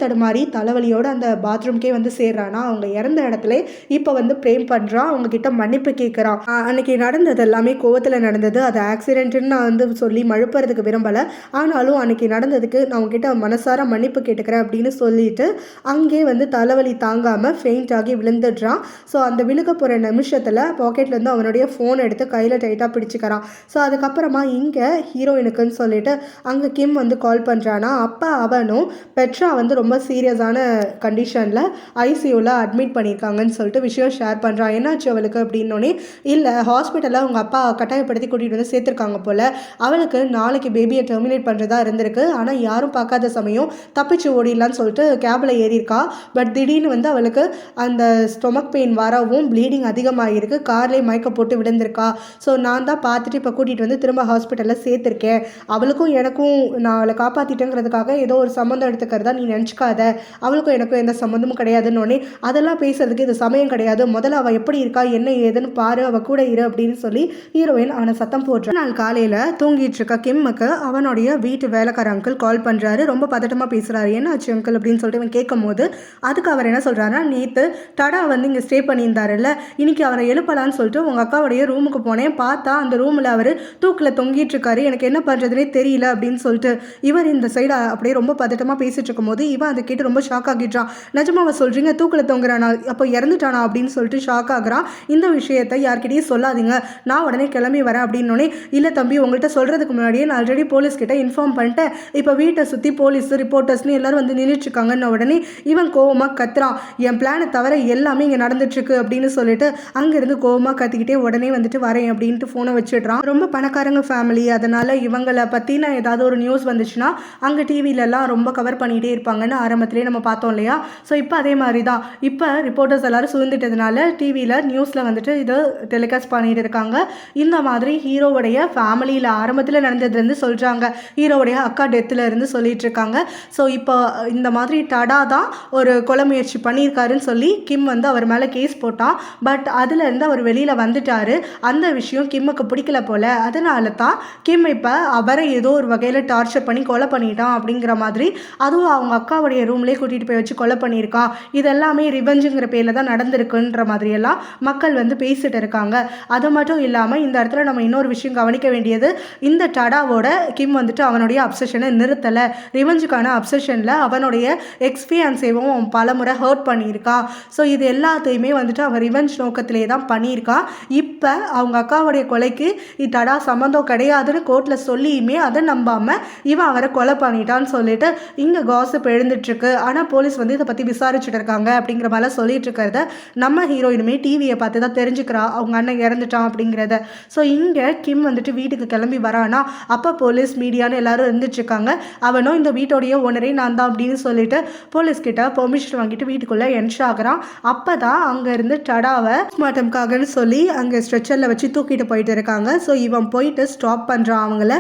தடுமாறி தலைவலியோடு அந்த பாத்ரூம்கே வந்து சேர்றானா. அவங்க இறந்த இடத்துல இப்போ வந்து ப்ரேம் பண்ணுறான். அவங்கக்கிட்ட மன்னிப்பு கேட்குறான். அன்னைக்கு நடந்தது எல்லாமே கோவத்தில் நடந்தது, அது ஆக்சிடென்ட்டுன்னு நான் வந்து சொல்லி மழுப்புறதுக்கு விரும்பலை, ஆனாலும் அன்னைக்கு நடந்ததுக்கு நான் உங்ககிட்ட மனசார மன்னிப்பு கேட்டுக்கிறேன் அப்படின்னு சொல்லிட்டு அங்கே வந்து தலைவலி தாங்காமல் ஃபெயிண்ட் ஆகி விழுந்துடுறான். ஸோ அந்த விழுக போகிற நிமிஷத்தில் பாக்கெட்லேருந்து அவனுடைய ஃபோன் எடுத்து கையில் டைட்டாக பிடிச்சிக்கிறான். ஸோ அதுக்கப்புறமா இங்கே ஹீரோயினுக்குன்னு சொல்லிட்டு அங்கே கிம் வந்து கால் பண்ணுறானா. அப்போ அவனும் பெட்ரா வந்து ரொம்ப சீரியஸான கண்டிஷனில் ஐசியூவில் அட்மிட் பண்ணியிருக்காங்கன்னு சொல்லிட்டு விஷயம் ஷேர் பண்ணுறான். என்னாச்சு அவளுக்கு அப்படின்னோடனே, இல்லை ஹாஸ்பிட்டலில் அவங்க அப்பா கட்டாயப்படுத்தி கூட்டிகிட்டு வந்து சேர்த்துருக்காங்க போல், அவளுக்கு நாளைக்கு பேபியை டெர்மினேட் பண்ணுறதா இருந்திருக்கு, ஆனால் யாரும் பார்க்காத சமயம் தப்பிச்சு ஓடிடலான்னு சொல்லிட்டு கேபில் ஏறியிருக்கா. பட் திடீர்னு வந்து அவளுக்கு அந்த ஸ்டொமக் பெயின் வரவும் ப்ளீடிங் அதிகமாகிருக்கு, கார்லேயே மயக்க போட்டு விழுந்திருக்கா. ஸோ நான் தான் பார்த்துட்டு இப்போ கூட்டிகிட்டு வந்து திரும்ப ஹாஸ்பிட்டலில் சேர்த்துருக்கேன். அவளுக்கும் எனக்கும் நான் அவளை காப்பாற்றிட்டேங்கிறதுக்காக ஏதோ ஒரு சம்மந்தம் எடுத்துக்கிறதா நீ நினச்சிக்காத, அவளுக்கும் எனக்கும் எந்த சம்மந்தமும் கிடையாதுன்னொடனே, அதெல்லாம் பேசுறதுக்கு இது சமயம் கிடையாது, முதல்ல அவள் எப்படி இருக்கா என்ன ஏதுன்னு பாரு, அவள் கூட இரு அப்படின்னு சொல்லி ஹீரோயின் அவனை சத்தம் போடுறான். நாள் காலையில் தூங்கிட்டு இருக்க கிம்முக்கு அவனுடைய வீட்டு வேலைக்கார அங்கிள் கால் பண்ணுறாரு. ரொம்ப பதட்டமாக பேசுகிறாரு. என்ன ஆச்சு அங்கிள் அப்படின்னு சொல்லிட்டு இவன் கேட்கும் போது அதுக்கு அவர் என்ன சொல்கிறாருன்னா, நேற்று டடா வந்து இங்கே ஸ்டே பண்ணியிருந்தாருல்ல, இன்னைக்கு அவரை எழுப்பலான்னு சொல்லிட்டு உங்கள் அக்காவுடைய ரூமுக்கு போனேன், பார்த்தா அந்த ரூமில் அவர் தூக்கில் தொங்கிட்டு இருக்காரு, எனக்கு என்ன பண்ணுறதுனே தெரியல அப்படின்னு சொல்லிட்டு இவர் இந்த சைடு அப்படியே ரொம்ப பதட்டமாக பேசிட்டு இருக்கும் போது இவன் அதை கேட்டு ரொம்ப ஷாக் ஆகிடுறான். நிஜமாவை சொல்கிறீங்க, தூக்கில் தொங்குறானா, அப்போ இறந்துட்டானா அப்படின்னு சொல்லிட்டு ஷாக் ஆகுறான். இந்த விஷயத்தை யார்கிட்டையும் சொல்லாதீங்க, நான் உடனே கிளம்பி வரேன் அப்படின்னோடனே, இல்லை தம்பி உங்கள்கிட்ட சொல்கிறதுக்கு முன்னாடியே நான் ஆல்ரெடி போலீஸ்கிட்ட இன்ஃபார்ம் பண்ணிட்டேன், இப்போ வீட்டை சுற்றி போலீஸ் ரிப்போர்ட்டர்ஸ்னு எல்லாரும் வந்து நின்றுட்டுருக்காங்கன்னு உடனே இவன் கோவமாக கத்துறான். என் பிளானை தவிர எல்லாமே இங்கே நடந்துட்டுருக்கு அப்படின்னு சொல்லிட்டு அங்கேருந்து கோவமாக கத்திக்கிட்டே உடனே வந்துட்டு வரேன் அப்படின்ட்டு ஃபோனை வச்சிடுறான். ரொம்ப பணக்காரங்க ஃபேமிலி, அதனால் இவங்களை பற்றின ஏதாவது ஒரு நியூஸ் வந்துச்சுன்னா அங்கே டிவிலெலாம் ரொம்ப கவர் பண்ணிகிட்டே இருப்பாங்கன்னு ஆரம்பத்திலே நம்ம பார்த்தோம் இல்லையா. ஸோ இப்போ அதே மாதிரி தான் இப்போ ரிப்போர்ட்டர்ஸ் எல்லோரும் சூழ்ந்துட்டதுனால டிவியில் நியூஸில் வந்துட்டு இது டெலிகாஸ்ட் பண்ணிட்டு இருக்காங்க. இந்த மாதிரி ஹீரோவுடைய ஃபேமிலியில் ஆரம்பத்தில் நடந்ததுலேருந்து சொல்கிறாங்க, ஹீரோவுடைய அக்கா டெத்தில் இருந்து சொல்லிட்டு இருக்காங்க. ஸோ இப்போ இந்த மாதிரி டடா தான் ஒரு கொலை முயற்சி பண்ணியிருக்காருன்னு சொல்லி கிம் வந்து அவர் மேலே கேஸ் போட்டான். பட் அதுலேருந்து அவர் வெளியில் வந்துட்டார். அந்த விஷயம் கிம்முக்கு பிடிக்கல போல், அதனால தான் கிம் இப்போ அவரை ஏதோ ஒரு வகையில் டார்ச்சர் பண்ணி கொலை பண்ணிட்டான் அப்படிங்கிற மாதிரி, அதுவும் அவங்க அக்காவுடைய ரூம்லேயே கூட்டிகிட்டு போய் வச்சு கொலை பண்ணியிருக்கான், இதெல்லாமே ரிவெஞ்சுங்கிற பேரில் தான் நடந்திருக்குன்ற மாதிரியெல்லாம் மக்கள் வந்து பேசிட்டு இருக்காங்க. அது மட்டும் இல்லாமல் இந்த இடத்துல நம்ம இன்னொரு விஷயம் கவனிக்க வேண்டியது, இந்த டடாவோட கிம் வந்துட்டு அவனுடைய அப்சஷனை நிறுத்தலை. ரிவெஞ்சுக்கான அப்சஷனில் அவனுடைய எக்ஸ்பீரியன்ஸேவும் அவன் பல முறை ஹர்ட் பண்ணியிருக்கான். ஸோ இது எல்லாத்தையுமே வந்துட்டு அவன் ரிவெஞ்ச் நோக்கத்திலே தான் பண்ணியிருக்கான். இப்போ அவங்க அக்காவுடைய கொலைக்கு டடா சம்மந்தம் கிடையாதுன்னு கோர்ட்டில் சொல்லியுமே அதை நம்பாமல் இவன் அவரை கொலை பண்ணிட்டான்னு சொல்லிட்டு இங்கே காசிப் எழுந்துட்டுருக்கு. ஆனால் போலீஸ் வந்து இதை பற்றி விசாரிச்சுட்டு இருக்காங்க அப்படிங்கிற மாதிரிலாம் சொல்லிட்டு இருக்கிறத நம்ம ஹீரோயினுமே டிவியை பார்த்து தான் தெரிஞ்சுக்கிறா அவங்க அண்ணன் இறந்துட்டான் அப்படிங்கிறத. ஸோ இங்கே கிம் வந்துட்டு வீட்டுக்கு கிளம்பி வரானா, அப்போ போலீஸ் மீடியான்னு எல்லாரும் இருந்துட்டுருக்காங்க. அவனும் இந்த வீட்டோடைய ஓனரே நான் தான் அப்படின்னு சொல்லிட்டு போலீஸ்கிட்ட பெர்மிஷன் வாங்கிட்டு வீட்டுக்குள்ளே என்ட்ரி ஆகிறான். அப்போ தான் அங்கே இருந்து டடாவை போஸ்ட்மார்ட்டம்காகன்னு சொல்லி அங்கே ஸ்ட்ரெச்சரில் வச்சு தூக்கிட்டு போயிட்டு இருக்காங்க. ஸோ இவன் போயிட்டு ஸ்டாப் பண்ணுறான் அவங்கள.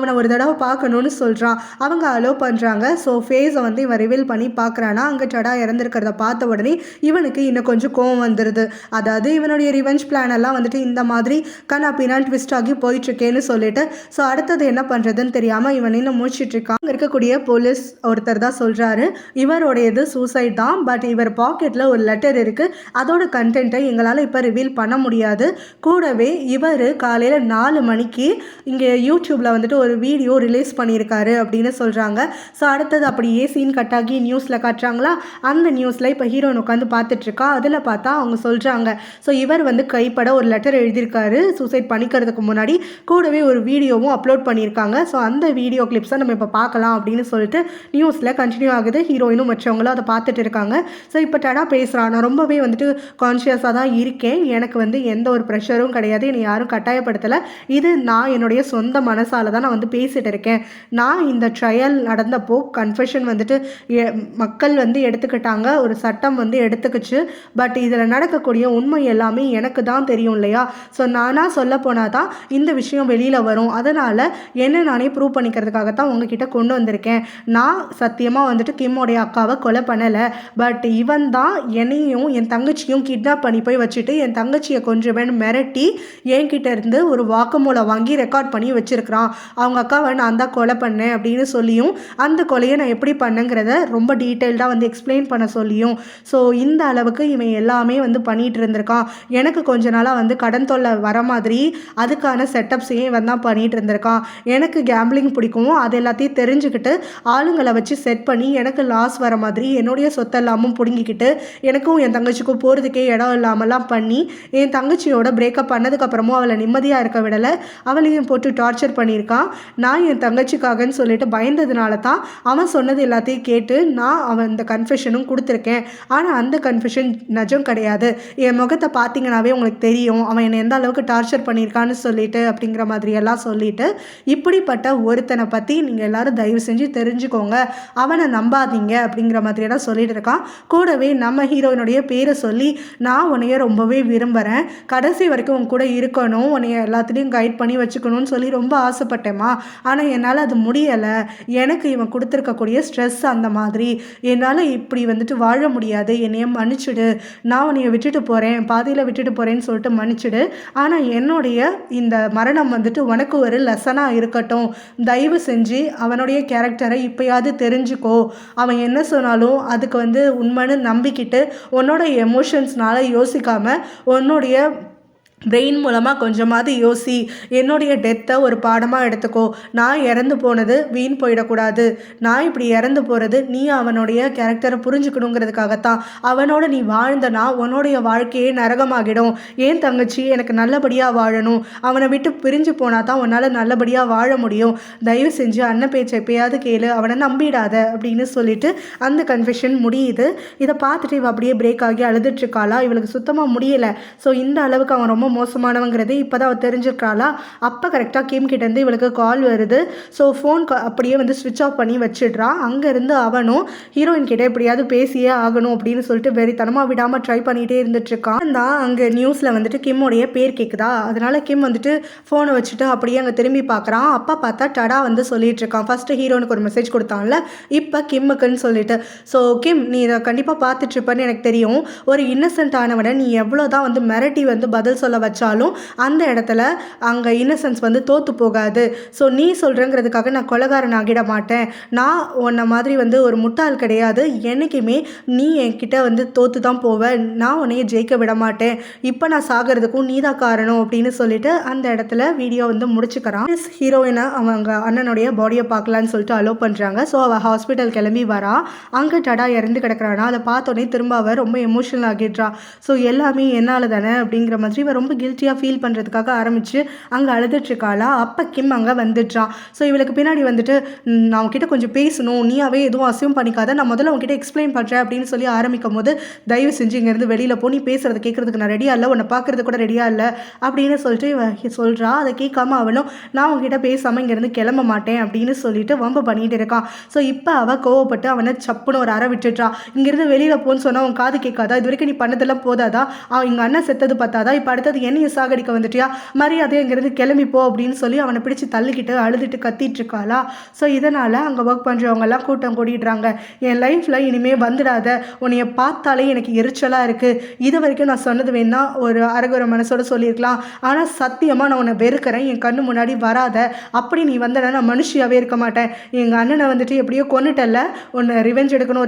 அவனை ஒரு தடவை பார்க்கணும்னு சொல்கிறான். அவங்க அலோ பண்ணுறாங்க. ஸோ ஃபேஸை வந்து இவன் ரிவீல் பண்ணி பார்க்குறானா, அங்கே ஜடா இறந்துருக்கிறத பார்த்த உடனே இவனுக்கு இன்னும் கொஞ்சம் கோவம் வந்துடுது. அதாவது இவனுடைய ரிவெஞ்ச் பிளான் எல்லாம் வந்துட்டு இந்த மாதிரி கண்ணா பின்னான் ட்விஸ்ட் ஆகி போயிட்டுருக்கேன்னு சொல்லிட்டு ஸோ அடுத்தது என்ன பண்ணுறதுன்னு தெரியாமல் இவன் இன்னும் முடிச்சிட்டு இருக்கான். அங்கே இருக்கக்கூடிய போலீஸ் ஒருத்தர் தான் சொல்கிறாரு, இவருடையது சூசைட் தான், பட் இவர் பாக்கெட்டில் ஒரு லெட்டர் இருக்குது, அதோட கண்டென்ட்டை எங்களால் இப்போ ரிவீல் பண்ண முடியாது. கூடவே இவர் காலையில் 4 மணிக்கு இங்கே யூடியூப்பில் வந்துட்டு ஒரு வீடியோ ரிலீஸ் பண்ணியிருக்காரு அப்படின்னு சொல்கிறாங்க. ஸோ அடுத்தது அப்படியே சீன் கட்டாகி நியூஸில் காட்டுறாங்களா, அந்த நியூஸில் இப்போ ஹீரோயின் உட்காந்து பார்த்துட்ருக்கா. அதில் பார்த்தா அவங்க சொல்கிறாங்க, ஸோ இவர் வந்து கைப்பட ஒரு லெட்டர் எழுதியிருக்காரு சூசைட் பண்ணிக்கிறதுக்கு முன்னாடி, கூடவே ஒரு வீடியோவும் அப்லோட் பண்ணியிருக்காங்க. ஸோ அந்த வீடியோ கிளிப்ஸை நம்ம இப்போ பார்க்கலாம் அப்படின்னு சொல்லிட்டு நியூஸில் கண்டினியூ ஆகுது. ஹீரோயினும் மற்றவங்களும் அதை பார்த்துட்டு இருக்காங்க. ஸோ இப்போ டடா பேசுகிறான், நான் ரொம்பவே வந்துட்டு கான்ஷியஸாக தான் இருக்கேன், எனக்கு வந்து எந்த ஒரு ப்ரெஷரும் கிடையாது, என்னை யாரும் கட்டாயப்படுத்தலை, இது நான் என்னுடைய சொந்த மனசால் தான் நான் வந்து பேசிகிட்டு இருக்கேன். நான் இந்த ட்ரையல் நடந்தப்போ கன்ஃபெஷன் வந்துட்டு மக்கள் வந்து எடுத்துக்கிட்டாங்க, ஒரு சட்டம் வந்து எடுத்துக்கிச்சு, பட் இதில் நடக்கக்கூடிய உண்மை எல்லாமே எனக்கு தான் தெரியும் இல்லையா. ஸோ நானாக சொல்ல போனால் தான் இந்த விஷயம் வெளியில் வரும், அதனால் என்ன நானே ப்ரூவ் பண்ணிக்கிறதுக்காகத்தான் உங்ககிட்ட கொண்டு வந்திருக்கேன். நான் சத்தியமாக வந்துட்டு கிம்மோடைய அக்காவை கொலை பண்ணலை, பட் இவன் தான் என்னையும் என் தங்கச்சியும் கிட்னாப் பண்ணி போய் வச்சுட்டு என் தங்கச்சியை கொஞ்சம் மிரட்டி என்கிட்ட இருந்து ஒரு வாக்குமூலம் வாங்கி ரெக்கார்ட் பண்ணி வச்சுருக்கிறான். அவங்க அக்காவை நான் தான் கொலை பண்ணேன் அப்படின்னு சொல்லியும் அந்த கொலையை நான் எப்படி பண்ணேங்கிறத ரொம்ப டீட்டெயில்டாக வந்து எக்ஸ்பிளைன் பண்ண சொல்லியும், ஸோ இந்த அளவுக்கு இவன் எல்லாமே வந்து பண்ணிகிட்டு இருந்திருக்கான். எனக்கு கொஞ்ச நாளாக வந்து கடன் தொல்லை வர மாதிரி அதுக்கான செட்டப்ஸையும் இவன் தான் பண்ணிகிட்டு இருந்திருக்கான். எனக்கு கேம்பிளிங் பிடிக்கும், அது எல்லாத்தையும் தெரிஞ்சுக்கிட்டு ஆளுங்களை வச்சு செட் பண்ணி எனக்கு லாஸ் வர மாதிரி என்னுடைய சொத்தெல்லாமும் பிடுங்கிக்கிட்டு எனக்கும் என் தங்கச்சிக்கும் போகிறதுக்கே இடம் இல்லாமலாம் பண்ணி என் தங்கச்சியோட பிரேக்கப் பண்ணதுக்கப்புறமும் அவளை நிம்மதியாக இருக்க விடலை, அவளையும் போட்டு டார்ச்சர் பண்ணியிருக்கான். நான் என் தங்கச்சிக்காகன்னு சொல்லிட்டு பயந்ததுனால தான் அவன் சொன்னது எல்லாத்தையும் கேட்டு நான் அவன் இந்த கன்ஃபெஷனும் கொடுத்துருக்கேன். ஆனால் அந்த கன்ஃபெஷன் நிஜம் கிடையாது, என் முகத்தை பார்த்தீங்கன்னாவே உங்களுக்கு தெரியும் அவன் என்னை எந்த அளவுக்கு டார்ச்சர் பண்ணியிருக்கான்னு சொல்லிட்டு அப்படிங்கிற மாதிரியெல்லாம் சொல்லிட்டு, இப்படிப்பட்ட ஒருத்தனை பற்றி நீங்கள் எல்லோரும் தயவு செஞ்சு தெரிஞ்சுக்கோங்க, அவனை நம்பாதீங்க அப்படிங்கிற மாதிரியெல்லாம் சொல்லிட்டு இருக்கான். கூடவே நம்ம ஹீரோயினுடைய பேரை சொல்லி, நான் உன்னைய ரொம்பவே விரும்புகிறேன், கடைசி வரைக்கும் உன் கூட இருக்கணும், உன்னைய எல்லாத்துலேயும் கைட் பண்ணி வச்சுக்கணும்னு சொல்லி ரொம்ப ஆசைப்பட்டேம்மா, ஆனால் என்னால் அது முடியலை, எனக்கு இவன் கொடுத்துருக்கக்கூடிய ஸ்ட்ரெஸ் அந்த மாதிரி, என்னால் இப்படி வந்துட்டு வாழ முடியாது, என்னைய மன்னிச்சுடு, நான் உன்னைய விட்டுட்டு போகிறேன், பாதியில் விட்டுட்டு போகிறேன்னு சொல்லிட்டு மன்னிச்சுடு, ஆனால் என்னுடைய இந்த மரணம் வந்துட்டு உனக்கு ஒரு லெசனாக இருக்கட்டும், தயவு செஞ்சு அவனுடைய கேரக்டரை இப்போயாவது தெரிஞ்சுக்கோ, அவன் என்ன சொன்னாலும் அதுக்கு வந்து உண்மைன்னு நம்பிக்கிட்டு உன்னோட எமோஷன்ஸ்னால யோசிக்காமல் உன்னுடைய பிரெயின் மூலமாக கொஞ்சமாவது யோசி, என்னுடைய டெத்தை ஒரு பாடமாக எடுத்துக்கோ, நான் இறந்து போனது வீண் போயிடக்கூடாது, நான் இப்படி இறந்து போகிறது நீ அவனுடைய கேரக்டரை புரிஞ்சுக்கணுங்கிறதுக்காகத்தான், அவனோட நீ வாழ்ந்தனா உன்னுடைய வாழ்க்கையே நரகமாகிடும், ஏன் தங்கச்சி எனக்கு நல்லபடியாக வாழணும், அவனை விட்டு பிரிஞ்சு போனால் தான் உன்னால் நல்லபடியாக வாழ முடியும், தயவு செஞ்சு அண்ணன் பேச்சை எப்பயாவது கேளு, அவனை நம்பிடாத அப்படின்னு சொல்லிட்டு அந்த கன்ஃபெஷன் முடியுது. இதை பார்த்துட்டு இவள் அப்படியே பிரேக் ஆகி அழுதுட்ருக்காளா, இவளுக்கு சுத்தமாக முடியலை. ஸோ இந்த அளவுக்கு அவன் ரொம்ப மோசமானவங்கிறது இப்போ தான் அவள் தெரிஞ்சுக்கிறாளா. அப்போ கரெக்டாக கிம் கிட்டேருந்து இவளுக்கு கால் வருது. ஸோ ஃபோன் அப்படியே வந்து ஸ்விட்ச் ஆஃப் பண்ணி வச்சிடுறான். அங்கேருந்து அவனும் ஹீரோயின் கிட்டே எப்படியாவது பேசியே ஆகணும் அப்படின்னு சொல்லிட்டு வெறித்தனமாக விடாமல் ட்ரை பண்ணிகிட்டே இருந்துட்டுருக்கான். தான் அங்கே நியூஸில் வந்துட்டு கிம்முடைய பேர் கேட்குதா, அதனால் கிம் வந்துட்டு ஃபோனை வச்சுட்டு அப்படியே அங்கே திரும்பி பார்க்குறான். அப்போ பார்த்தா டடா வந்து சொல்லிட்டு இருக்கான், ஃபஸ்ட்டு ஹீரோனுக்கு ஒரு மெசேஜ் கொடுத்தான்ல, இப்போ கிம்முக்குன்னு சொல்லிட்டு. ஸோ கிம் நீ இதை கண்டிப்பாக பார்த்துட்ருப்பேன்னு எனக்கு தெரியும், ஒரு இன்னசென்ட் ஆனவனை நீ எவ்வளோ தான் வந்து மிரட்டி வந்து பதில் சொல்ல வச்சாலும் அந்த இடத்துல அங்கே இன்னசென்ஸ் வந்து தோற்று போகாது. ஸோ நீ சொல்கிறங்கிறதுக்காக நான் கொலைகாரன் ஆகிட மாட்டேன், நான் உன்னை மாதிரி வந்து ஒரு முட்டாள் கிடையாது, என்றைக்குமே நீ என்கிட்ட வந்து தோற்று தான் போவேன், நான் உன்னைய ஜெயிக்க விட மாட்டேன், இப்போ நான் சாகிறதுக்கும் நீ தான் காரணம் அப்படின்னு சொல்லிட்டு அந்த இடத்துல வீடியோ வந்து முடிச்சுக்கிறான். ஹீரோயினை அவங்க அண்ணனுடைய பாடியை பார்க்கலான்னு சொல்லிட்டு அலோவ் பண்ணுறாங்க. ஸோ அவள் ஹாஸ்பிட்டல் கிளம்பி வரா. அங்கே டடா இறந்து கிடக்கிறானா, அதை பார்த்தோன்னே திரும்ப அவள் ரொம்ப எமோஷனல் ஆகிடுறா. ஸோ எல்லாமே என்னால் தானே அப்படிங்கிற மாதிரி இவன் ரொம்ப கில்ட்டியாக ஃபீல் பண்ணுறதுக்காக ஆரம்பித்து அங்கே அழுதுட்ருக்காளா. அப்போ கிம் அங்கே வந்துடுறான். ஸோ இவளுக்கு பின்னாடி வந்துட்டு நான் அவன்கிட்ட கொஞ்சம் பேசணும், நீயாவே எதுவும் அசியூம் பண்ணிக்காத, நான் முதல்ல அவன்கிட்ட எக்ஸ்பிளைன் பண்ணுறேன் அப்படின்னு சொல்லி ஆரம்பிக்கும் போது, தயவு செஞ்சு இங்கேருந்து வெளியில் போ, நீ பேசுகிறத கேட்குறதுக்கு நான் ரெடியாக இல்லை, உன்னை பார்க்குறது கூட ரெடியாக இல்லை அப்படின்னு சொல்லிட்டு இவன் சொல்கிறா. அதை கேட்காம அவனும் நான் அவன்கிட்ட பேசாமல் இங்கேருந்து கிளம்ப மாட்டேன் அப்படின்னு சொல்லிட்டு வம்பு பண்ணிகிட்டு இருக்கான். ஸோ இப்போ அவள் கோவப்பட்டு அவனை சப்புன்னு ஒரு அறை விட்டுட்றா. இங்கேருந்து வெளியில் போன்னு சொன்னால் அவன் காது கேட்காதா, இது வரைக்கும் நீ பண்ணதெல்லாம் போதாதா, அவன் எங்கள் அண்ணன் செத்தது பார்த்தாதா, இப்போ அடுத்தது என்னையை சாகடிக்க வந்துட்டியா, மரியாதையை இங்கேருந்து கிளம்பிப்போ அப்படின்னு சொல்லி அவனை பிடிச்சி தள்ளிக்கிட்டு அழுதுட்டு கத்திட்டு இருக்காளா. ஸோ இதனால் அங்கே ஒர்க் பண்ணுறவங்கெல்லாம் கூட்டம் கூடிடுறாங்க. என் லைஃப்பில் இனிமேல் வந்துடாத, உன்னைய பார்த்தாலே எனக்கு எரிச்சலாக இருக்குது, இது வரைக்கும் நான் சொன்னது வேணா ஒரு அரகுற மனசோட சொல்லியிருக்கலாம், ஆனால் சத்தியமாக நான் உன்னை வெறுக்கிறேன், என் கண்ணு முன்னாடி வராத, அப்படி நீ வந்தனா நான் மனுஷியாகவே இருக்க மாட்டேன். எங்கள் அண்ணனை வந்துட்டு எப்படியோ கொன்னுட்டல்ல, உன்னை ரிவெஞ்ச்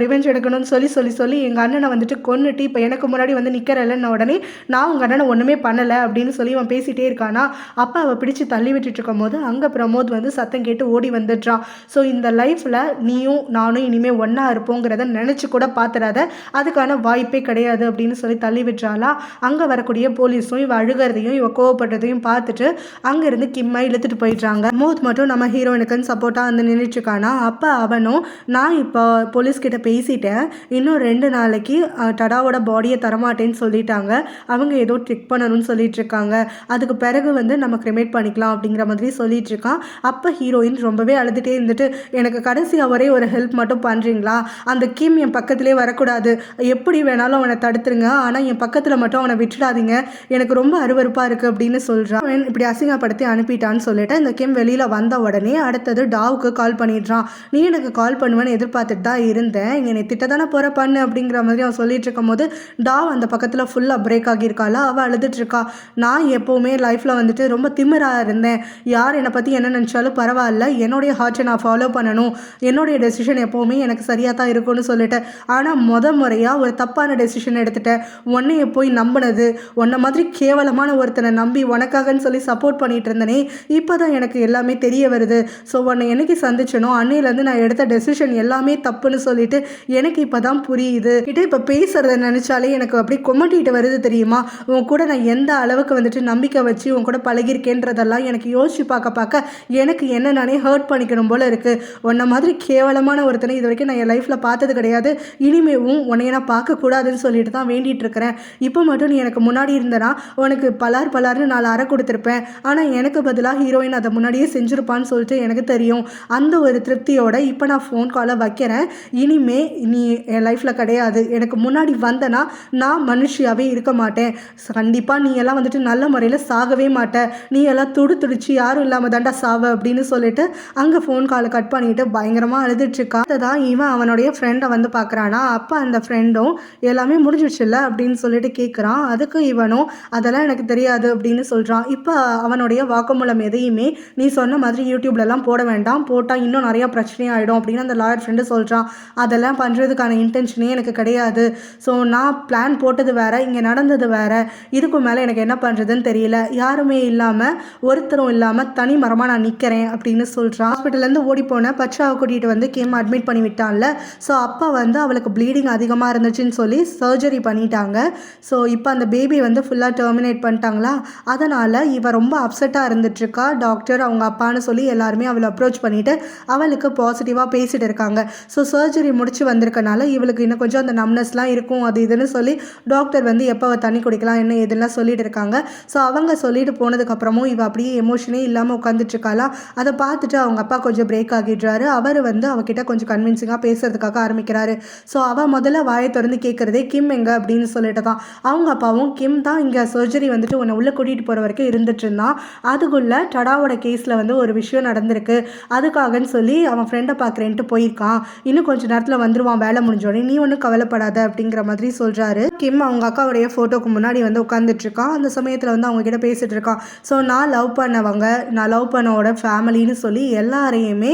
எடுக்கணும்னு சொல்லி எங்கள் அண்ணனை வந்துட்டு கொன்னுட்டு இப்போ எனக்கு முன்னாடி வந்து நிற்கிறல்லன்னு உடனே நான் உங்கள் அண்ணனை ஒன்றுமே பண்ணலை அப்படின்னு சொல்லி அவன் பேசிகிட்டே இருக்கானா. அப்போ அவள் பிடிச்சி தள்ளி விட்டுட்டு இருக்கும் போது அங்கே பிரமோத் வந்து சத்தம் கேட்டு ஓடி வந்துடுறான். ஸோ இந்த லைஃப்பில் நீயும் நானும் இனிமேல் ஒன்றா இருப்போங்கிறத நினச்சி கூட பார்த்துடாத, அதுக்கான வாய்ப்பே கிடையாது அப்படின்னு சொல்லி தள்ளி விட்டுறாளா. அங்கே வரக்கூடிய போலீஸும் இவ அழுகிறதையும் இவ கோவப்படுறதையும் பார்த்துட்டு அங்கேருந்து கிம்மை இழுத்துட்டு போயிடுறாங்க. மோத் மட்டும் நம்ம ஹீரோயினுக்குன்னு சப்போர்ட்டாக வந்து நின்றுட்டுருக்கானா. அப்போ அவனும் நான் இப்போ போலீஸ்கிட்ட பேசிட்டேன், இன்னும் 2 நாளைக்கு டடாவோட பாடியை தரமாட்டேன்னு சொல்லிட்டாங்க, அவங்க ஏதோ செக் பண்ணணும்னு சொல்லிட்டு இருக்காங்க, அதுக்கு பிறகு வந்து நம்ம கிரிமேட் பண்ணிக்கலாம் அப்படிங்கிற மாதிரி சொல்லிட்டு இருக்கான். அப்போ ஹீரோயின் ரொம்பவே அழுதுகிட்டே இருந்துட்டு எனக்கு கடைசியாக ஒரே ஒரு ஹெல்ப் மட்டும் பண்ணுறீங்களா, அந்த கிம் என் பக்கத்திலே வரக்கூடாது, எப்படி வேணாலும் அவனை தடுத்துருங்க, ஆனால் என் பக்கத்தில் மட்டும் அவனை விட்டுடாதீங்க, எனக்கு ரொம்ப அருவருப்பாக இருக்குது அப்படின்னு சொல்கிறான். இப்படி அசிங்கப்படுத்தி அனுப்பிட்டான்னு சொல்லிட்டு இந்த கிம் வெளியில் வந்த உடனே அடுத்தது டாவுக்கு கால் பண்ணிடுறான். நீ எனக்கு கால் பண்ணுவேன்னு எதிர்பார்த்துட்டு தான் இருந்தேன், என்னை திட்ட தானே போகிற பண்ணு அப்படிங்கிற மாதிரி அவன் சொல்லிட்டு இருக்கும் போது டாவ் அந்த பக்கத்தில் ஃபுல்லாக பிரேக் ஆகியிருக்காளா. அவள் அழுதுட்டுருக்கா. நான் எப்போவுமே லைஃப்பில் வந்துட்டு ரொம்ப திமிராக இருந்தேன், யார் என்னை பற்றி என்ன நினச்சாலும் பரவாயில்ல, என்னுடைய ஹார்ட்டை நான் ஃபாலோ பண்ணணும், என்னுடைய டெசிஷன் எப்போவுமே எனக்கு சரியாக தான் இருக்கும்னு சொல்லிட்டேன், ஆனால் முறையாக ஒரு தப்பான டெசிஷன் எடுத்துட்டேன், உன்னைய போய் நம்பினது, உன்னை மாதிரி கேவலமான ஒருத்தனை நம்பி உனக்காகன்னு சொல்லி சப்போர்ட் பண்ணிட்டு இருந்தனே, இப்போ தான் எனக்கு எல்லாமே தெரிய வருது. ஸோ உன்னை என்னைக்கு சந்திச்சனோ அன்னையிலேருந்து நான் எடுத்த டெசிஷன் எல்லாமே தப்புன்னு சொல்லிட்டு எனக்கு இப்போ தான் புரியுது. இப்போ பேசுகிறத நினச்சாலே எனக்கு அப்படி கொமட்டிட்டு வருது தெரியுமா. உன் கூட நான் எந்த அளவுக்கு வந்துட்டு நம்பிக்கை வச்சு உன் கூட பழகிருக்கேன்றதெல்லாம் எனக்கு யோசிச்சு பார்க்க எனக்கு என்ன நானே ஹர்ட் பண்ணிக்கணும் போல இருக்குது. உன்னை மாதிரி கேவலமான ஒருத்தனை இது வரைக்கும் நான் என் லைஃப்பில் பார்த்தது கிடையாது, இனிமேவும் உன்னைய நான் பார்க்கக்கூடாதுன்னு சொல்லிட்டு தான் வேண்டிகிட்டு இருக்கிறேன். இப்போ மட்டும் நீ எனக்கு முன்னாடி இருந்தனா உனக்கு பலார்னு 4 அறை கொடுத்துருப்பேன், ஆனால் எனக்கு பதிலாக ஹீரோயின் அதை முன்னாடியே செஞ்சுருப்பான்னு சொல்லிட்டு எனக்கு தெரியும். அந்த ஒரு திருப்தியோட இப்போ நான் ஃபோன் காலை வைக்கிறேன், இனிமே நீ என் லைஃப்பில் கிடையாது, எனக்கு முன்னாடி வந்தனா நான் மனுஷியாகவே இருக்க மாட்டேன், கண்டிப்பாக நீ எல்லாம் வந்துட்டு நல்ல முறையில் சாகவே மாட்டேன், நீ எல்லாம் துடிச்சு யாரும் இல்லாமல் தாண்டா சாவ அப்படின்னு சொல்லிட்டு அங்கே ஃபோன் காலை கட் பண்ணிட்டு பயங்கரமாக அழுதுட்டுருக்கா. அதுதான் இவன் அவனுடைய ஃப்ரெண்டை வந்து பார்க்குறானா. அப்போ அந்த ஃப்ரெண்டும் எல்லாமே முடிஞ்சிடுச்சுல்ல அப்படின்னு சொல்லிட்டு கேட்குறான். அதுக்கு இவனும் அதெல்லாம் எனக்கு தெரியாது அப்படின்னு சொல்கிறான். இப்போ அவனுடைய வாக்குமூலம் எதையுமே நீ சொன்ன மாதிரி யூடியூப்லலாம் போட வேண்டாம், போட்டால் இன்னும் நிறையா பிரச்சனையாயிடும் அப்படின்னு அந்த லாயர் ஃப்ரெண்டு சொல்கிறான். அதெல்லாம் பண்ணுறதுக்கான இன்டென்ஷனே எனக்கு கிடையாது, ஸோ நான் பிளான் போட்டது வேறு, இங்கே நடந்தது வேறு, இதுக்கு மேலே எனக்கு என்ன பண்ணுறதுன்னு தெரியல, யாருமே இல்லாமல் ஒருத்தரும் இல்லாமல் தனி மரமாக நான் நிற்கிறேன் அப்படின்னு சொல்கிறான். ஹாஸ்பிட்டல்லேருந்து ஓடி போன பச்சாவை கூட்டிகிட்டு வந்து கேம் அட்மிட் பண்ணி விட்டான்ல. ஸோ அப்போ வந்து அவளுக்கு ப்ளீடிங் அதிகமாக இருந்துச்சுன்னு சொல்லி சர்ஜரி பண்ணிட்டாங்க. ஸோ இப்போ அந்த பேபி வந்து ஃபுல்லாக டெர்மினேட் பண்ணிட்டாங்களா, அதனால் இவ ரொம்ப அப்செட்டாக இருந்துட்டுருக்கா. டாக்டர் அவங்க அப்பான்னு சொல்லி எல்லாருமே அவளை அப்ரோச் பண்ணிவிட்டு அவளுக்கு பாசிட்டிவாக பேசிகிட்டு இருக்காங்க. ஸோ சர்ஜரி முடிச்சு வந்திருக்கனால இவளுக்கு இன்னும் கொஞ்சம் அந்த நம்னஸ்லாம் இருக்கும் அது இதுன்னு சொல்லி டாக்டர் வந்து எப்போ தண்ணி குடிக்கலாம் என்ன எதுலாம் சொல்லிட்டு இருக்காங்க. ஸோ அவங்க சொல்லிட்டு போனதுக்கப்புறமும் இவ அப்படியே எமோஷனே இல்லாமல் உட்காந்துட்ருக்காளா. அதை பார்த்துட்டு அவங்க அப்பா கொஞ்சம் பிரேக் ஆகிடுறாரு. அவர் வந்து அவகிட்ட கொஞ்சம் கன்வின்சிங்காக பேசுறதுக்காக ஆரம்பிக்கிறாரு. ஸோ அவள் முதல்ல வாயை திறந்து கேட்குறதே கிம் எங்க அப்படின்னு சொல்லிட்டு தான். அவங்க அப்பாவும் கிம் தான் இங்கே சர்ஜரி வந்துட்டு உன்னை உள்ளே கூட்டிகிட்டு போகிற வரைக்கும் இருந்துட்டு இருந்தான், அதுக்குள்ளே டடாவோட கேஸில் வந்து ஒரு விஷயம் நடந்திருக்கு, அதுக்காகன்னு சொல்லி அவன் ஃப்ரெண்டை பார்க்குறேன்ட்டு போயிருக்கான், இன்னும் கொஞ்சம் நேரத்தில் வந்துடுவான் வேலை முடிஞ்சோடனே, நீ ஒன்றும் கவலைப்படாத அப்படிங்கிற மாதிரி சொல்கிறாரு. கிம் அவங்க அக்காவுடைய ஃபோட்டோக்கு முன்னாடி வந்து உட்காந்துட்ருக்கான். அந்த சமயத்தில் வந்து அவங்க கிட்ட பேசிகிட்டு இருக்கான். ஸோ நான் லவ் பண்ணவோட ஃபேமிலின்னு சொல்லி எல்லாரையுமே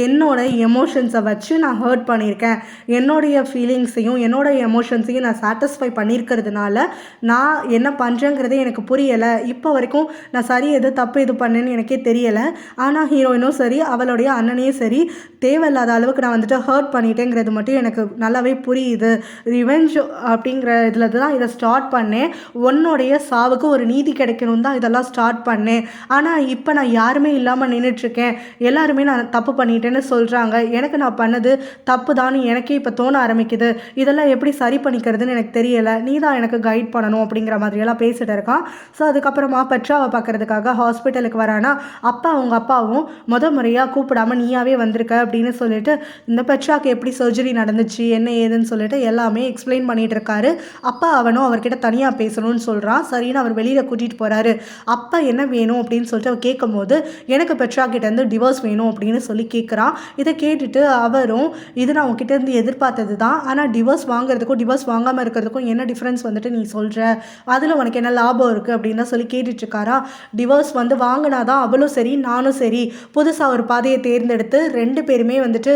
என்னோட எமோஷன்ஸை வச்சு நான் ஹர்ட் பண்ணியிருக்கேன், என்னுடைய ஃபீலிங்ஸையும் என்னோட எமோஷன்ஸையும் நான் சாட்டிஸ்ஃபை பண்ணியிருக்கிறதுனால நான் என்ன பண்ணுறேங்கிறதே எனக்கு புரியலை, இப்போ வரைக்கும் நான் சரி எது தப்பு எது பண்ணேன்னு எனக்கே தெரியலை, ஆனால் ஹீரோயினும் சரி அவளுடைய அண்ணனையும் சரி தேவையில்லாத அளவுக்கு நான் வந்துட்டு ஹர்ட் பண்ணிட்டேங்கிறது மட்டும் எனக்கு நல்லாவே புரியுது, ரிவெஞ்ச் அப்படிங்கிற இதில் தான் இதை ஸ்டார்ட் பண்ணேன், உன்னுடைய சாவுக்கு ஒரு நீதி கிடைக்கணும் தான் இதெல்லாம் ஸ்டார்ட் பண்ணேன், ஆனால் இப்போ நான் யாருமே இல்லாமல் நின்றுட்டுருக்கேன், எல்லாருமே நான் தப்பு பண்ணிட்டேன்னு சொல்கிறாங்க, எனக்கு நான் பண்ணது தப்பு தான் எனக்கே இப்போ தோண ஆரம்பிக்குது, இதெல்லாம் எப்படி சரி பண்ணிக்கிறதுன்னு எனக்கு தெரியலை, நீ தான் எனக்கு கைட் பண்ணணும் அப்படிங்கிற மாதிரியெல்லாம் பேசிகிட்டு இருக்கான். ஸோ அதுக்கப்புறமா பற்றாவை பார்க்குறதுக்காக ஹாஸ்பிட்டலுக்கு வரானா. அப்பா அவங்க அப்பாவும் முறையாக கூப்பிடாமல் நீயாவே வந்திருக்க அப்படின்னு அப்படின்னு சொல்லிட்டு இந்த பெட்ராக்கு எப்படி சர்ஜரி நடந்துச்சு என்ன ஏதுன்னு சொல்லிட்டு எல்லாமே எக்ஸ்பிளைன் பண்ணிட்டு இருக்காரு. அப்பா அவனும் அவர்கிட்ட தனியாக பேசணும்னு சொல்கிறான். சரின்னு அவர் வெளியில் கூட்டிகிட்டு போகிறாரு. அப்பா என்ன வேணும் அப்படின்னு சொல்லிட்டு அவர் கேட்கும் போது எனக்கு பெட்ரா கிட்டேருந்து டிவோர்ஸ் வேணும் அப்படின்னு சொல்லி கேட்குறான். இதை கேட்டுட்டு அவரும் இது நான் உங்ககிட்டேருந்து எதிர்பார்த்தது தான், ஆனால் டிவோர்ஸ் வாங்குறதுக்கும் டிவோர்ஸ் வாங்காமல் இருக்கிறதுக்கும் என்ன டிஃப்ரென்ஸ் வந்துட்டு நீ சொல்கிற, அதில் உனக்கு என்ன லாபம் இருக்குது அப்படின்னு தான் சொல்லி கேட்டுட்ருக்காரா. டிவோர்ஸ் வந்து வாங்கினாதான் அவளும் சரி நானும் சரி புதுசாக ஒரு பாதையை தேர்ந்தெடுத்து 2 பேருமே வந்துட்டு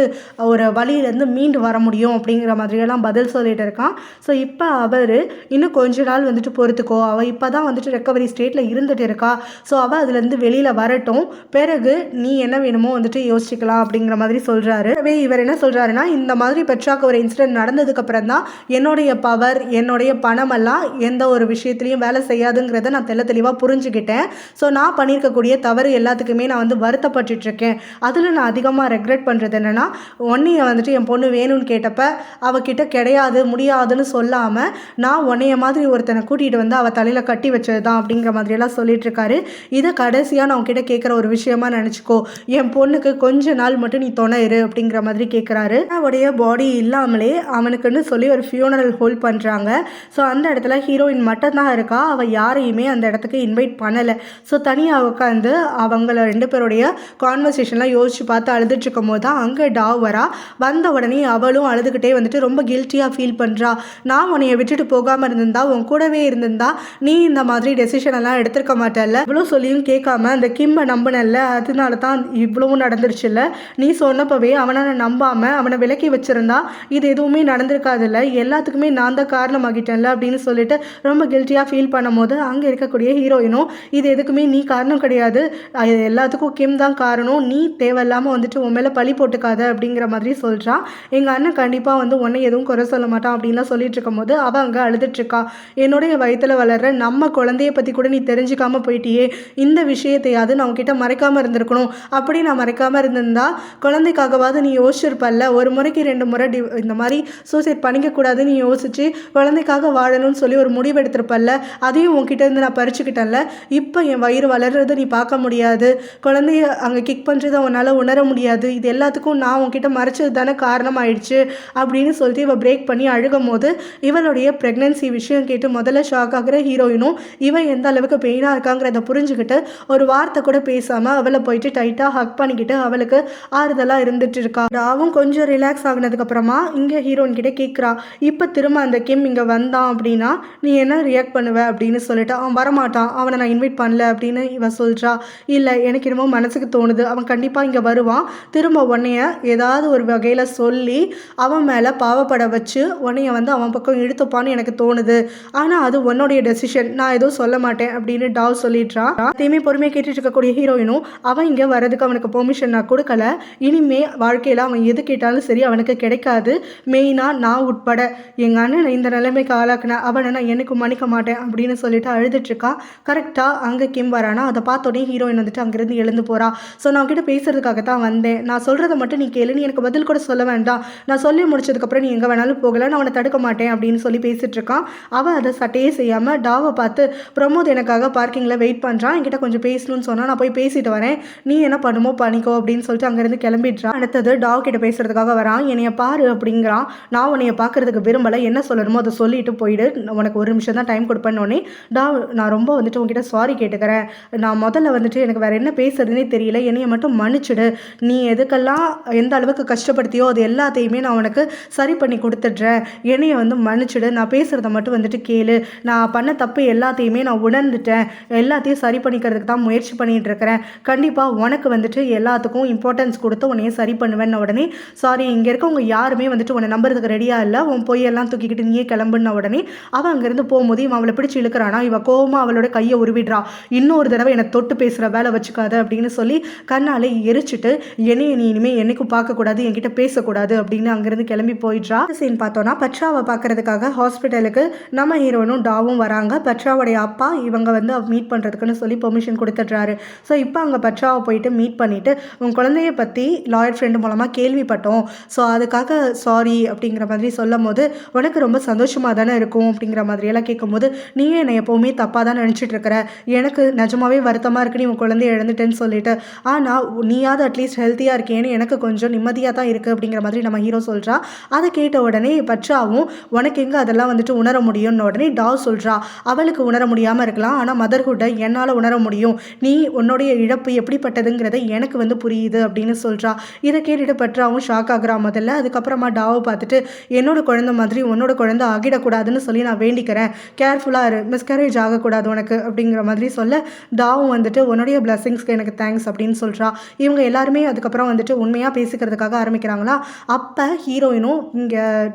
ஒரு வழியிலேருந்து மீண்டு வர முடியும் அப்படிங்கிற மாதிரியெல்லாம் பதில் சொல்லிட்டு இருக்கான். ஸோ இப்போ அவர் இன்னும் கொஞ்ச நாள் வந்துட்டு பொறுத்துக்கோ, அவள் இப்போ தான் வந்துட்டு ரெக்கவரி ஸ்டேட்டில் இருந்துட்டு இருக்கா. ஸோ அவள் அதுலேருந்து வெளியில் வரட்டும், பிறகு நீ என்ன வேணுமோ வந்துட்டு யோசிக்கலாம் அப்படிங்கிற மாதிரி சொல்கிறாரு. இவர் என்ன சொல்கிறாருன்னா, இந்த மாதிரி பெட்ராக்கு ஒரு இன்சிடென்ட் நடந்ததுக்கப்புறம் தான் என்னுடைய பவர் என்னுடைய பணமெல்லாம் எந்த ஒரு விஷயத்துலையும் வேலை செய்யாதுங்கிறத நான் தெளிவாக புரிஞ்சுக்கிட்டேன். ஸோ நான் பண்ணியிருக்கக்கூடிய தவறு எல்லாத்துக்குமே நான் வந்து வருத்தப்பட்டுருக்கேன். அதில் நான் அதிகமாக ரெக்ரெட் பண்ணுறது என்னென்னா, உன்னைய வந்துட்டு என் பொண்ணு வேணும்னு கேட்டப்ப அவகிட்ட கிடையாது முடியாதுன்னு சொல்லாமல் நான் உன்னைய மாதிரி ஒருத்தனை கூட்டிகிட்டு வந்து அவள் தலையில் கட்டி வச்சது தான் அப்படிங்கிற மாதிரியெல்லாம் சொல்லிட்டு இருக்காரு. இதை கடைசியாக நான் உன்கிட்ட கேட்குற ஒரு விஷயமா நினச்சிக்கோ, என் பொண்ணுக்கு கொஞ்ச நாள் மட்டும் நீ துணை இரு அப்படிங்கிற மாதிரி கேட்குறாரு. அவனுடைய பாடி இல்லாமலே அவனுக்குன்னு சொல்லி ஒரு ஃபியூனரல் ஹோல்ட் பண்ணுறாங்க. ஸோ அந்த இடத்துல ஹீரோயின் மட்டும்தான் இருக்கா. அவள் யாரையுமே அந்த இடத்துக்கு இன்வைட் பண்ணலை. ஸோ தனியாக உட்காந்து அவங்கள 2 பேருடைய கான்வர்சேஷன்லாம் யோசிச்சு பார்த்து அழுதுட்டு இருக்கும் போது தான் அங்கே டாவ் வரா. வந்த உடனே அவளும் அழுதுகிட்டே வந்துட்டு ரொம்ப கில்ட்டியாக ஃபீல் பண்ணுறா. நான் உன்னைய விட்டுட்டு போகாமல் இருந்திருந்தா உன் கூடவே இருந்திருந்தா நீ இந்த மாதிரி டெசிஷன் எல்லாம் எடுத்திருக்க மாட்டேல்ல, இவ்வளோ சொல்லியும் கேட்காம அந்த கிம்மை நம்பினல்ல, அதனால தான் இவ்வளவும் நடந்துருச்சுல்ல, நீ சொன்னப்பவே அவனை நம்பாமல் அவனை விலக்கி வச்சுருந்தா இது எதுவுமே நடந்திருக்காதுல்ல, எல்லாத்துக்குமே நான் தான் காரணமாகிட்டேன்ல அப்படின்னு சொல்லிட்டு ரொம்ப கில்ட்டியாக ஃபீல் பண்ணும் போது அங்கே இருக்கக்கூடிய ஹீரோயினும் இது எதுக்குமே நீ காரணம் கிடையாது, எல்லாத்துக்கும் கிம் தான் காரணம், நீ தேவையில்லாமல் வந்துட்டு உன் மேலே பழி போட்டுக்காத அப்படிங்கிற மாதிரி சொல்கிறான். எங்கள் அண்ணன் கண்டிப்பாக வந்து உன்னை எதுவும் குறை சொல்ல மாட்டான் அப்படின்லாம் சொல்லிட்டு இருக்கும் போது அவள் அங்கே அழுதுட்ருக்கா. என்னுடைய வயிற்றில் வளர்ற நம்ம குழந்தைய பற்றி கூட நீ தெரிஞ்சுக்காமல் போயிட்டியே, இந்த விஷயத்தையாவது நான் உன்கிட்ட மறைக்காமல் இருந்திருக்கணும், அப்படி நான் மறைக்காமல் இருந்திருந்தா குழந்தைக்காகவாது நீ யோசிச்சிருப்பல்ல, ஒரு முறைக்கு 2 முறை இந்த மாதிரி சூசைட் பண்ணிக்கக்கூடாது நீ யோசிச்சு குழந்தைக்காக வாழணும்னு சொல்லி ஒரு முடிவு எடுத்திருப்பல்ல, அதையும் உன்கிட்ட இருந்து நான் பறிச்சுக்கிட்டேன்ல, இப்போ என் வயிறு வளர்றதை நீ பார்க்க முடியாது, குழந்தைய அங்கே கிக் பண்ணுறதை உன்னால் உணர முடியாது, இது எல்லாத்துக்கும் நான் உன்கிட்ட மறைச்சது தானே காரணம் ஆயிடுச்சு அப்படின்னு சொல்லிட்டு இவள் பிரேக் பண்ணி அழுகும் போது இவளுடைய ப்ரெக்னன்சி விஷயம் கேட்டு முதல்ல ஷாக் ஆகிற ஹீரோயினும் இவன் எந்த அளவுக்கு பெயினாக இருக்காங்கிறத புரிஞ்சுக்கிட்டு ஒரு வார்த்தை கூட பேசாமல் அவளை போயிட்டு டைட்டாக ஹக் பண்ணிக்கிட்டு அவளுக்கு ஆறுதலாக இருந்துட்டு இருக்கா. அவன் கொஞ்சம் ரிலாக்ஸ் ஆகினதுக்கப்புறமா இங்கே ஹீரோயின் கிட்டே கேட்குறா, இப்போ திரும்ப அந்த கிம் இங்கே வந்தான் அப்படின்னா நீ என்ன ரியாக்ட் பண்ணுவ அப்படின்னு சொல்லிட்டு, அவன் வரமாட்டான், அவனை நான் இன்வைட் பண்ணல அப்படின்னு இவன் சொல்கிறா. இல்லை எனக்கு என்னமோ மனசுக்கு தோணுது அவன் கண்டிப்பாக இங்கே வருவான், திரும்ப உன்னைய ஏதாவது ஒரு வகையில் சொல்லி அவன் மேலே பாவப்பட வச்சு உன்னைய வந்து அவன் பக்கம் இழுத்துப்பான்னு எனக்கு தோணுது, ஆனால் அது உன்னுடைய டெசிஷன், நான் எதுவும் சொல்ல மாட்டேன் அப்படின்னு டாவ் சொல்லிடுறான். அதையுமே பொறுமையாக கேட்டுட்டு இருக்கக்கூடிய ஹீரோயினும் அவன் இங்கே வரதுக்கு அவனுக்கு பெர்மிஷன் நான் கொடுக்கல, இனிமே வாழ்க்கையில் அவன் எது கேட்டாலும் சரி அவனுக்கு கிடைக்காது, மெயினாக நான் உட்பட எங்கள் அண்ணன் இந்த நிலைமைக்கு ஆளாக்குனேன், அவனை நான் எனக்கு மன்னிக்க மாட்டேன் அப்படின்னு சொல்லிட்டு அழுதுட்ருக்கா. கரெக்டாக அங்கே கிம் வரானா, அதை பார்த்தோன்னே ஹீரோயின் வந்துட்டு அங்கேருந்து எழுந்து போகிறா. ஸோ நான் அவன்கிட்ட பேசுறதுக்காக தான் வந்தேன், நான் சொல்கிறத மட்டும் நீ கேளு, நீ எனக்கு பதில் கூட சொல்ல வேண்டாம், நான் சொல்லி முடிச்சதுக்கப்புறம் நீ எங்கே வேணாலும் போகல, நான் அவனை தடுக்க மாட்டேன் அப்படின்னு சொல்லி பேசிகிட்டு இருக்கான். அவன் அதை சட்டையே செய்யாமல் டாவை பார்த்து பிரமோத் எனக்காக பார்க்கிங்கில் வெயிட் பண்ணுறான், என்கிட்ட கொஞ்சம் பேசணும்னு சொன்னால் நான் போய் பேசிட்டு வரேன், நீ என்ன பண்ணுமோ பண்ணிக்கோ அப்படின்னு சொல்லிட்டு அங்கேருந்து கிளம்பிடுறான். அடுத்தது டாவ் கிட்ட பேசுறதுக்காக வரான். என்னைய பாரு அப்படிங்கிறான். நான் உன்னைய பார்க்கறதுக்கு விரும்பலை, என்ன சொல்லணுமோ அதை சொல்லிட்டு போயிடு, உனக்கு 1 நிமிஷம் தான் டைம் கொடுப்பேன்னொடனே டாவ் நான் ரொம்ப வந்துட்டு உங்ககிட்ட சாரி கேட்டுக்கிறேன், நான் முதல்ல வந்துட்டு எனக்கு வேறு என்ன பேசுறதுனே தெரியல, என்னைய மட்டும் மன்னிச்சுடு, நீ எதுக்கெல்லாம் எந்த அளவுக்கு கஷ்டப்படுத்தியோ அது எல்லாத்தையுமே நான் உனக்கு சரி பண்ணி கொடுத்துட்றேன், என்னைய வந்து மன்னிச்சுடு, நான் பேசுகிறத மட்டும் வந்துட்டு கேளு, நான் பண்ண தப்பு எல்லாத்தையுமே நான் உணர்ந்துட்டேன், எல்லாத்தையும் சரி பண்ணிக்கிறதுக்கு தான் முயற்சி பண்ணிகிட்டு இருக்கிறேன், கண்டிப்பாக உனக்கு வந்துட்டு எல்லாத்துக்கும் இம்பார்ட்டன்ஸ் கொடுத்து உன்னையே சரி பண்ணுவேன்னு உடனே சாரி இங்கே இருக்கவங்க யாருமே வந்துட்டு உன்னை நம்புறதுக்கு ரெடியாக இல்லை, உன் பொய்யெல்லாம் தூக்கிக்கிட்டு நீயே கிளம்புன உடனே அவன் அங்கேருந்து போகும்போது இவன் அவளை பிடிச்சி இழுக்கிறானா, இவன் கோவமாக அவளோட கையை உருவிடுறா, இன்னொரு தடவை என்னை தொட்டு பேசுகிற வேலை வச்சுக்காது அப்படின்னு சொல்லி கண்ணாலே எரிச்சிட்டு என்னைய நீ இனிமேல் என்னைக்கும் பார்க்கக்கூடாது, என்கிட்ட பேசக்கூடாது அப்படின்னு அங்கேருந்து கிளம்பி போயிடுறா. சீன் பார்த்தோன்னா பட்ராவை பார்க்கறதுக்காக ஹாஸ்பிட்டலுக்கு நம்ம ஹீரோனும் டாவும் வராங்க. பட்ராவுடைய அப்பா இவங்க வந்து மீட் பண்ணுறதுக்குன்னு சொல்லி பெர்மிஷன் கொடுத்துட்றாரு. ஸோ இப்போ அங்கே பட்ராவை போயிட்டு மீட் பண்ணிவிட்டு உன் குழந்தைய பற்றி லாயர் ஃப்ரெண்டு மூலமாக கேள்விப்பட்டோம், ஸோ அதுக்காக சாரி அப்படிங்கிற மாதிரி சொல்லும் போது உனக்கு ரொம்ப சந்தோஷமாக தானே இருக்கும் அப்படிங்கிற மாதிரியெல்லாம் கேட்கும்போது நீயே என்னை எப்போவுமே தப்பாக தான் நினச்சிட்டு இருக்கிற, எனக்கு நிஜமாவே வருத்தமாக இருக்கு நீ உன் குழந்தைய இழந்துட்டேன்னு சொல்லிட்டு, ஆனால் நீயாவது அட்லீஸ்ட் ஹெல்த்தியாக இருக்கேன் இருக்கேன்னு எனக்கு கொஞ்சம் நிம்மதியாக தான் இருக்குது அப்படிங்கிற மாதிரி நம்ம ஹீரோ சொல்கிறா. அதை கேட்ட உடனே பற்றாவும் உனக்கு எங்கே அதெல்லாம் வந்துட்டு உணர முடியும்னு உடனே டாவ் சொல்கிறா. அவளுக்கு உணர முடியாமல் இருக்கலாம், ஆனால் மதர்ஹுட்டை என்னால் உணர முடியும். நீ உன்னுடைய இழப்பு எப்படிப்பட்டதுங்கிறத எனக்கு வந்து புரியுது அப்படின்னு சொல்கிறா. இதை கேட்டுட்டு பற்றாவும் ஷாக் ஆகுறா முதல்ல. அதுக்கப்புறமா டாவை பார்த்துட்டு என்னோட குழந்தை மாதிரி உன்னோட குழந்தை ஆகிடக்கூடாதுன்னு சொல்லி நான் வேண்டிக்கிறேன், கேர்ஃபுல்லாக இரு, மிஸ்கரேஜ் ஆகக்கூடாது உனக்கு அப்படிங்கிற மாதிரி சொல்ல டாவும் வந்துட்டு உன்னுடைய பிளஸிங்ஸ்க்கு எனக்கு தேங்க்ஸ் அப்படின்னு சொல்கிறா. இவங்க எல்லாருமே அதுக்கப்புறம் வந்துட்டு உண்மையாக பேசிக்கிறதுக்காக ஆரம்பிக்கிறாங்களா. அப்போ ஹீரோயினும் இங்கே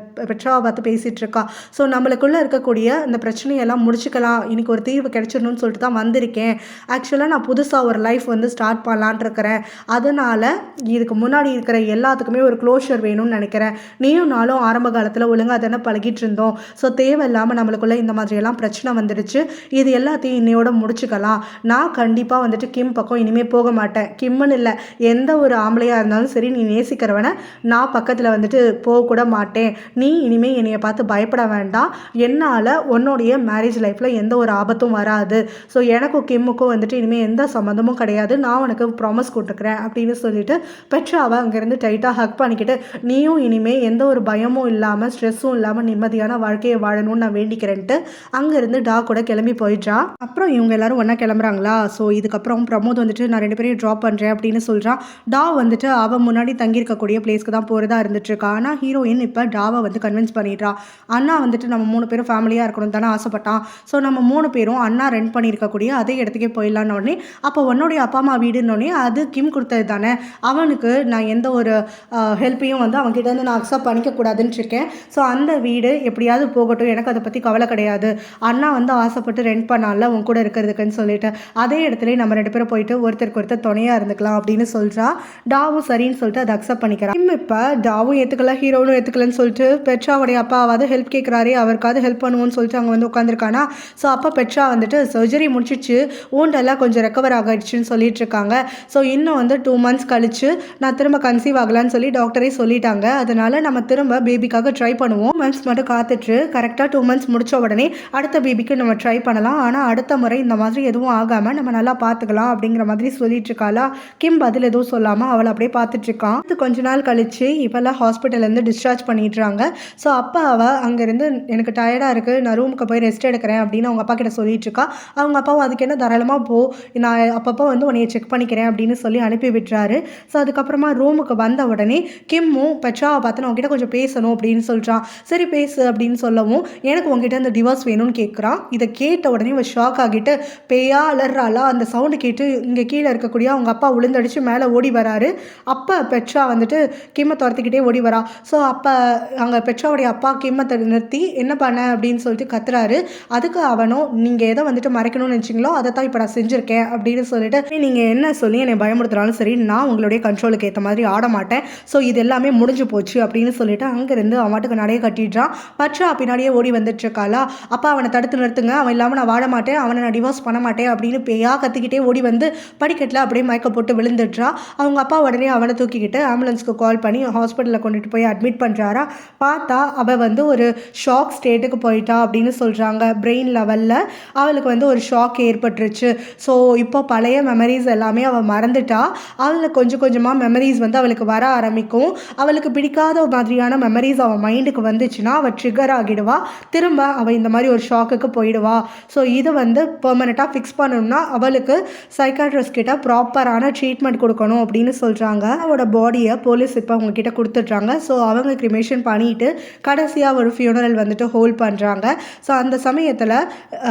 பெட்ராவை பார்த்து பேசிகிட்டு இருக்கா. ஸோ நம்மளுக்குள்ளே இருக்கக்கூடிய இந்த பிரச்சனையெல்லாம் முடிச்சுக்கலாம், இன்னைக்கு ஒரு தீர்வு கிடைச்சிடணும்னு சொல்லிட்டு தான் வந்திருக்கேன். ஆக்சுவலாக நான் புதுசாக ஒரு லைஃப் வந்து ஸ்டார்ட் பண்ணலான் இருக்கிறேன். அதனால் இதுக்கு முன்னாடி இருக்கிற எல்லாத்துக்குமே ஒரு க்ளோஷர் வேணும்னு நினைக்கிறேன். நீயும் நானும் ஆரம்ப காலத்தில் ஒழுங்காக தானே பழகிட்டு இருந்தோம். ஸோ தேவையில்லாமல் நம்மளுக்குள்ளே இந்த மாதிரியெல்லாம் பிரச்சனை வந்துடுச்சு. இது எல்லாத்தையும் இன்னையோட முடிச்சுக்கலாம். நான் கண்டிப்பாக வந்துட்டு கிம் பக்கம் இனிமேல் போக மாட்டேன். கிம்முன்னு இல்லை, எந்த ஒரு ஆம்பளையாக இருந்தாலும் சரி, நீ நேசிக்கிறவனை நான் பக்கத்தில் வந்துட்டு போகக்கூட மாட்டேன். நீ இனிமேல் என்னையை பார்த்து பயப்பட வேண்டாம். என்னால் உன்னுடைய மேரேஜ் லைஃப்பில் எந்த ஒரு ஆபத்தும் வராது. ஸோ எனக்கும் கிம்முக்கும் வந்துட்டு இனிமேல் எந்த சம்மந்தமும் கிடையாது. நான் உனக்கு ப்ராமிஸ் கொடுத்துக்கிறேன் அப்படின்னு சொல்லிட்டு பெட்ராவை அங்கேருந்து டைட்டாக ஹக் பண்ணிக்கிட்டு நீயும் இனிமேல் எந்த ஒரு பயமும் இல்லாமல் ஸ்ட்ரெஸ்ஸும் இல்லாமல் நிம்மதியான வாழ்க்கையை வாழணும்னு நான் வேண்டிக்கிறேன்ட்டு அங்கேருந்து டா கூட கிளம்பி போயிடுறா. அப்புறம் இவங்க எல்லாரும் ஒன்றா கிளம்புறாங்களா. ஸோ இதுக்கப்புறம் பிரமோத் வந்துட்டு நான் 2 பேரையும் ட்ராப் பண்ணுறேன் அப்படின்னு சொல்கிறான். டா வந்துட்டு அவன் முன்னாடி தங்கியிருக்கக்கூடிய பிளேஸ்க்கு தான் போகிறதா இருந்துட்டுருக்கா. ஆனால் ஹீரோயின் இப்போ டாவை வந்து கன்வின்ஸ் பண்ணிடுறா. அண்ணா வந்துட்டு நம்ம 3 பேரும் ஃபேமிலியாக இருக்கணும் தானே ஆசைப்பட்டான். ஸோ நம்ம 3 பேரும் அண்ணா ரெண்ட் பண்ணியிருக்கக்கூடிய அதே இடத்துக்கே போயிடலான்னு உடனே அப்போ உன்னுடைய அப்பா அம்மா வீடுன்னொடனே அது கிம் கொடுத்தது தானே, அவனுக்கு நான் எந்த ஒரு ஹெல்ப்பையும் வந்து அவன்கிட்ட இருந்து நான் அக்செப்ட் பண்ணிக்கக்கூடாதுன்னு இருக்கேன். ஸோ அந்த வீடு எப்படியாவது போகட்டும், எனக்கு அதை பற்றி கவலை கிடையாது. அண்ணா வந்து ஆசைப்பட்டு ரெண்ட் பண்ணால உன் கூட இருக்கிறதுக்குன்னு சொல்லிட்டு அதே இடத்துல நம்ம 2 பேரும் போயிட்டு ஒருத்தருக்கு ஒருத்தர் துணையாக இருந்துக்கலாம் அப்படின்னு சொல்கிறா. டாவும் சரின்னு சொல்லிட்டு அதை அக்செப்ட் பண்ணிக்கிறான். இப்போ டாவும் ஏற்றுக்கல, ஹீரோனும் ஏற்றுக்கலன்னு சொல்லிட்டு பெட்ராவுடைய அப்பாவாவது ஹெல்ப் கேட்குறாரு, அவருக்காவது ஹெல்ப் பண்ணுவோன்னு சொல்லிட்டு அவங்க வந்து உட்காந்துருக்கானா. ஸோ அப்போ பெட்ரா வந்துட்டு சர்ஜரி முடிச்சிச்சு, ஊண்டெல்லாம் கொஞ்சம் ரெக்கவர் ஆகிடுச்சுன்னு சொல்லிட்டு இருக்காங்க. ஸோ இன்னும் வந்து 2 மந்த்ஸ் கழிச்சு நான் திரும்ப கன்சீவ் ஆகலான்னு சொல்லி டாக்டரே சொல்லிட்டாங்க. அதனால நம்ம திரும்ப பேபிக்காக ட்ரை பண்ணுவோம். மந்த்ஸ் மட்டும் காத்துட்டு கரெக்டாக 2 மந்த்ஸ் முடிச்ச உடனே அடுத்த பேபிக்கு நம்ம ட்ரை பண்ணலாம். ஆனால் அடுத்த முறை இந்த மாதிரி எதுவும் ஆகாமல் நம்ம நல்லா பார்த்துக்கலாம் அப்படிங்கிற மாதிரி சொல்லிட்டு இருக்காளா. கிம் பதில் எதுவும் சொல்லாமல் அவளை அப்படியே பார்த்துட்டு இருக்கான். இது கொஞ்ச நாள் கழிச்சு இப்போல்லாம் ஹாஸ்பிட்டல்லேருந்து டிஸ்சார்ஜ் பண்ணிடுறாங்க. ஸோ அப்போ அவள் அங்கேருந்து எனக்கு டயர்டாக இருக்குது, நான் ரூமுக்கு போய் ரெஸ்ட் எடுக்கிறேன் அப்படின்னு அவங்க அப்பா கிட்ட சொல்லிட்டு இருக்கா. அவங்க அப்பாவும் அதுக்கு என்ன தாராளமாக போ, நான் அப்பப்போ வந்து உன்னைய செக் பண்ணிக்கிறேன் அப்படின்னு சொல்லி அனுப்பி விட்டுறாரு. ஸோ அதுக்கப்புறமா ரூமுக்கு வந்த உடனே கிம்மும் பெட்ராவை பார்த்து நான் உங்ககிட்ட கொஞ்சம் பேசணும் அப்படின்னு சொல்கிறான். சரி பேசு அப்படின்னு சொல்லவும் எனக்கு உங்ககிட்ட அந்த டிவோர்ஸ் வேணும்னு கேட்குறான். இதை கேட்ட உடனே அவள் ஷாக் ஆகிட்டு பேயா அலறாளா. அந்த சவுண்டு கேட்டு இங்கே கீழே இருக்கக்கூடிய அவங்க அப்பா விழுந்தடிச்சு மேலே ஓடி வராரு. அப்போ பெட்ரா வந்துட்டு கிம்மை துரத்திக்கிட்டே ஓடி வரா. ஸோ அப்போ அங்கே பெட்ராவுடைய அப்பா கிம்மை நிறுத்தி என்ன பண்ண அப்படின்னு சொல்லிட்டு கத்துறாரு. அதுக்கு அவனும் நீங்கள் எதை வந்துட்டு மறைக்கணும்னு நினச்சிங்களோ அதை தான் இப்போ நான் செஞ்சுருக்கேன் அப்படின்னு சொல்லிட்டு நீங்கள் என்ன சொல்லி என்னை பயமுறுத்துறாலும் சரி, நான் உங்களுடைய கண்ட்ரோலுக்கு ஏற்ற மாதிரி ஆட மாட்டேன். ஸோ இது எல்லாமே முடிஞ்சு போச்சு அப்படின்னு சொல்லிட்டு அங்கேருந்து அவன் மாட்டுக்கு நடைய கட்டிடுறான். பட்சா பின்னாடியே ஓடி வந்துட்டு இருக்காளா. அப்பா அவனை தடுத்து நிறுத்துங்க, அவன் இல்லாமல் நான் வாழ மாட்டேன், அவனை நான் டிவோர்ஸ் பண்ண மாட்டேன் அப்படின்னு பேயா கத்திக்கிட்டே ஓடி வந்து படிக்கட்டில் அப்படியே மயக்க போட்டு விழுந்துடுறா. அவங்க அப்பா உடனே அவனை தூக்கிக்கிட்டு ஆம்புலன்ஸ்க்கு கால் பண்ணி ஹாஸ்பிட்டலில் கொண்டுட்டு போய் அட்மிட் பண்ணுறாரா. பார்த்தா அவள் வந்து ஒரு ஷாக் ஸ்டேட்டுக்கு போயிட்டா அப்படின்னு சொல்கிறாங்க. பிரெயின் லெவலில் அவளுக்கு வந்து ஒரு ஷாக் ஏற்பட்டுருச்சு. ஸோ இப்போ பழைய மெமரிஸ் எல்லாமே அவள் மறந்துட்டா. அவளுக்கு கொஞ்சம் கொஞ்சமாக மெமரிஸ் வந்து அவளுக்கு வர ஆரம்பிக்கும். அவளுக்கு பிடிக்காத மாதிரியான மெமரிஸ் அவள் மைண்டுக்கு வந்துச்சுன்னா அவள் ட்ரிகர் ஆகிடுவா. திரும்ப அவள் இந்த மாதிரி ஒரு ஷாக்குக்கு போயிடுவா. ஸோ இதை வந்து பெர்மனெண்ட்டாக ஃபிக்ஸ் பண்ணணும்னா அவளுக்கு சைக்காட்ரிஸ்ட் கிட்ட ப்ராப்பரான ட்ரீட்மெண்ட் கொடுக்கணும் அப்படின்னு சொல்கிறாங்க. அவளோட பாடியை போலீஸ் இப்போ அவங்க கிட்ட கொடுத்துட்றாங்க. ஸோ அவங்க கிரிமேஷன் பண்ணிட்டு கடைசியாக ஒரு ஃபியூனரல் வந்துட்டு ஹோல்ட் பண்ணுறாங்க. ஸோ அந்த சமயத்தில்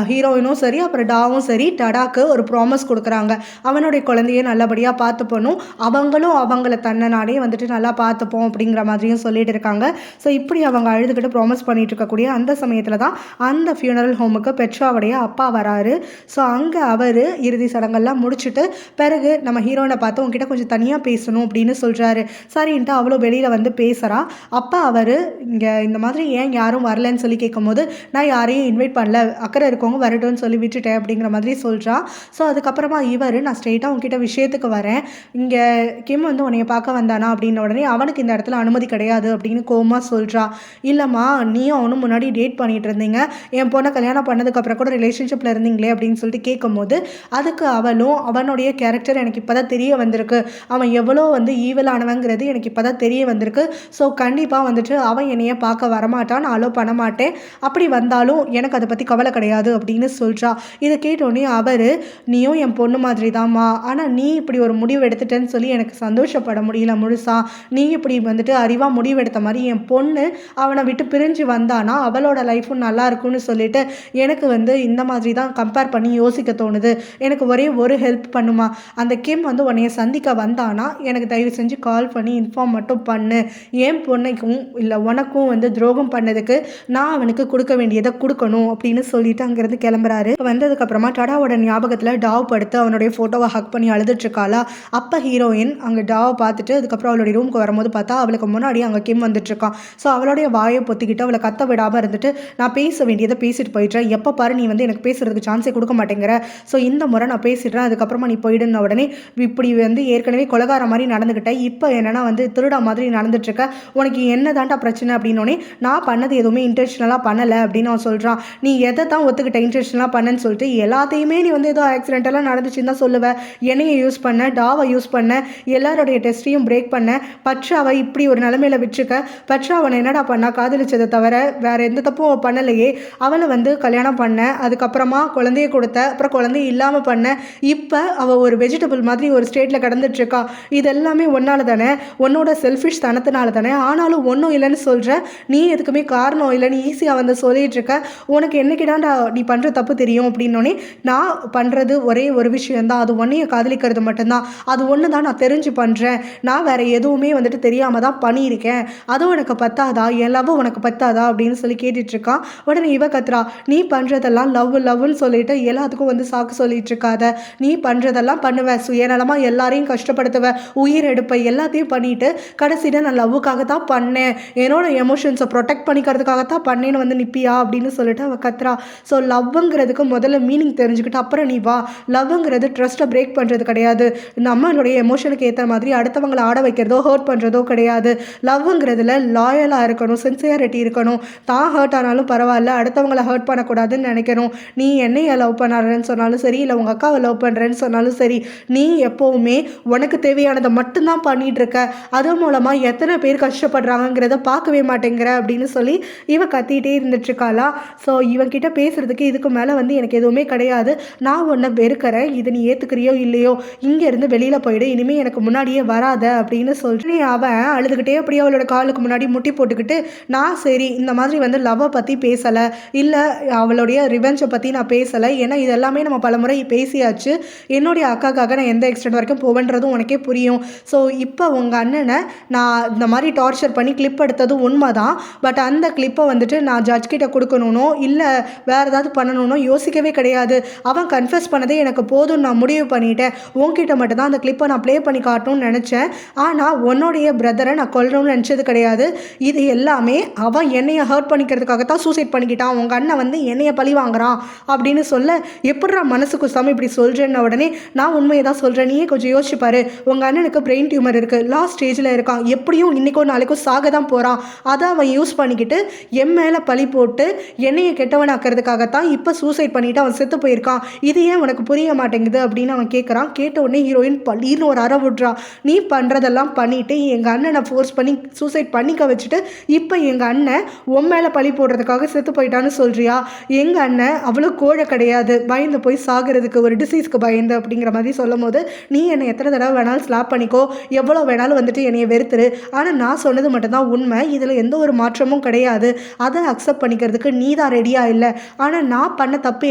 ஹீரோயினும் சரி அப்புறம் டாவும் சரி டடாக்கு ஒரு ப்ராமிஸ் கொடுக்குறாங்க. அவனுடைய குழந்தைய நல்லபடியாக பார்த்துப்போனும், அவங்களும் அவங்கள தன்னனாலே வந்துட்டு நல்லா பார்த்துப்போம் அப்படிங்கிற மாதிரியும் சொல்லிட்டு இருக்காங்க. ஸோ இப்படி அவங்க அழுதுகிட்டு ப்ராமிஸ் பண்ணிட்டு இருக்கக்கூடிய அந்த சமயத்தில் தான் அந்த ஃபியூனரல் ஹோமுக்கு பெட்ராவுடைய அப்பா வராரு. ஸோ அங்கே அவர் இறுதி சடங்கெல்லாம் முடிச்சுட்டு பிறகு நம்ம ஹீரோயினை பார்த்து உங்ககிட்ட கொஞ்சம் தனியாக பேசணும் அப்படின்னு சொல்கிறாரு. சரின்ட்டு அவ்வளோ வெளியில் வந்து பேசுகிறா. அப்போ அவர் இங்கே இந்த மாதிரி ஏன் யாரும் வரலன்னு சொல்லி கேட்கும்போது நான் யாரையும் இன்வைட் பண்ணல, அக்கறை இருக்கவங்க வரட்டும்னு சொல்லி விட்டுட்டேன் அப்படிங்கிற மாதிரி சொல்கிறா. ஸோ அதுக்கப்புறமா இவர் நான் ஸ்ட்ரெயிட்டாக உங்ககிட்ட விஷயத்துக்கு வரேன், இங்கே கிம் வந்து உன்னைய பார்க்க வந்தானா அப்படின்ன உடனே அவனுக்கு இந்த இடத்துல அனுமதி கிடையாது அப்படின்னு கோமா சொல்கிறா. இல்லைம்மா நீயும் அவனும் முன்னாடி டேட் பண்ணிட்டு இருந்தீங்க, என் பொண்ணை கல்யாணம் பண்ணதுக்கப்புறம் கூட ரிலேஷன்ஷிப்பில் இருந்தீங்களே அப்படின்னு சொல்லிட்டு கேட்கும்போது அதுக்கு அவளும் அவனுடைய கேரக்டர் எனக்கு இப்போ தான் தெரிய வந்திருக்கு, அவன் எவ்வளோ வந்து ஈவலானவங்கிறது எனக்கு இப்போ தான் தெரிய வந்திருக்கு. ஸோ கண்டிப்பாக வந்துட்டு அவன் என்னைய பார்க்க வரமாட்டான், நான் அலோவ் பண்ண மாட்டேன். அப்படி வந்தாலும் எனக்கு அதை பற்றி கவலை கிடையாது அப்படின்னு சொல்கிறா. இதை கேட்டோடனே அவர், நீயும் என் பொண்ணு மாதிரி தான்மா, ஆனால் நீ இப்படி ஒரு முடிவு எடுத்துட்டேன்னு சொல்லி எனக்கு சந்தோஷப்பட முடியல முழுசா. நீ இப்படி வந்துட்டு அறிவாக முடிவெடுத்த மாதிரி என் பொண்ணு அவனை விட்டு பிரிஞ்சு வந்தானா அவளோட லைஃப்பும் நல்லா இருக்கும்னு சொல்லிட்டு எனக்கு வந்து இந்த மாதிரி தான் கம்பேர் பண்ணி யோசிக்க தோணுது. எனக்கு ஒரே ஒரு ஹெல்ப் பண்ணுமா, அந்த கிம் வந்து உன்னைய சந்திக்க வந்தானா எனக்கு தயவு செஞ்சு கால் பண்ணி இன்ஃபார்ம் மட்டும் பண்ணு. என் பொண்ணுக்கும் இல்லை உனக்கும் வந்து துரோகம் பண்ணதுக்கு நான் அவனுக்கு கொடுக்க வேண்டியதை கொடுக்கணும் அப்படின்னு சொல்லிட்டு அங்கேருந்து கிளம்புறாரு. வந்ததுக்கப்புறமா டடாவோட ஞாபகத்தில் டாவ் படுத்து அவனுடைய ஃபோட்டோவை ஹக் பண்ணி அழுதுட்டு இருக்காளா. அப்போ ஹீரோயின் அங்கே டாவை பார்த்துட்டு அதுக்கப்புறம் அவளுடைய ரூமுக்கு வரும்போது பார்த்தா அவளுக்கு முன்னாடி அங்கே கிம் வந்துட்டு இருக்கான். ஸோ அவளுடைய வாயை பொத்திக்கிட்டு அவளை கத்த விடாமல் இருந்துட்டு, நான் பேச வேண்டியதை பேசிட்டு போயிடுறேன், எப்போ பாரு நீ வந்து எனக்கு பேசுறதுக்கு சான்ஸே கொடுக்க மாட்டேங்கிற, ஸோ இந்த முறை நான் பேசிடுறேன், அதுக்கப்புறமா நீ போயிடுன உடனே இப்படி வந்து ஏற்கனவே கொலகார மாதிரி நடந்துக்கிட்டேன், இப்போ என்னன்னா வந்து திருடா மாதிரி நடந்துட்டுருக்க, உனக்கு என்ன தாண்டா பிரச்சனை அப்படின்னோடனே நான் பண்ணது எதுவுமே இன்டென்ஷனலாக பண்ணலை அப்படின்னு அவன் சொல்கிறான். நீ எதை தான் ஒத்துக்கிட்ட இன்டென்ஷனலாக பண்ணன்னு சொல்லிட்டு எல்லாத்தையுமே நீ வந்து ஏதோ ஆக்சிடென்டெல்லாம் நடந்துச்சுன்னு தான் சொல்லுவேன். என்னையை யூஸ் பண்ண, டாவை யூஸ் பண்ண, எல்லாருடைய டெஸ்ட்டையும் பிரேக் பண்ண, பற்றாவை இப்படி ஒரு நிலைமையில விட்டுருக்க. பற்றா அவனை என்னடா பண்ணா, காதலிச்சதை தவிர வேற எந்த தப்பும் பண்ணலையே. அவளை வந்து கல்யாணம் பண்ண, அதுக்கப்புறமா குழந்தைய கொடுத்த, அப்புறம் குழந்தைய இல்லாமல் பண்ண, இப்போ அவள் ஒரு வெஜிடபிள் மாதிரி ஒரு ஸ்டேட்டில் கடந்துட்டுருக்கா. இது எல்லாமே ஒன்னால தானே, உன்னோட செல்ஃபிஷ் தனத்தினால தானே. ஆனாலும் ஒன்றும் இல்லைன்னு சொல்கிற, நீ எதுக்குமே காரணம் இல்லைன்னு ஈஸியாக வந்து சொல்லிட்டு இருக்க. உனக்கு என்னைக்கிடாண்டா நீ பண்ணுற தப்பு தெரியும் அப்படின்னோடனே, நான் பண்ணுறது ஒரே ஒரு விஷயந்தான், அது ஒன்றைய காதலிக்கிறது மட்டும்தான், அது ஒன்று தான் நான் தெரிஞ்சு பண்ணுறேன், நான் வேறு எதுவுமே வந்துட்டு தெரியாமல் தான் பண்ணியிருக்கேன், அதுவும் உனக்கு பத்தாதா, என் லவ் உனக்கு பத்தாதா அப்படின்னு சொல்லி கேட்டுட்ருக்கான். உடனே இவ கத்துறா, நீ பண்ணுறதெல்லாம் லவ்னு சொல்லிட்டு எல்லாத்துக்கும் வந்து சாக்கு சொல்லிட்டு இருக்காத, நீ பண்ணுறதெல்லாம் பண்ணுவேன், சுயநலமாக எல்லாரையும் கஷ்டப்படுத்துவேன், உயிர் எடுப்பை எல்லாத்தையும் பண்ணிட்டு கடைசியில் நான் லவ்வுக்காக தான் பண்ணேன், என்னோட எமோஷன்ஸை ப்ரொடெக்ட் பண்ணிக்கிறதுக்காகத்தான் பண்ணேன்னு வந்து நிற்பியா அப்படின்னு சொல்லிட்டு அவள் கத்துறா. ஸோ லவ்ங்கிறதுக்கு முதல்ல மீனிங் தெரிஞ்சுக்கிட்டு அப்புறம் நீ வா. லவ்ங்கிறது ட்ரஸ்ட்டை பிரேக் பண்ணுறது கிடையாது, நம்மளுடைய எமோஷனுக்கு ஏற்ற மாதிரி அடுத்தவங்களை ஆட வைக்கிறதோ ஹர்ட் பண்ணுறதோ கிடையாது. லவ்ங்கிறதுல லாயலாக இருக்கணும், சின்சியாரிட்டி இருக்கணும், தான் ஹர்ட் ஆனாலும் பரவாயில்ல, அடுத்தவங்களை ஹர்ட் பண்ணக்கூடாதுன்னு நினைக்கணும். நீ என்னைய லவ் பண்ணுறேன்னு சொன்னாலும் சரி, இல்லை உங்கள் அக்காவை லவ் பண்ணுறேன்னு சொன்னாலும் சரி, நீ எப்போவுமே உனக்கு தேவையானதை மட்டும்தான் பண்ணிகிட்டு இருக்க, அது மூலமாக எத்தனை பேர் கஷ்டப்படுறாங்கிறத பார்க்கவே மாட்டேங்கிற அப்படின்னு சொல்லி இவன் கத்திகிட்டே இருந்துட்டுருக்காளா. ஸோ இவன்கிட்ட பேசுகிறதுக்கு இதுக்கு மேலே வந்து எனக்கு எதுவுமே கிடையாது, நான் உன்னை வெறுக்கிறேன், இது நீ ஏற்றுக்கிறியோ இல்லையோ, இங்கேருந்து வெளியில் போயிடு, இனிமேல் எனக்கு முன்னாடியே வராத அப்படின்னு சொல்லிட்டு அவன் அழுதுகிட்டே அப்படியே அவளோட காலுக்கு முன்னாடி முட்டி போட்டுக்கிட்டு, நான் சரி இந்த மாதிரி வந்து லவ்வை பற்றி பேசலை, இல்லை அவளுடைய ரிவெஞ்சை பற்றி நான் பேசலை, ஏன்னா இதெல்லாமே நம்ம பலமுறை பேசியாச்சு, என்னுடைய அக்காக்காக நான் எந்த எக்ஸ்டெண்ட் வரைக்கும் போவேன்றதும் உனக்கே புரியும். ஸோ இப்போ உங்கள் அண்ணனை நான் இந்த மாதிரி டார்ச்சர் பண்ணி கிளிப் எடுத்ததும் உண்மை தான், பட் அந்த கிளிப்பை வந்துட்டு நான் ஜட்ஜ் கிட்ட கொடுக்கணுனோ இல்லை வேறு ஏதாவது பண்ணணும்னோ யோசிக்கவே கிடையாது. அவன் கன்ஃபெஸ் பண்ணதே எனக்கு போதும், நான் முடிவு பண்ணிட்டேன், உன்கிட்ட மட்டும்தான் அந்த கிளிப்பை நான் ப்ளே பண்ணி காட்டணும்னு நினச்சேன், ஆனால் உன்னுடைய பிரதரை நான் கொல்லணும்னு நினச்சது கிடையாது. இது எல்லாமே அவன் என்னைய ஹர்ட் பண்ணிக்கிறதுக்காகத்தான் சூசைட் பண்ணிக்கிட்டான், உங்கள் அண்ணன் வந்து என்னைய பழி வாங்குறான் அப்படின்னு சொல்ல, எப்படிடா மனசுக்கு சாமி இப்படி சொல்கிறேன்ன உடனே, நான் உண்மையை தான் சொல்கிறேன், நீயே கொஞ்சம் யோசிச்சுப்பாரு, உங்கள் அண்ணனுக்கு பிரெயின் டியூமர் இருக்குது, லாஸ்ட் ஸ்டேஜில் இருக்கான், எப்படியும் இன்றைக்கோ நாளைக்கும் சாக தான் போகிறான், அதை அவன் யூஸ் பண்ணிக்கிட்டு என் மேலே பழி போட்டு என்னைய கெட்டவனாக்கிறதுக்காகத்தான் இப்போ சூசைட் பண்ணிவிட்டு அவன் செத்து போயிருக்கான், இது ஏன் உனக்கு புரிய மாட்டேங்குது அப்படின்னு அவன் கேட்குறான். கேட்ட உடனே ஹீரோயின் பள்ளின்னு ஒரு அற விட்றா, நீ பண்ணுறதெல்லாம் பண்ணிவிட்டு எங்கள் அண்ணனை ஃபோர்ஸ் பண்ணி சூசைட் பண்ணிக்க வச்சுட்டு இப்போ எங்கள் அண்ணன் உன் மேலே பழி போடுறதுக்காக செத்து போயிட்டான்னு சொல்கிறியா, எங்கள் அண்ணன் அவ்வளோ கோழை கிடையாது, பயந்து போய் சாகிறதுக்கு, ஒரு டிசீஸ்க்கு பயந்து அப்படிங்கிற மாதிரி சொல்லும் போது, நீ என்னை எத்தனை தடவை வேணாலும் ஸ்லாப் பண்ணிக்கோ, எவ்வளோ வேணாலும் வந்துட்டு என்னைய வெறுத்துரு, ஆனால் நான் சொன்னது மட்டும்தான் உண்மை, இதில் எந்த ஒரு மாற்றமும் கிடையாது, அதை அக்செப்ட் பண்ணிக்கிறதுக்கு நீ தான் ரெடியாக இல்லை, ஆனால் நான் பண்ண தப்பு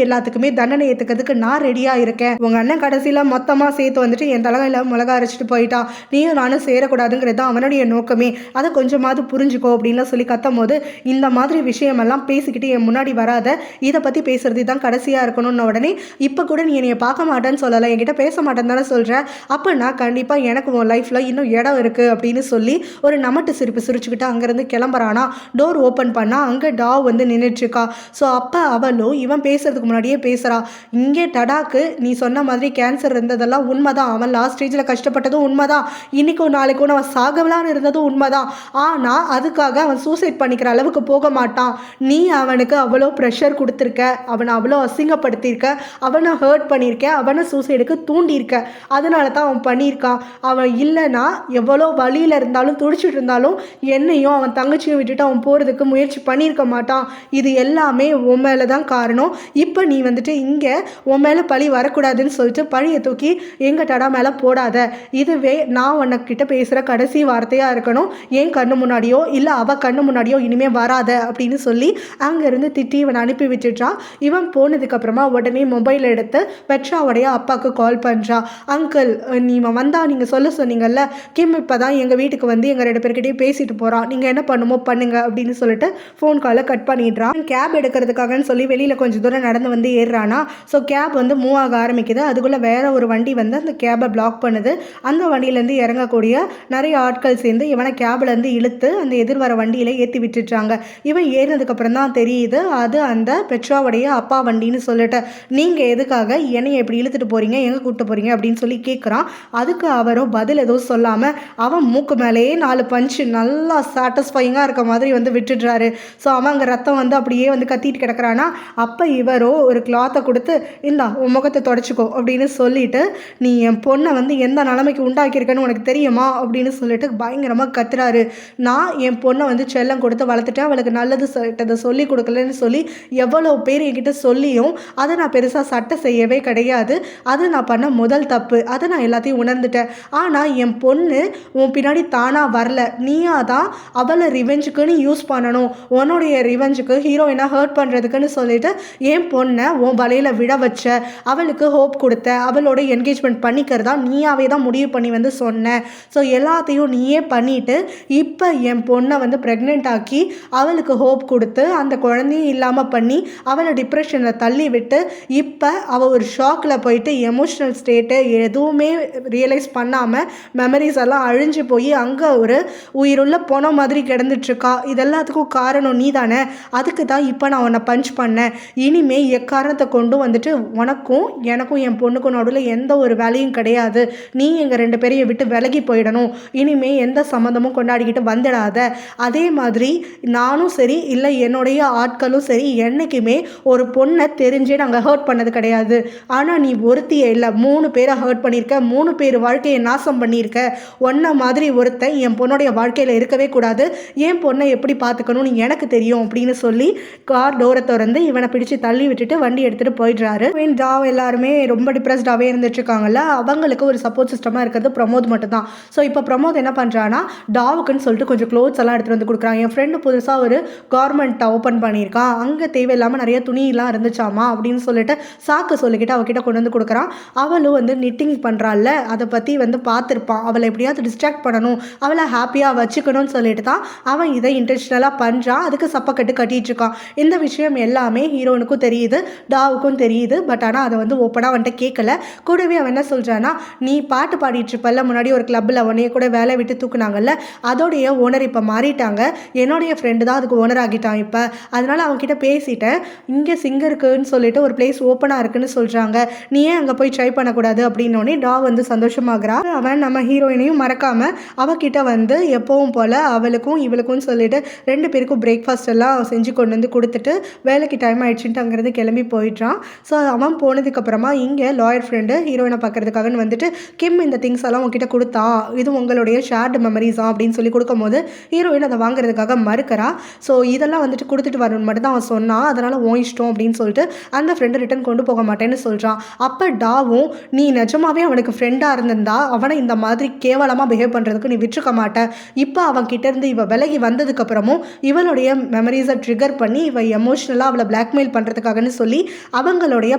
எல்லாத்துக்குமே தண்டனை ஏற்றுக்கிறதுக்கு நான் ரெடியாக இருக்கேன், உங்கள் அண்ணன் கடைசியில் மொத்தமாக சேர்த்து வந்துட்டு என் தலையில் மிளகா அரைச்சிட்டு போயிட்டான், நீயும் நானும் சேரக்கூடாதுங்கிறது தான் அவனுடைய நோக்கமே, அதை கொஞ்சமாவது புரிஞ்சுக்கோ அப்படின்லாம் சொல்லி கத்தும் போது, இந்த மாதிரி விஷயமெல்லாம் பேசிக்கிட்டு என் முன்னாடி வராத, இதை பற்றி பேசுறது தான் கடைசியாக இருக்கணும்னு உடனே, இப்போ கூட நீ என்னைய பார்க்க மாட்டேன்னு சொல்லலை, என்கிட்ட பேச மாட்டேன்னு தானே சொல்கிறேன், அப்போ நான் கண்டிப்பாக எனக்கு உன் லைஃப்பில் இன்னும் இடம் இருக்குது அப்படின்னு சொல்லி ஒரு நமட்டு சிரிப்பு சிரிச்சுக்கிட்டு அங்கேருந்து கிளம்புறானா. டோர் ஓப்பன் பண்ணால் அங்கே டாவ் வந்து நின்றுட்டுருக்கா. ஸோ அப்போ அவளும் இவன் பேசுறதுக்கு முன்னாடியே பேசுகிறா, இங்கே டடாக்கு நீ சொன்ன மாதிரி கேன்சர் இருந்ததெல்லாம் உண்மைதான், அவன் லாஸ்ட் ஸ்டேஜில் கஷ்டப்பட்டதும் உண்மைதான், இன்றைக்கும் நாளைக்கும் அவன் சாகவலான்னு இருந்ததும் உண்மைதான், ஆனால் அதுக்காக அவன் சூசைட் பண்ணிக்கிற அளவுக்கு போக மாட்டான், நீ அவனுக்கு அவ்வளோ ப்ரெஷர் கொடுத்துருக்க, அவனை அவ்வளோ அசிங்கப்படுத்தியிருக்க, அவனை ஹர்ட் பண்ணியிருக்க, அவனை சூசைடுக்கு தூண்டியிருக்க, அதனால தான் அவன் பண்ணியிருக்கான், அவன் இல்லைன்னா எவ்வளோ வழியில் இருந்தாலும் துடிச்சிட்டு இருந்தாலும் என்னையும் அவன் தங்கச்சியும் விட்டுட்டு அவன் போகிறதுக்கு முயற்சி பண்ணியிருக்க மாட்டான். இது எல்லாமே உன் மேலே தான் காரணம். இப்போ நீ வந்துட்டு இங்கே உன் மேலே பழி வரக்கூடாதுன்னு சொல்லிட்டு பழியை தூக்கி எங்கள் டடா மேலே போடாத. இதுவே நான் உனக்கிட்ட பேசுகிற கடைசி வார்த்தையாக இருக்கணும். என் கண்ணு முன்னாடியோ இல்லை அவள் கண்ணு முன்னாடியோ இனிமேல் வராத அப்படின்னு சொல்லி அங்கேருந்து திட்டி இவன் அனுப்பி விட்டுட்டான். இவன் போனதுக்கப்புறமா உடனே மொபைல் எடுத்து பெட்ராவுடைய அப்பாவுக்கு கால் பண்ணுறா. அங்கிள், நீவன் வந்தா நீங்கள் சொல்ல சொன்னீங்கல்ல, கிம் இப்போ தான் எங்கள் வீட்டுக்கு வந்து எங்கள் 2 பேர்கிட்டையும் பேசிட்டு போகிறான், நீங்கள் என்ன பண்ணுமோ பண்ணுங்க அப்படின்னு சொல்லிட்டு ஃபோன் காலை கட் பண்ணிடுறான். கேப் எடுக்கிறதுக்காகன்னு சொல்லி வெளியில் கொஞ்சம் தூரம் நடந்து வந்து ஏறுறானா. ஸோ கேப் வந்து மூவ் ஆக ஆரம்பிக்குது. அதுக்குள்ளே வேற ஒரு வண்டி வந்து அந்த கேபை பிளாக் பண்ணுது. அந்த வண்டியிலேருந்து இறங்கக்கூடிய நிறைய ஆட்கள் சேர்ந்து இவனை கேப்லேருந்து இழுத்து அந்த எதிர் வர வண்டியில் ஏற்றி விட்டுட்டாங்க. இவன் ஏறினதுக்கப்புறம் தான் தெரியுது அது அந்த பெட்ராவுடைய அப்பா வண்டின்னு சொல்லிட்டு. நீங்கள் எதுக்காக என்னையை எப்படி இழுத்துட்டு போகிறீங்க, எங்கே கூப்பிட்டு போகிறீங்க அப்படின்னு சொல்லி கேட்குறான். அதுக்கு அவரும் பதில் எதுவும் சொல்லாமல் அவன் மூக்கு மேலேயே 4 பஞ்சு நல்லா சாட்டிஸ்ஃபைங்காக இருக்க மாதிரி வந்து விட்டுடுறாரு. ஸோ அவன் அங்கே ரத்தம் வந்து அப்படியே வந்து கத்திட்டு கிடக்குறானா. அப்போ இவரோ ஒரு கிளாத்தை கொடுத்து இந்தா உன் முகத்தை தொடச்சிக்கோ அப்படின்னு சொல்லிட்டு, நீ என் பொண்ணை வந்து எந்த நிலைமைக்கு உண்டாக்கியிருக்கேன்னு உனக்கு தெரியுமா அப்படின்னு சொல்லிட்டு பயங்கரமாக கத்துறாரு. நான் என் பொண்ணை வந்து செல்லம் கொடுத்து வளர்த்துட்டேன், அவளுக்கு நல்லது சட்டத்தை சொல்லி கொடுக்கலன்னு சொல்லி எவ்வளோ பேர் என்கிட்ட சொல்லியும் அதை நான் பெருசாக சட்டை செய்யவே கிடையாது. அது நான் பண்ண முதல் தப்பு. அதை நான் எல்லாத்தையும் உணர்ந்துட்டேன். ஆனால் என் பொண்ணு உன் பின்னாடி தானாக வரல, நீயா தான் அவளை ரிவெஞ்சுக்குன்னு யூஸ் பண்ணணும், உன்னுடைய ரிவெஞ்சுக்கு ஹீரோயினாக ஹர்ட் பண்ணுறதுக்குன்னு சொல்லிட்டு என் பொண்ணை உன் வலையில் விட வச்ச, அவளுக்கு ஹோப் கொடுத்த, அவளோட என்கேஜ்மெண்ட் பண்ணிக்கிறதா நீயாவே தான் முடிவு பண்ணி வந்து சொன்னேன். ஸோ எல்லாத்தையும் நீயே பண்ணிவிட்டு இப்போ என் பொண்ணை வந்து ப்ரெக்னென்ட் ஆக்கி அவளுக்கு ஹோப் கொடுத்து அந்த குழந்தையும் இல்லாமல் பண்ணி அவளை டிப்ரெஷனில் தள்ளி விட்டு இப்போ அவள் ஒரு ஷாக்கில் போயிட்டு எமோஷ்னல் ஸ்டேட்டு எதுவுமே ரியலைஸ் பண்ணாமல் மெமரிஸ் எல்லாம் அழிஞ்சு போய் அங்கே ஒரு உயிருள்ள போன மாதிரி கிடந்துட்டுருக்கா. இதெல்லாத்துக்கும் காரணம் நீ தானே. அதுக்கு தான் இப்போ நான் உன்னை பஞ்ச் பண்ணேன். இனிமே எக்காரணத்தை கொண்டு வந்துட்டு உனக்கும் எனக்கும் என் பொண்ணுக்கும் நடுவில் எந்த ஒரு வேலையும் கிடையாது. நீ எங்கள் 2 பேரையும் விட்டு விலகி போயிடணும். இனிமே எந்த சம்மந்தமும் கொண்டாடிக்கிட்டு வந்துடாத. அதே மாதிரி நானும் சரி இல்லை என்னுடைய ஆட்களும் சரி என்றைக்குமே ஒரு பொண்ணை தெரிஞ்சே நாங்கள் ஹர்ட் பண்ணது கிடையாது. ஆனால் நீ ஒருத்தியே இல்லை, 3 பேரை ஹர்ட் பண்ணியிருக்க, 3 பேர் வாழ்க்கையை நாசம் பண்ணியிருக்க. ஒன்றை மாதிரி ஒருத்தன் என் பொண்ணுடைய வாழ்க்கையில் இருக்கவே கூடாது. என் பொண்ணை எப்படி பார்த்துக்கணும்னு எனக்கு தெரியும் அப்படின்னு சொல்லி கார் டோரை திறந்து இவனை பிடிச்சி தள்ளி விட்டுட்டு வண்டி எடுத்துகிட்டு போயிடுறாரு. டாவ் எல்லாருமே ரொம்ப டிப்ரெஸ்டாகவே இருந்துட்டுருக்காங்கல்ல, அவங்களுக்கு ஒரு சப்போர்ட் சிஸ்டமாக இருக்கிறது பிரமோத் மட்டும்தான். ஸோ இப்போ பிரமோத் என்ன பண்ணுறான்னா, டாவுக்குன்னு சொல்லிட்டு கொஞ்சம் க்ளோத்ஸ் எல்லாம் எடுத்துகிட்டு வந்து கொடுக்குறான். என் ஃப்ரெண்டு புதுசாக ஒரு கார்மெண்ட்டை ஓப்பன் பண்ணியிருக்கான், அங்கே தேவையில்லாமல் நிறைய துணியெல்லாம் இருந்துச்சாமா அப்படின்னு சொல்லிட்டு சாக்கு சொல்லிக்கிட்டு அவகிட்ட கொண்டு வந்து கொடுக்குறான். அவளும் வந்து நிட்டிங் பண்ணுறாள்ல, அதை பற்றி வந்து பார்த்துருப்பான். அவளை எப்படியாவது டிஸ்ட்ராக்ட் பண்ணணும், அவளை ஹாப்பியாக வச்சுக்கணும்னு சொல்லிட்டு தான் அவன் இதை இன்டென்ஷனலாக பண்ணுறான். அதுக்கு சப்பக்கட்டு கட்டிகிட்டு இருக்கான். இந்த விஷயம் எல்லாமே ஹீரோனுக்கும் தெரியுது, டாவுக்கும் தெரியுது. பட் ஆனால் அதை வந்து ஓப்பனாக வந்துட்டு கேட்கல. கூடவே அவன் என்ன சொல்கிறான்னா, நீ பாட்டு பாடிட்டு இருப்பல்ல முன்னாடி ஒரு கிளப்பில், உன்னைய கூட வேலை விட்டு தூக்குனாங்கல்ல, அதோடைய ஓனர் இப்போ மாறிட்டாங்க, என்னுடைய ஃப்ரெண்டு தான் அதுக்கு ஓனர் ஆகிட்டான் இப்போ. அதனால் அவன்கிட்ட பேசிட்டேன், இங்கே சிங்கருக்குன்னு சொல்லிட்டு ஒரு பிளேஸ் ஓப்பனாக இருக்குன்னு சொல்கிறாங்க, நீ ஏன் அங்கே போய் ட்ரை பண்ணக்கூடாது அப்படின்னோடனே டா வந்து சந்தோஷமாகறா. அவன் நம்ம ஹீரோயினையும் மறக்காமல் அவகிட்ட வந்து எப்பவும் போல் அவளுக்கும் இவளுக்கும் சொல்லிட்டு 2 பேருக்கும் பிரேக்ஃபாஸ்ட் எல்லாம் செஞ்சு கொண்டு வந்து கொடுத்துட்டு வேலைக்கு டைம் ஆயிடுச்சுன்ட்டு அங்கேருந்து கிளம்பி போயிட்டான். ஸோ அவன் போனதுக்கப்புறமா இங்கே லாயர் ஃப்ரெண்டு ஹீரோயினை பார்க்கறதுக்காகன்னு வந்துட்டு, கிம் இந்த திங்ஸ் எல்லாம் உங்ககிட்ட கொடுத்தா, இது உங்களுடைய ஷேர்டு மெமரிஸா அப்படின்னு சொல்லி கொடுக்கும்போது ஹீரோயின் அதை வாங்குறதுக்காக மறுக்கிறா. ஸோ இதெல்லாம் வந்துட்டு கொடுத்துட்டு வரணும்னு மட்டும் தான் அவன் சொன்னான், அதனால் உன் இஷ்டம் அப்படின்னு சொல்லிட்டு அந்த ஃப்ரெண்டு ரிட்டன் கொண்டு போக மாட்டேன்னு சொல்கிறான். அப்போ டாவும், நீ நிஜமாவே அவனுக்கு ஃப்ரெண்டாக இருந்திருந்தா அவனை இந்த மாதிரி கேவலமாக பிஹேவ் பண்ணுறதுக்கு நீ விட்டுருக்க மாட்டேன். இப்போ அவன் கிட்டேருந்து இவ விலகி வந்ததுக்கப்புறமும் இவளுடைய மெமரிஸை ட்ரிகர் பண்ணி இவ எமோஷ்னலாக அவளை பிளாக்மெயில் பண்ணுறதுக்காகன்னு சொல்லி அவங்களுடைய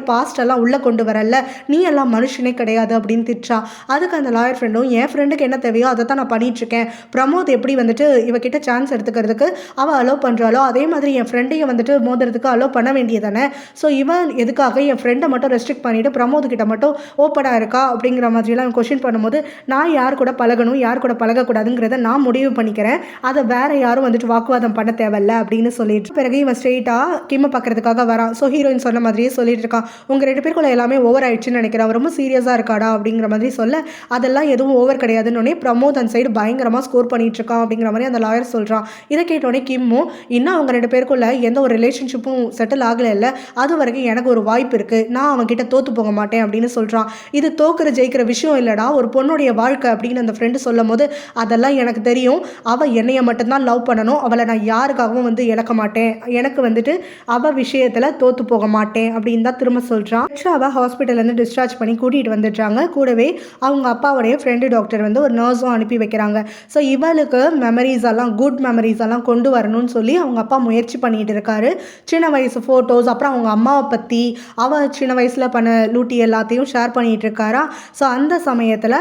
பாஸ்ட் எல்லாம் உள்ளே கொண்டு வரல, நீ எல்லாம் மனுஷனே கிடையாது அப்படின்னு திட்டா. அதுக்கு அந்த லாயர் ஃப்ரெண்டும், என் ஃப்ரெண்டுக்கு என்ன தேவையோ அதை தான் நான் பண்ணிகிட்ருக்கேன், பிரமோத் எப்படி வந்துட்டு இவகிட்ட சான்ஸ் எடுத்துக்கிறதுக்கு அவள் அலோவ் பண்ணுறாளோ அதே மாதிரி என் ஃப்ரெண்டையும் வந்துட்டு மோதுறதுக்கு அலோவ் பண்ண வேண்டியதானே. ஸோ இவன் எதுக்காக என் ஃப்ரெண்டை மட்டும் ரெஸ்ட்ரிக்ட் பண்ணிவிட்டு பிரமோத் கிட்ட மட்டும் ஓப்பனாக இருக்கா அப்படிங்கிற மாதிரிலாம் கொஷின் பண்ணும்போது, நான் யார் கூட பழகணும் யார் கூட பழகக்கூடாதுங்கிறத நான் முடிவு பண்ணிக்கிறேன், அதை வேற யாரும் வந்துட்டு வாக்குவாதம் பண்ண தேவையில்ல அப்படின்னு சொல்லிட்டு பிறகு இவன் ஸ்ட்ரெயிட்டாக கிம்மை பார்க்கறதுக்காக வரான். ஸோ ஹீரோயின் சொன்ன மாதிரியே சொல்லிட்டு இருக்கான், உங்கள் 2 பேருக்குள்ள எல்லாமே ஓவர் ஆயிடுச்சுன்னு நினைக்கிறேன், ரொம்ப சீரியஸாக இருக்காடா அப்படிங்கிற மாதிரி சொல்ல, அதெல்லாம் எதுவும் ஓவர் கிடையாதுன்னு பிரமோத் அந்த சைடு பயங்கரமாக ஸ்கோர் பண்ணிட்டு இருக்கான் அப்படிங்கிற மாதிரி அந்த லாயர் சொல்கிறான். இதை கேட்டோடனே கிம்மும், இன்னும் அவங்க 2 பேருக்குள்ள எந்த ஒரு ரிலேஷன்ஷிப்பும் செட்டில் ஆகலை இல்லை, அது வரைக்கும் எனக்கு ஒரு வாய்ப்பு இருக்குது, நான் அவன்கிட்ட தோற்று போக மாட்டேன் அப்படின்னு சொல்கிறான். இது தோக்குற ஜெயிக்கிற விஷயம் இல்லைடா, ஒரு பொண்ணுடைய வாழ்க்கை அப்படின்னு அந்த ஃப்ரெண்டு சொல்லும் போது, அதெல்லாம் எனக்கு தெரியும், அவள் என்னைய மட்டும்தான் லவ் பண்ணணும், அவளை நான் யாருக்காகவும் வந்து இழக்க மாட்டேன், எனக்கு வந்துட்டு அவள் விஷயத்தில் தோற்று போக மாட்டேன் அப்படின்னு தான் திரும்ப சொல்கிறான். அவள் ஹாஸ்பிட்டல்லேருந்து டிஸ்சார்ஜ் பண்ணி கூட்டிகிட்டு வந்துடுறாங்க. கூடவே அவங்க அப்பாவுடைய ஃப்ரெண்டு டாக்டர் வந்து ஒரு நர்ஸும் அனுப்பி வைக்கிறாங்க. ஸோ இவளுக்கு மெமரிஸ் எல்லாம் குட் மெமரிஸ் எல்லாம் கொண்டு வரணும்னு சொல்லி அவங்க அப்பா முயற்சி பண்ணிகிட்டு இருக்காரு. சின்ன வயசு ஃபோட்டோஸ், அப்புறம் அவங்க அம்மாவை பற்றி, அவள் சின்ன வயசில் பண்ண லூட்டி எல்லாத்தையும் ஷேர் பண்ணிகிட்டு இருக்காரா. ஸோ அந்த சமயத்தில்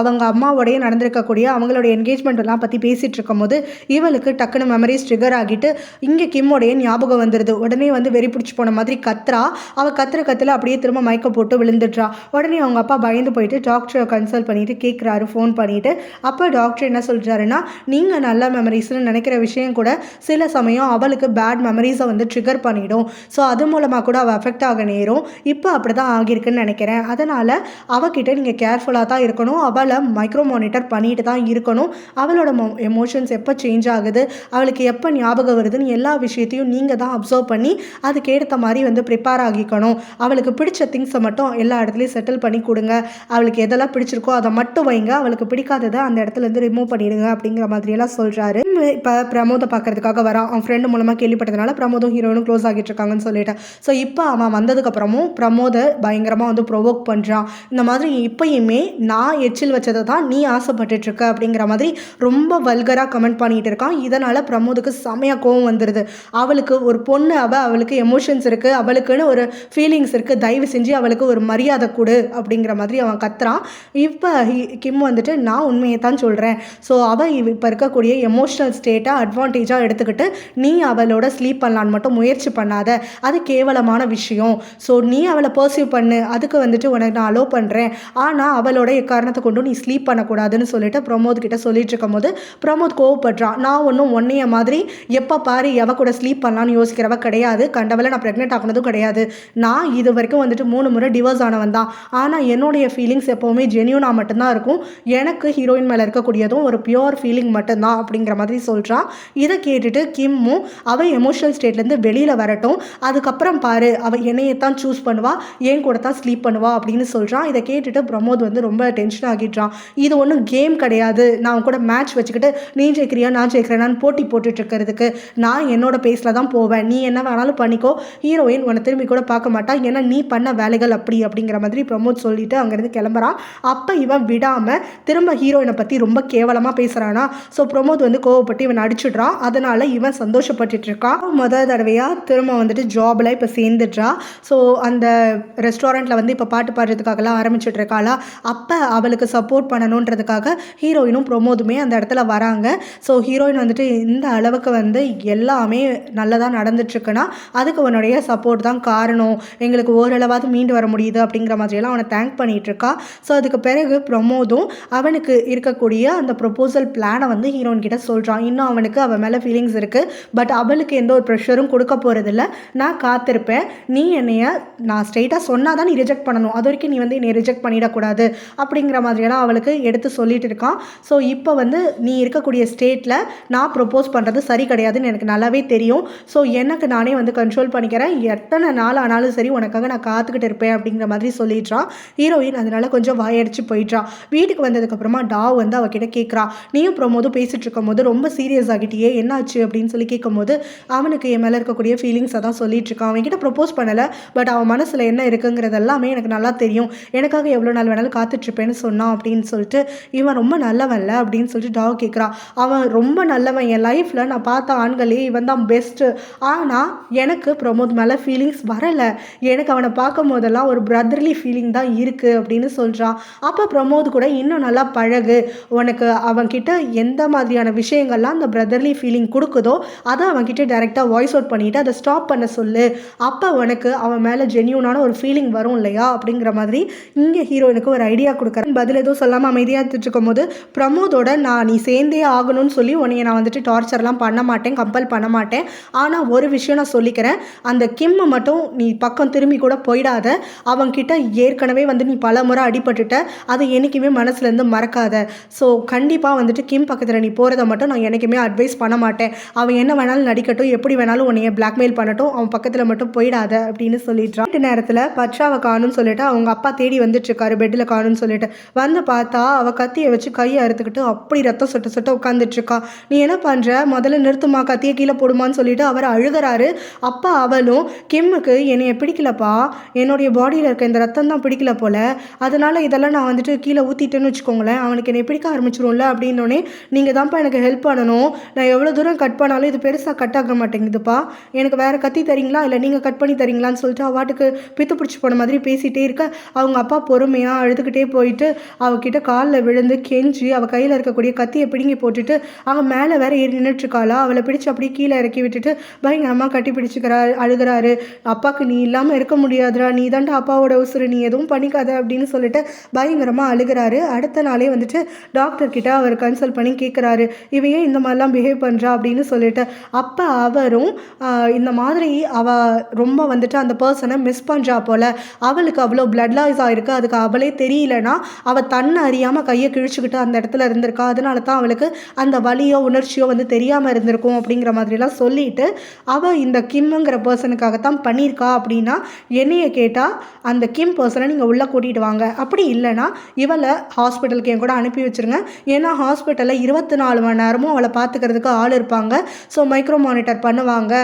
அவங்க அம்மாவோடைய நடந்திருக்கக்கூடிய அவங்களுடைய என்கேஜ்மெண்ட் எல்லாம் பற்றி பேசிகிட்டு இருக்கும் போது இவளுக்கு டக்குன்னு மெமரிஸ் ட்ரிகர் ஆகிட்டு இங்கே கிம்மோடைய ஞாபகம் வந்துடுது. உடனே வந்து வெறி பிடிச்சி போன மாதிரி கத்துறா. அவள் கத்துல அப்படியே திரும்ப மயக்க போட்டு விழுந்துடுறா. உடனே அவங்க அப்பா பயந்து போயிட்டு டாக்டரை கன்சல்ட் பண்ணிட்டு கேட்குறாரு ஃபோன் பண்ணிட்டு. அப்போ டாக்டர் என்ன சொல்கிறாருன்னா, நீங்கள் நல்ல மெமரிஸ்னு நினைக்கிற விஷயம் கூட சில சமயம் அவளுக்கு பேட் மெமரிஸை வந்து ட்ரிகர் பண்ணிடும். ஸோ அது மூலமாக கூட அவள் அஃபெக்ட் ஆக நேரும். இப்போ அப்படி தான் ஆகியிருக்குன்னு நினைக்கிறேன். அதனால் அவகிட்ட நீங்கள் கேர்ஃபுல்லாக தான் இருக்கணும். அவளை மைக்ரோ மானிட்டர் பண்ணிட்டு தான் இருக்கணும். அவளோட எமோஷன்ஸ் எப்போ சேஞ்ச் ஆகுது, அவளுக்கு எப்போ ஞாபகம் வருதுன்னு எல்லா விஷயத்தையும் நீங்கள் தான் அப்சர்வ் பண்ணி அதுக்கேற்ற மாதிரி வந்து ப்ரிப்பேர் ஆகிக்கணும். அவளுக்கு பிடிச்ச திங்ஸை மட்டும் எல்லா இடத்துலையும் செட்டில் பண்ணி கொடுங்க. அவளுக்கு எதெல்லாம் பிடிச்சிருக்கோ அதை மட்டும் வைங்க. அவளுக்கு பிடிக்காததை அந்த இடத்துலேருந்து ரிமூவ் பண்ணிடுங்க அப்படிங்கிற மாதிரியெல்லாம் சொல்கிறாரு. இப்போ பிரமோதை பார்க்கறதுக்காக வரான். அவன் ஃப்ரெண்டு மூலமாக கேள்விப்பட்டதுனால பிரமோதும் ஹீரோனும் க்ளோஸ் ஆகிட்டு இருக்காங்கன்னு சொல்லிட்டேன். ஸோ இப்போ அவன் வந்ததுக்கப்புறமும் பிரமோதை பயங்கரமாக வந்து ப்ரொவோக் பண்ணுறான். இந்த மாதிரி இப்போயுமே நான் எச்சில் வச்சதை தான் நீ ஆசைப்பட்டுட்ருக்க அப்படிங்கிற மாதிரி ரொம்ப வல்கராக கமெண்ட் பண்ணிகிட்டு இருக்கான். இதனால் பிரமோதுக்கு செமையாக கோவம் வந்துடுது. அவளுக்கு ஒரு பொண்ணு, அவளுக்கு எமோஷன்ஸ் இருக்குது, அவளுக்குன்னு ஒரு ஃபீலிங்ஸ் இருக்குது, தயவு செஞ்சு அவளுக்கு ஒரு மரியாதை கொடு அப்படிங்கிற மாதிரி அவன் கத்துறான். இப்போ கிம் வந்துட்டு நான் உண்மையை தான் சொல்கிறேன். ஸோ அவள் இப்போ இருக்கக்கூடிய எமோஷ்னல் ஸ்டேட்டை அட்வான்டேஜாக எடுத்துக்கிட்டு நீ அவளோட ஸ்லீப் பண்ணலான்னு மட்டும் முயற்சி பண்ணாத, அது கேவலமான விஷயம். ஸோ நீ அவளை பர்சீவ் பண்ணு, அதுக்கு வந்துட்டு உனக்கு நான் அலோவ் பண்ணுறேன், ஆனால் அவளோட எக்காரணத்தை கொண்டு நீ ஸ்லீப் பண்ணக்கூடாதுன்னு சொல்லிட்டு பிரமோத் கிட்ட சொல்லிட்டு இருக்கும் போது பிரமோத் கோவப்படுறான். நான் ஒன்றும் ஒன்னைய மாதிரி எப்போ பாரு எவ கூட ஸ்லீப் பண்ணலான்னு யோசிக்கிறவ கிடையாது, கண்டவளை நான் ப்ரெக்னென்ட் ஆகினதும் கிடையாது. நான் இது வரைக்கும் வந்துட்டு 3 முறை டிவோர்ஸ் ஆனவன் தான். ஆனால் என்னுடைய ஃபீலிங்ஸ் எப்போவுமே ஜென்யூனாக மட்டும்தான் இருக்கும். எனக்கு ஹீரோயின் மேலே இருக்கக்கூடியதும் ஒரு பியோர் ஃபீலிங் மட்டும்தான் அப்படிங்கிற மாதிரி சொல்கிறான். இதை கேட்டுட்டு கிம்மும் அவள் எமோஷனல் ஸ்டேட்லேருந்து வெளியில் வரட்டும், அதுக்கப்புறம் பாரு அவள் என்னையத்தான் சூஸ் பண்ணுவா, என் கூட தான் ஸ்லீப் பண்ணுவா அப்படின்னு சொல்கிறான். இதை கேட்டுட்டு பிரமோத் வந்து ரொம்ப டென்ஷன் ஆகிடுறான். இது ஒன்றும் கேம் கிடையாது, நான் கூட மேட்ச் வச்சுக்கிட்டு நீ ஜெயிக்கிறியா நான் ஜெயிக்கிறேன்னு போட்டி போட்டுட்டு இருக்கிறதுக்கு. நான் என்னோட பேஸில் தான் போவேன், நீ என்ன வேணாலும் பண்ணிக்கோ, ஹீரோயின் உன்னை திரும்பி கூட பார்க்க மாட்டா, ஏன்னா நீ பண்ண வேலைகள் அப்படிங்கிற மாதிரி பிரமோத் சொல்லிட்டு அங்கேருந்து கிளம்புறான். அப்போ இவன் விடாமல் திரும்ப ஹீரோயினை பற்றி ரொம்ப கேவலமாக பேசுகிறானா. ஸோ பிரமோத் வந்து கோவப்பட்டு இவன் அடிச்சுடுறான். அதனால் இவன் சந்தோஷப்பட்டுட்டு இருக்கான். முதல் தடவையாக திரும்ப வந்துட்டு ஜாபில் இப்போ சேர்ந்துடுறா. ஸோ அந்த ரெஸ்டாரண்ட்டில் வந்து இப்போ பாட்டு பாடுறதுக்காகலாம் ஆரம்பிச்சுட்டு இருக்காளா. அப்போ அவளுக்கு சப்போர்ட் பண்ணணுன்றதுக்காக ஹீரோயினும் பிரமோதுமே அந்த இடத்துல வராங்க. ஸோ ஹீரோயின் வந்துட்டு இந்த அளவுக்கு வந்து எல்லாமே நல்லதாக நடந்துட்டுருக்குன்னா அதுக்கு உன்னுடைய சப்போர்ட் தான் காரணம், எங்களுக்கு ஓரளவாவது மீண்டு வர முடியுது அப்படிங்கிற மாதிரியெல்லாம் அவனை தேங்க் பண்ணிகிட்டு இருக்கா. ஸோ அதுக்கு பிறகு பிரமோதும் அவனுக்கு இருக்கக்கூடிய அந்த ப்ரொபோசல் பிளானை வந்து ஹீரோயின் கிட்ட சொல்கிறான். இன்னும் அவனுக்கு அவன் மேலே ஃபீலிங்ஸ் இருக்குது, பட் அவளுக்கு எந்த ஒரு ப்ரெஷரும் கொடுக்க போகிறதில்ல, நான் காத்திருப்பேன், நீ என்னைய நான் ஸ்ட்ரெயிட்டாக சொன்னால் தான் நீ ரிஜெக்ட் பண்ணணும், அது வரைக்கும் நீ வந்து என்னை ரிஜெக்ட் பண்ணிடக்கூடாது அப்படிங்கிற மாதிரியெல்லாம் அவளுக்கு எடுத்து சொல்லிட்டு இருக்கான். ஸோ இப்போ வந்து நீ இருக்கக்கூடிய ஸ்டேட்டில் நான் ப்ரொப்போஸ் பண்ணுறது சரி கிடையாதுன்னு எனக்கு நல்லாவே தெரியும். ஸோ எனக்கு நானே வந்து கண்ட்ரோல் பண்ணிக்கிறேன், எத்தனை நாள் ஆனாலும் சரி உனக்காக நான் காத்துக்கிட்டு இருப்பேன் அப்படிங்கிற மாதிரி சொல்லிடுறான். ஹீரோயின் அதனால கொஞ்சம் வாயடிச்சு போயிடுறான். வீட்டுக்கு வந்ததுக்கப்புறமா டாவ் வந்து அவகிட்ட கேட்குறா, நீயும் பிரமோதும் பேசிகிட்டு இருக்கும் போது ரொம்ப சீரியஸ் ஆகிட்டியே, என்னாச்சு அப்படின்னு சொல்லி கேட்கும்போது அவனுக்கு என் மேலே இருக்கக்கூடிய ஃபீலிங்ஸை தான் சொல்லிட்டு இருக்கான். அவன்கிட்ட ப்ரொப்போஸ் பண்ணலை, பட் அவன் மனசில் என்ன இருக்குங்கிறது எல்லாமே எனக்கு நல்லா தெரியும், எனக்காக எவ்வளோ நாள் வேணாலும் காத்துட்ருப்பேன்னு சொன்னான் அப்படின்னு சொல்லிட்டு இவன் ரொம்ப நல்லவன்ல அப்படின்னு சொல்லிட்டு டாவ் கேட்குறான். அவன் ரொம்ப நல்லவன், என் லைஃப்பில் நான் பார்த்த ஆண்களே இவன் தான் பெஸ்ட்டு, ஆனால் எனக்கு பிரமோத் மேலே ஃபீலிங்ஸ் வரலை, எனக்கு அவனை பார்க்கும் போதெல்லாம் ஒரு பிரதர்லி ஃபீலிங் தான் இருக்குது அப்படின்னு சொல்கிறான். அப்போ பிரமோத் கூட இன்னும் நல்லா பழகு, உனக்கு அவன்கிட்ட எந்த மாதிரியான விஷயங்கள்லாம் அந்த பிரதர்லி ஃபீலிங் கொடுக்குதோ அதை அவன்கிட்ட டைரெக்டாக வாய்ஸ் அவுட் பண்ணிவிட்டு அதை ஸ்டாப் பண்ண சொல்லு, அப்போ உனக்கு அவன் மேலே ஜென்யூனான ஒரு ஃபீலிங் வரும் இல்லையா அப்படிங்கிற மாதிரி இங்கே ஹீரோயினுக்கு ஒரு ஐடியா கொடுக்குறேன். பதில் எதுவும் சொல்லாமல் அமைதியாக இருக்கும் போது பிரமோதோட நீ சேர்ந்தே ஆகணும்னு சொல்லி உன்னைய நான் வந்துட்டு டார்ச்சர்லாம் பண்ண மாட்டேன், கம்பல் பண்ண மாட்டேன், ஆனால் ஒரு விஷயம் நான் சொல்லிக்கிறேன், அந்த கிம்மை மட்டும் நீ பக்கம் திரும்பி கூட போயிடாத, அவன்கிட்ட ஏற்கனவே வந்து நீ பல முறை அடிபட்டுட்ட, அதை என்றைக்குமே மனசுலேருந்து மறக்காத. ஸோ கண்டிப்பாக வந்துட்டு கிம் பக்கத்தில் நீ போகிறத மட்டும் நான் நான் என்றைக்குமே அட்வைஸ் பண்ண மாட்டேன். அவன் என்ன வேணாலும் நடிக்கட்டும், எப்படி வேணாலும் உன்னைய பிளாக்மெயில் பண்ணட்டும், அவன் பக்கத்தில் மட்டும் போயிடாத அப்படின்னு சொல்லிடுறான். நேரத்தில் பற்றாவை காணும்னு சொல்லிட்டு அவங்க அப்பா தேடி வந்துட்டுருக்காரு, பெட்டில் காணும்னு சொல்லிட்டு வந்து பார்த்தா அவள் கத்தியை வச்சு கையை அறுத்துக்கிட்டு அப்படி ரத்தம் சொட்ட சொட்ட உட்காந்துட்ருக்கா. நீ என்ன பண்ணுற, முதல்ல நிறுத்துமா, கத்தியை கீழே போடுமான்னு சொல்லிட்டு அவர் அழுகிறாரு. அப்பா அவளும் கிம்முக்கு என்னைய பிடிக்கலப்பா, என்னுடைய பாடியில் இருக்க இந்த ரத்தம் தான் பிடிக்கல போல், அதனால் இதெல்லாம் நான் வந்துட்டு கீழே ஊற்றிட்டேன்னு வச்சுக்கோங்களேன், அவனுக்கு என்னை பிடிக்க ஆரம்பிச்சிரும்ல அப்படின்னோடனே நீங்கள் தான்ப்பா எனக்கு ஹெல்ப் பண்ணணும், நான் எவ்வளோ தூரம் கட் பண்ணாலும் இது பெருசாக கட் ஆக மாட்டேங்குதுப்பா, எனக்கு வேறு கத்தி தரீங்களா இல்லை நீங்கள் கட் பண்ணி தரீங்களான்னு சொல்லிட்டு அவாட்டுக்கு பித்து பிடிச்சி போன மாதிரி பேசிகிட்டே இருக்க அவங்க அப்பா பொறுமையாக அழுதுகிட்டே போயிட்டு அவகிட்ட காலில் விழுந்து கெஞ்சி அவள் கையில் இருக்கக்கூடிய கத்தியை பிடுங்கி போட்டுட்டு அவன் மேலே வேற ஏறி நின்றுட்டுருக்காளா, அவளை பிடிச்சி அப்படியே கீழே இறக்கி விட்டுட்டு பயங்கரமாக கட்டி பிடிச்சிக்கிறாரு, அழுகிறாரு. அப்பாவுக்கு நீ இல்லாமல் இருக்க முடியாதுடா, நீ தான்டா அப்பாவோட உசுறு, நீ எதுவும் பண்ணிக்காத அப்படின்னு சொல்லிட்டு பயங்கரமாக அழுகிறாரு. அடுத்த நாளே வந்துட்டு டாக்டர்கிட்ட அவர் கன்சல்ட் பண்ணி கேட்குறாரு, இவையே இந்த மாதிரிலாம் பிஹேவ் பண்ணுறா அப்படின்னு சொல்லிட்டு. அப்போ அவரும் இந்த மாதிரி அவள் ரொம்ப வந்துட்டு அந்த பர்சனை மிஸ் பண்ணுறா போல், அவளுக்கு அவ்வளோ பிளட் லாஸ் ஆகிருக்கு, அதுக்கு அவளே தெரியலனா அவள் தன்னை அறியாமல் கையை கிழிச்சுக்கிட்டு அந்த இடத்துல இருந்திருக்கா, அதனால தான் அவளுக்கு அந்த வலியோ உணர்ச்சியோ வந்து தெரியாமல் இருந்திருக்கும் அப்படிங்கிற மாதிரிலாம் சொல்லிட்டு அவள் இந்த கிம்முங்கிற பர்சனுக்காகத்தான் பண்ணியிருக்கா அப்படின்னா என்னைய கேட்டால் அந்த கிம் பர்சனை நீங்கள் உள்ளே கூட்டிகிட்டு வாங்க, அப்படி இல்லைனா இவளை ஹாஸ்பிட்டலுக்கு என் கூட அனுப்பி வச்சுருங்க, ஏன்னா ஹாஸ்பிட்டலில் 24 மணி நேரமும் அவளை பார்த்துக்கிறதுக்கு ஆள் இருப்பாங்க, ஸோ மைக்ரோ மானிட்டர் பண்ணுவாங்க,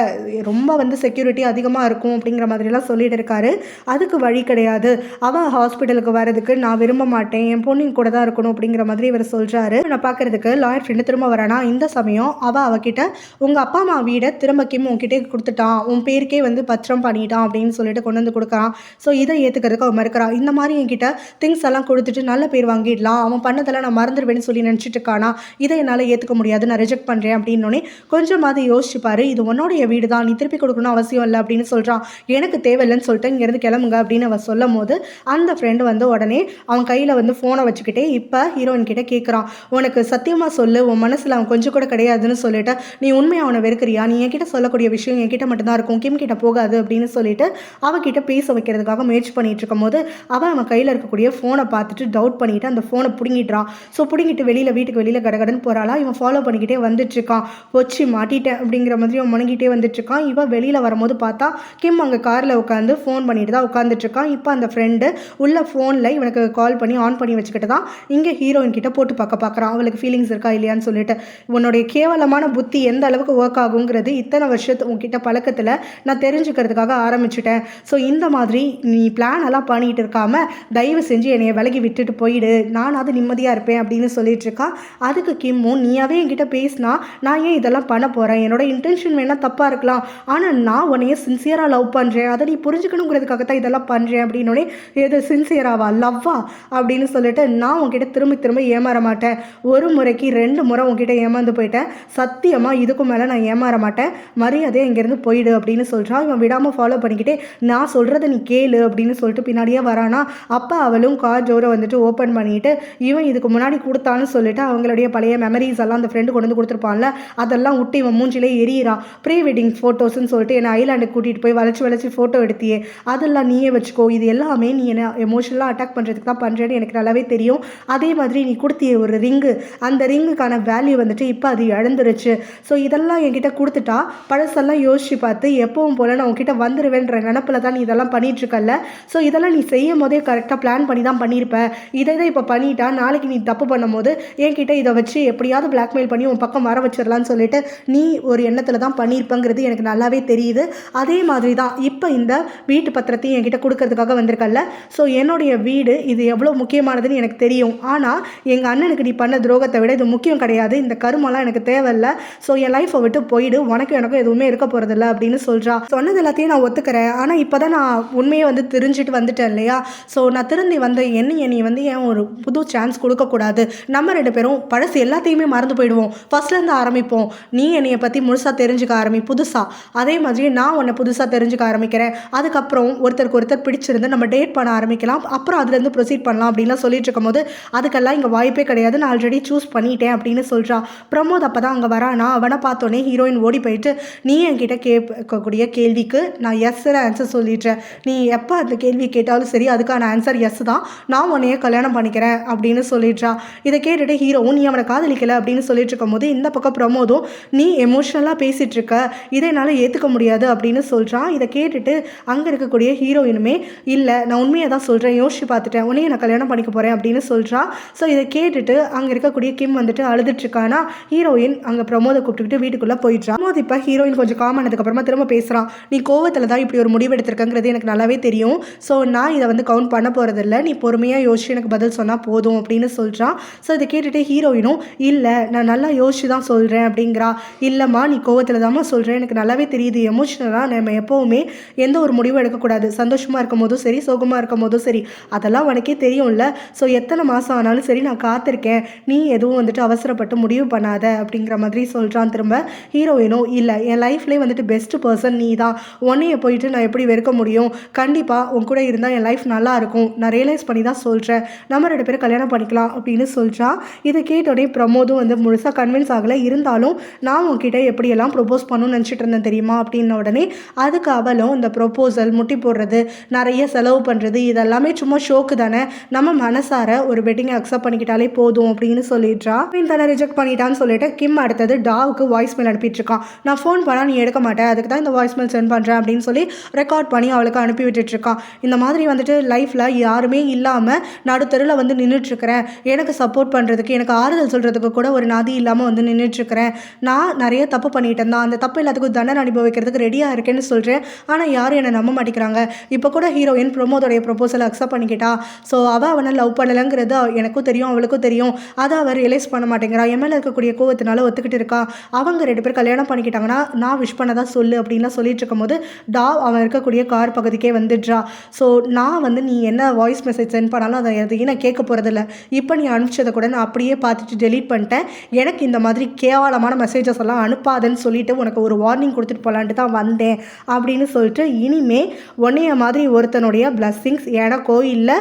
ரொம்ப வந்து செக்யூரிட்டி அதிகமாக இருக்கும் அப்படிங்கிற மாதிரிலாம் சொல்லிட்டு இருக்காரு. அதுக்கு வழி கிடையாது, அவள் ஹாஸ்பிட்டலுக்கு வரதுக்கு நான் விரும்ப மாட்டேன், என் பொண்ணின் கூட தான் இருக்கணும் அப்படிங்கிற மாதிரி இவர் சொல்கிறாரு. நான் பார்க்குறதுக்கு லாயர் ஃப்ரெண்டு திரும்ப வரானா, இந்த சமயம் அவகிட்ட உங்கள் அப்பா அம்மா வீடை திரும்ப கிம் உங்ககிட்டே கொடுத்துட்டான், உன் பேருக்கே வந்து பத்திரம் பண்ணிட்டான் அப்படின்னு சொல்லிட்டு கொண்டு வந்து கொடுக்குறான். ஸோ இதை ஏற்றுக்கிறதுக்கு அவன் மறுக்கிறான். இந்த மாதிரி என்கிட்ட திங்ஸ் எல்லாம் கொடுத்துட்டு நல்ல பேர் வாங்கிடலாம், அவன் பண்ணதெல்லாம் நான் மறந்துடுவேன்னு சொல்லி நினச்சிட்டு இருக்கானா, இதை என்னால் ஏற்றுக்க முடியாது, நான் ரிஜெக்ட் பண்ணுறேன் அப்படின்னோடனே கொஞ்சமாவது யோசிச்சுப்பாரு, இது உன்னோடைய வீடு தான், நீ திருப்பி கொடுக்கணும் அவசியம் இல்லை அப்படின்னு சொல்கிறான். எனக்கு தேவையில்லைன்னு சொல்லிட்டு இங்கேருந்து கிளம்புங்க அப்படின்னு அவன் சொல்லும் போது அந்த ஃப்ரெண்டு வந்து உடனே அவன் கையில் வந்து ஃபோனை வச்சுக்கிட்டே இப்போ ஹீரோயின் கிட்ட கேட்குறான், உனக்கு சத்தியமாக சொல்லு, உன் மனசில் அவன் கொஞ்சம் கூட கிடையாதுன்னு சொல்லிட்டு நீ உண்மையாக அவனை வெறுக்கிறியா, நீ என்கிட்ட சொல்லக்கூடிய விஷயம் என்கிட்ட மட்டும்தான் இருக்கும், கிம் கிட்ட போகாது அப்படின்னு சொல்லிட்டு அவகிட்ட பேச வைக்கிறதுக்காக முயற்சி பண்ணிட்டு இருக்கும் போது அவன் கையில் இருக்கக்கூடிய ஃபோனை பார்த்துட்டு டவுட் பண்ணிட்டு அந்த ஃபோனை பிடுங்கிட்டான். ஸோ பிடுங்கிட்டு வீட்டுக்கு வெளியில் கடகடன்னு போகிறாளா, இவன் ஃபாலோ பண்ணிக்கிட்டே வந்துட்டு இருக்கான். வச்சு மாட்டிட்டேன் அப்படிங்கிற மாதிரி அவன் முணங்கிட்டே வந்துட்டு இருக்கான். இவன் வெளியில் வரும்போது பார்த்தா கிம் அங்கே காரில் உட்காந்து ஃபோன் பண்ணிட்டு தான் உட்காந்துட்டு இருக்கான். இப்போ அந்த ஃப்ரெண்டு உள்ள ஃபோனில் இவனுக்கு கால் பண்ணி ஆன் பண்ணி வச்சுக்கிட்டு தான் இங்கே ஹீரோயின் கிட்ட போட்டு பார்க்குறான், அவளுக்கு ஃபீலிங்ஸ் இருக்கா இல்லையான்னு சொல்லிட்டு. உன்னுடைய கேவலமான புத்தி எந்த அளவுக்கு ஒர்க் ஆகுங்கிறது இத்தனை வருஷத்து உங்ககிட்ட பழக்கத்தில் நான் தெரிஞ்சுக்கிறதுக்காக ஆரம்பிச்சுட்டேன். ஸோ இந்த மாதிரி நீ பிளான் எல்லாம் பண்ணிகிட்டு இருக்காம தயவு செஞ்சு என்னைய விலகி விட்டுட்டு போயிடு, நான் அது நிம்மதியாக இருப்பேன் அப்படின்னு சொல்லிட்டு இருக்கா. அதுக்கு கிம்மும் நீயாவே என்கிட்ட பேசினா நான் ஏன் இதெல்லாம் பண்ண போகிறேன், என்னோட இன்டென்ஷன் வேணால் தப்பாக இருக்கலாம், ஆனால் நான் உன்னைய சின்சியராக லவ் பண்ணுறேன், அதை நீ புரிஞ்சுக்கணுங்கிறதுக்காக தான் இதெல்லாம் பண்ணுறேன் அப்படின்னோடனே எது சின்சியராவா லவ்வா அப்படின்னு சொல்லிட்டு நான் உன்கிட்ட திரும்ப ஏமாற மாட்டேன், ஒரு முறைக்கு 2 முறை உன்கிட்ட ஏமாந்து போயிட்டேன், சத்தியமாக இதுக்கு மேலே நான் ஏமாற மாட்டேன், மரியாதையை இங்கேருந்து போயிடு அப்படின்னு சொல்கிறான். இவன் விடாமல் ஃபாலோ பண்ணிக்கிட்டே நான் சொல்கிறத நீ கேளு அப்படின்னு சொல்லிட்டு பின்னாடியே வரானா. அப்போ அவளும் கார் டோரை வந்துட்டு ஓப்பன் பண்ணிட்டு இவன் இதுக்கு முன்னாடி கொடுத்தான்னு சொல்லிட்டு அவங்களுடைய பழைய மெமரிஸ் எல்லாம் அந்த ஃப்ரெண்டு கொண்டு வந்து கொடுத்துருப்பான்ல, அதெல்லாம் விட்டு இவன் மூஞ்சிலே எரியிறான். ப்ரீ வெட்டிங் ஃபோட்டோஸ்ன்னு சொல்லிட்டு என்னை ஐலாண்டுக்கு கூட்டிகிட்டு போய் வளைச்சி ஃபோட்டோ எடுத்தியே, அதெல்லாம் நீயே வச்சுக்கோ, இது எல்லாமே நீ என்னை எமோஷனலாக அட்டாக் பண்ணுறதுக்கு தான் பண்ணுறேன்னு எனக்கு நல்லாவே தெரியும். அதே மாதிரி நீ கொடுத்திய ஒரு ரிங்கு, அந்த ரிங்குக்கான வேல்யூ வந்துட்டு இப்போ அது இழந்துருச்சு. ஸோ இதெல்லாம் என்கிட்ட கொடுத்துட்டா பழசெல்லாம் யோசிச்சு பார்த்து எப்பவும் போல் நான் உன்கிட்ட வந்துடுவேன்ற நினப்பில் தான் நீ இதெல்லாம் பண்ணிகிட்ருக்கல்ல. ஸோ இதெல்லாம் நீ செய்யும் போதே கரெக்டாக பிளான் பண்ணி தான் பண்ணியிருப்ப, இதை இப்போ பண்ணிட்டா நாளைக்கு நீ தப்பு பண்ணும் போது என்கிட்ட இதை வச்சு எப்படியாவது பிளாக்மெயில் பண்ணி உன் பக்கம் வர வச்சிடலான்னு சொல்லிட்டு நீ ஒரு எண்ணத்தில் தான் பண்ணியிருப்பங்கிறது எனக்கு நல்லாவே தெரியுது. அதே மாதிரி தான் இப்போ இந்த வீட்டு பத்திரத்தையும் என்கிட்ட கொடுக்கறதுக்காக வந்திருக்கல்ல. ஸோ என்னுடைய வீடு இது எவ்வளோ முக்கியமானதுன்னு எனக்கு தெரியும், ஆனால் எங்கள் அண்ணனுக்கு நீ பண்ண துரோகத்தை விட இது முக்கியம் கிடையாது, இந்த கருமெல்லாம் எனக்கு தேவையில்லை, ஸோ என் லைஃப்பை விட்டு போயிடு, உனக்கும் எனக்கும் எதுவுமே இருக்க போகிறதில்ல அப்படின்னு சொல்கிறா. சொன்னது எல்லாத்தையும் நான் ஒத்துக்கிறேன், ஆனால் இப்போ தான் நான் உண்மையை வந்து தெரிஞ்சுட்டு வந்துட்டேன் இல்லையா. ஸோ நான் திருந்தி வந்த நீ வந்து ஏன் ஒரு புது சான்ஸ் கொடுக்கக்கூடாது, நம்ம 2 பேரும் பழசு எல்லாத்தையுமே மறந்து போயிடுவோம், ஃபர்ஸ்ட்லேருந்து ஆரம்பிப்போம், நீ என்னையை பற்றி முழுசாக தெரிஞ்சுக்க ஆரம்பி புதுசாக, அதே மாதிரி நான் உன்னை புதுசாக தெரிஞ்சுக்க ஆரம்பிக்கிறேன், அதுக்கப்புறம் ஒருத்தருக்கு ஒருத்தர் பிடிச்சிருந்து நம்ம டேட் பண்ண ஆரம்பிக்கலாம், அப்புறம் அதுலேருந்து ப்ரொசீட் பண்ணலாம் அப்படின்லாம் சொல்லிட்டு இருக்கும் போது அதுக்கெல்லாம் இங்கே வாய்ப்பே கிடையாது, நான் ஆல்ரெடி சூஸ் பண்ணிட்டேன் அப்படின்னு சொல்கிறா. பிரமோத் அப்போ தான் அங்கே வரானா. அவனை பார்த்தோன்னே ஹீரோயின் ஓடி போயிட்டு நீ என்கிட்ட கேட்கக்கூடிய கேள்விக்கு நான் எஸ் ஆன்சர் சொல்லிடுறேன், நீ எப்போ அந்த கேள்வி கேட்டாலும் சரி அதுக்கான ஆன்சர் எஸ் தான், நான் உன்னையே கல்யாணம் பண்ணிக்கிறேன் அப்படின்னு சொல்லிடுறா. இதை கேட்டுட்டு ஹீரோவும் நீ அவனை காதலிக்கலை அப்படின்னு சொல்லி சொல்லிட்டு இருக்கும்போது இந்த பக்கம் பிரமோதும் நீ எமோஷ்னலாக பேசிகிட்டு இருக்க, இதை என்னால் ஏற்றுக்க முடியாது அப்படின்னு சொல்கிறான். இதை கேட்டுட்டு அங்கே இருக்கக்கூடிய ஹீரோயினுமே இல்லை நான் உண்மையை தான் சொல்கிறேன், யோசிச்சு பார்த்துட்டேன், உன்னையும் நான் கல்யாணம் பண்ணிக்க போகிறேன் அப்படின்னு சொல்கிறான். ஸோ இதை கேட்டுட்டு அங்கே இருக்கக்கூடிய கிம் வந்துட்டு அழுதுட்ருக்கானா. ஹீரோயின் அங்கே பிரமோதை கூப்பிட்டுக்கிட்டு வீட்டுக்குள்ளே போயிடுறான். பிரமோத் இப்போ ஹீரோயின் கொஞ்சம் காம் ஆனதுக்கப்புறமா திரும்ப பேசுகிறான். நீ கோவத்தில் தான் இப்படி ஒரு முடிவு எடுத்திருக்கங்கிறது எனக்கு நல்லாவே தெரியும். ஸோ நான் இதை வந்து கவுண்ட் பண்ண போகிறதில்ல, நீ பொறுமையாக யோசிச்சு எனக்கு பதில் சொன்னால் போதும் அப்படின்னு சொல்கிறான். ஸோ இதை கேட்டுட்டு ஹீரோயினும் இல்லை நான் நல்லா யோசிச்சு தான் சொல்கிறேன் அப்படிங்கிறா. இல்லைம்மா நீ கோவத்தில் தாம்மா சொல்கிறேன், எனக்கு நல்லாவே தெரியுது, எமோஷ்னலாக நம்ம எப்போவுமே எந்த ஒரு முடிவும் எடுக்கக்கூடாது, சந்தோஷமாக இருக்கும் போதும் சரி சோகமாக இருக்கும் போதும் சரி, அதெல்லாம் உனக்கே தெரியும்ல. ஸோ எத்தனை மாதம் ஆனாலும் சரி நான் காத்திருக்கேன், நீ எதுவும் வந்துட்டு அவசரப்பட்டு முடிவு பண்ணாத அப்படிங்கிற மாதிரி சொல்கிறான். திரும்ப ஹீரோயினும் இல்லை என் லைஃப்லேயே வந்துட்டு பெஸ்ட் பர்சன் நீ தான், உன்னைய போயிட்டு நான் எப்படி வெறுக்க முடியும், கண்டிப்பாக உன் கூட இருந்தால் என் லைஃப் நல்லா இருக்கும், நான் ரியலைஸ் பண்ணி தான் சொல்கிறேன், நம்ம 2 பேரும் கல்யாணம் பண்ணிக்கலாம் அப்படின்னு சொல்கிறான். இதை கேட்டோடனே பிரமோதும் வந்து முழுசாக கன்வின்ஸ் ஆகலை. இருந்தாலும் நான் உன்கிட்ட எப்படியெல்லாம் ப்ரொப்போஸ் பண்ணணும்னு நினச்சிட்டு இருந்தேன் தெரியுமா அப்படின்ன உடனே அதுக்கு அவளும் இந்த ப்ரொப்போசல் முட்டி போடுறது நிறைய செலவு பண்ணுறது இதெல்லாமே சும்மா ஷோக்கு தானே, நம்ம மனசார ஒரு வெட்டிங்கை அக்செப்ட் பண்ணிக்கிட்டாலே போதும் அப்படின்னு சொல்லிடுறா. தன்னை ரிஜெக்ட் பண்ணிட்டான்னு சொல்லிட்டு கிம் அடுத்தது டாவுக்கு வாய்ஸ் மெயில் அனுப்பிட்டு இருக்கான். நான் ஃபோன் பண்ணால் நீ எடுக்க மாட்டேன், அதுக்கு தான் இந்த வாய்ஸ் மெயில் சென்ட் பண்ணுறேன் அப்படின்னு சொல்லி ரெக்கார்ட் பண்ணி அவளுக்கு அனுப்பி விட்டுட்டு இருக்கான். இந்த மாதிரி வந்துட்டு லைஃப்பில் யாருமே இல்லாமல் நடுத்தருவில் வந்து நின்றுட்டுருக்கிறேன், எனக்கு சப்போர்ட் பண்ணுறதுக்கு எனக்கு ஆறுதல் சொல்கிறதுக்கு கூட ஒரு நாதி இல்லாமல் வந்து நின்றுட்டுருக்கிறேன், நான் நிறைய தப்பு பண்ணிட்டேன் தான், அந்த தப்பு எல்லாத்துக்கும் தண்டனை அனுபவிக்கிறதுக்கு ரெடியாக இருக்கேன்னு சொல்கிறேன், ஆனால் யாரும் என்னை நம்ப மாட்டேங்கிறாங்க. இப்போ கூட ஹீரோயின் பிரமோதோடைய ப்ரொபோசலை அக்செப்ட் பண்ணிக்கிட்டா. ஸோ அவனை லவ் பண்ணலைங்கிறது எனக்கும் தெரியும் அவளுக்கும் தெரியும், அதை அவர் ரியலைஸ் பண்ண மாட்டேங்கிறா. என் மேலே இருக்கக்கூடிய கோவத்தினால ஒத்துக்கிட்டு இருக்கா. அவங்க 2 பேர் கல்யாணம் பண்ணிக்கிட்டாங்கன்னா நான் விஷ் பண்ணதான் சொல்லு அப்படின்லாம் சொல்லிட்டு இருக்கும்போது அவன் இருக்கக்கூடிய கார் பகுதிக்கே வந்துடுறா. ஸோ நான் வந்து நீ என்ன வாய்ஸ் மெசேஜ் சென்ட் பண்ணாலும் அதை எதையும் நான் கேட்க போகிறதில்ல, இப்போ நீ அனுப்பிச்சதை கூட நான் அப்படியே பார்த்துட்டு டெலீட் பண்ணிட்டேன், எனக்கு இந்த மாதிரி கேவலமான மெசேஜஸ் எல்லாம் அனுப்பாதுன்னு சொல்லிட்டு உனக்கு ஒரு வார்னிங் கொடுத்துட்டு போகலான்ட்டு தான் வந்தேன் அப்படின்னு சொல்லிட்டு, இனிமே உன்னைய மாதிரி ஒருத்தனுடைய பிளஸ்ஸிங்ஸ் எனக்கோ இல்லை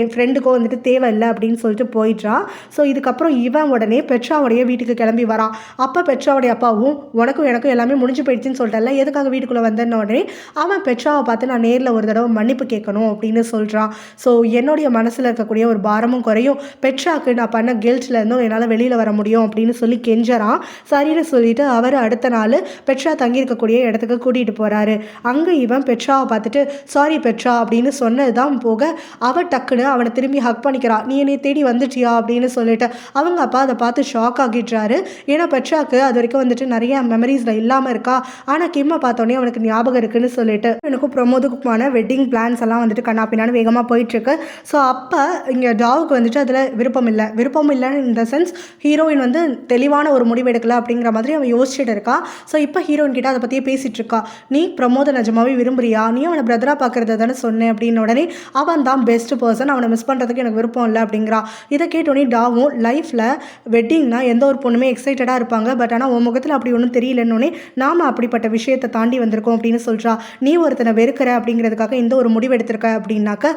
என் ஃப்ரெண்டுக்கோ வந்துட்டு தேவையில்லை அப்படின்னு சொல்லிட்டு போயிடுறா. ஸோ இதுக்கப்புறம் இவன் உடனே பெட்ராவுடைய வீட்டுக்கு கிளம்பி வரான். அப்போ பெட்ராவுடைய அப்பாவும் உனக்கும் எனக்கும் எல்லாமே முடிஞ்சு போயிடுச்சுன்னு சொல்லிட்டல, எதுக்காக வீட்டுக்குள்ளே வந்தேன்ன உடனே அவன் பெட்ராவை பார்த்து நான் நேரில் ஒரு தடவை மன்னிப்பு கேட்கணும் அப்படின்னு சொல்கிறான். ஸோ என்னுடைய மனசில் இருக்கக்கூடிய ஒரு பாரமும் குறையும், பெட்ராக்கு நான் பண்ண கில்ட்லேருந்தும் என்னால் வெளியில் வர முடியும் அப்படின்னு சொல்லி கெஞ்சறான். சரின்னு சொல்லிட்டு அவர் அடுத்த நாள் பெட்ரா தங்கியிருக்கக்கூடிய இடத்துக்கு கூட்டிகிட்டு போகிறாரு. அங்கே இவன் பெட்ராவை பார்த்துட்டு சாரி பெட்ரா அப்படின்னு சொன்னது தான் போக அவ டக்குன்னு அவனை திரும்பி ஹக் பண்ணிக்கிறா. நீ என்னை தேடி வந்துட்டியா அப்படின்னு சொல்லிட்டு அவங்க அப்பா அதை பார்த்து ஷாக் ஆகிடுறாரு. ஏன்னா பெட்ராக்கு அது வரைக்கும் வந்துட்டு நிறைய மெமரிஸில் இல்லாமல் இருக்கா, ஆனால் கிம்மை பார்த்தோன்னே அவனுக்கு ஞாபகம் இருக்குன்னு சொல்லிட்டு எனக்கும் பிரமோதுக்குமான வெட்டிங் பிளான்ஸ் எல்லாம் வந்துட்டு கண்ணாப்பினான்னு வேகமாக போயிட்டுருக்கு. ஸோ அப்போ இங்கே டாவுக்கு வந்துட்டு அதில் விருப்பம் இல்லைன்னு இந்த சென்ஸ் ஹீரோயின் வந்து தெளிவான ஒரு முடிவு எடுக்கல அப்படிங்கிற மாதிரி அவன் யோசிச்சுட்டு இருக்கா. ஸோ இப்போ ஹீரோயின் கிட்ட அதை பற்றியே பேசிகிட்டு இருக்கா. நீ பிரமோத நிஜமாவே விரும்புறியா, நீ அவனை பிரதராக பார்க்குறத தானே சொன்னேன் அப்படின்னு உடனே அவன் தான் பெஸ்ட் பர்சன், அவனை மிஸ் பண்ணுறதுக்கு எனக்கு விருப்பம் இல்லை அப்படிங்கிறா. இதை கேட்டோடனே டாவும் லைஃப்பில் வெட்டிங்னா எந்த ஒரு பொண்ணுமே எக்ஸைட்டடாக இருப்பாங்க, பட் ஆனால் உன் முகத்தில் அப்படி ஒன்றும் தெரியலன்னொன்னே நாம் அப்படிப்பட்ட விஷயத்தை தாண்டி வந்திருக்கோம் அப்படின்னு சொல்கிறா. நீ ஒருத்தனை வெறுக்கிற அப்படிங்கிறதுக்காக இந்த ஒரு முடிவு எடுத்திருக்க அப்படின்னாக்க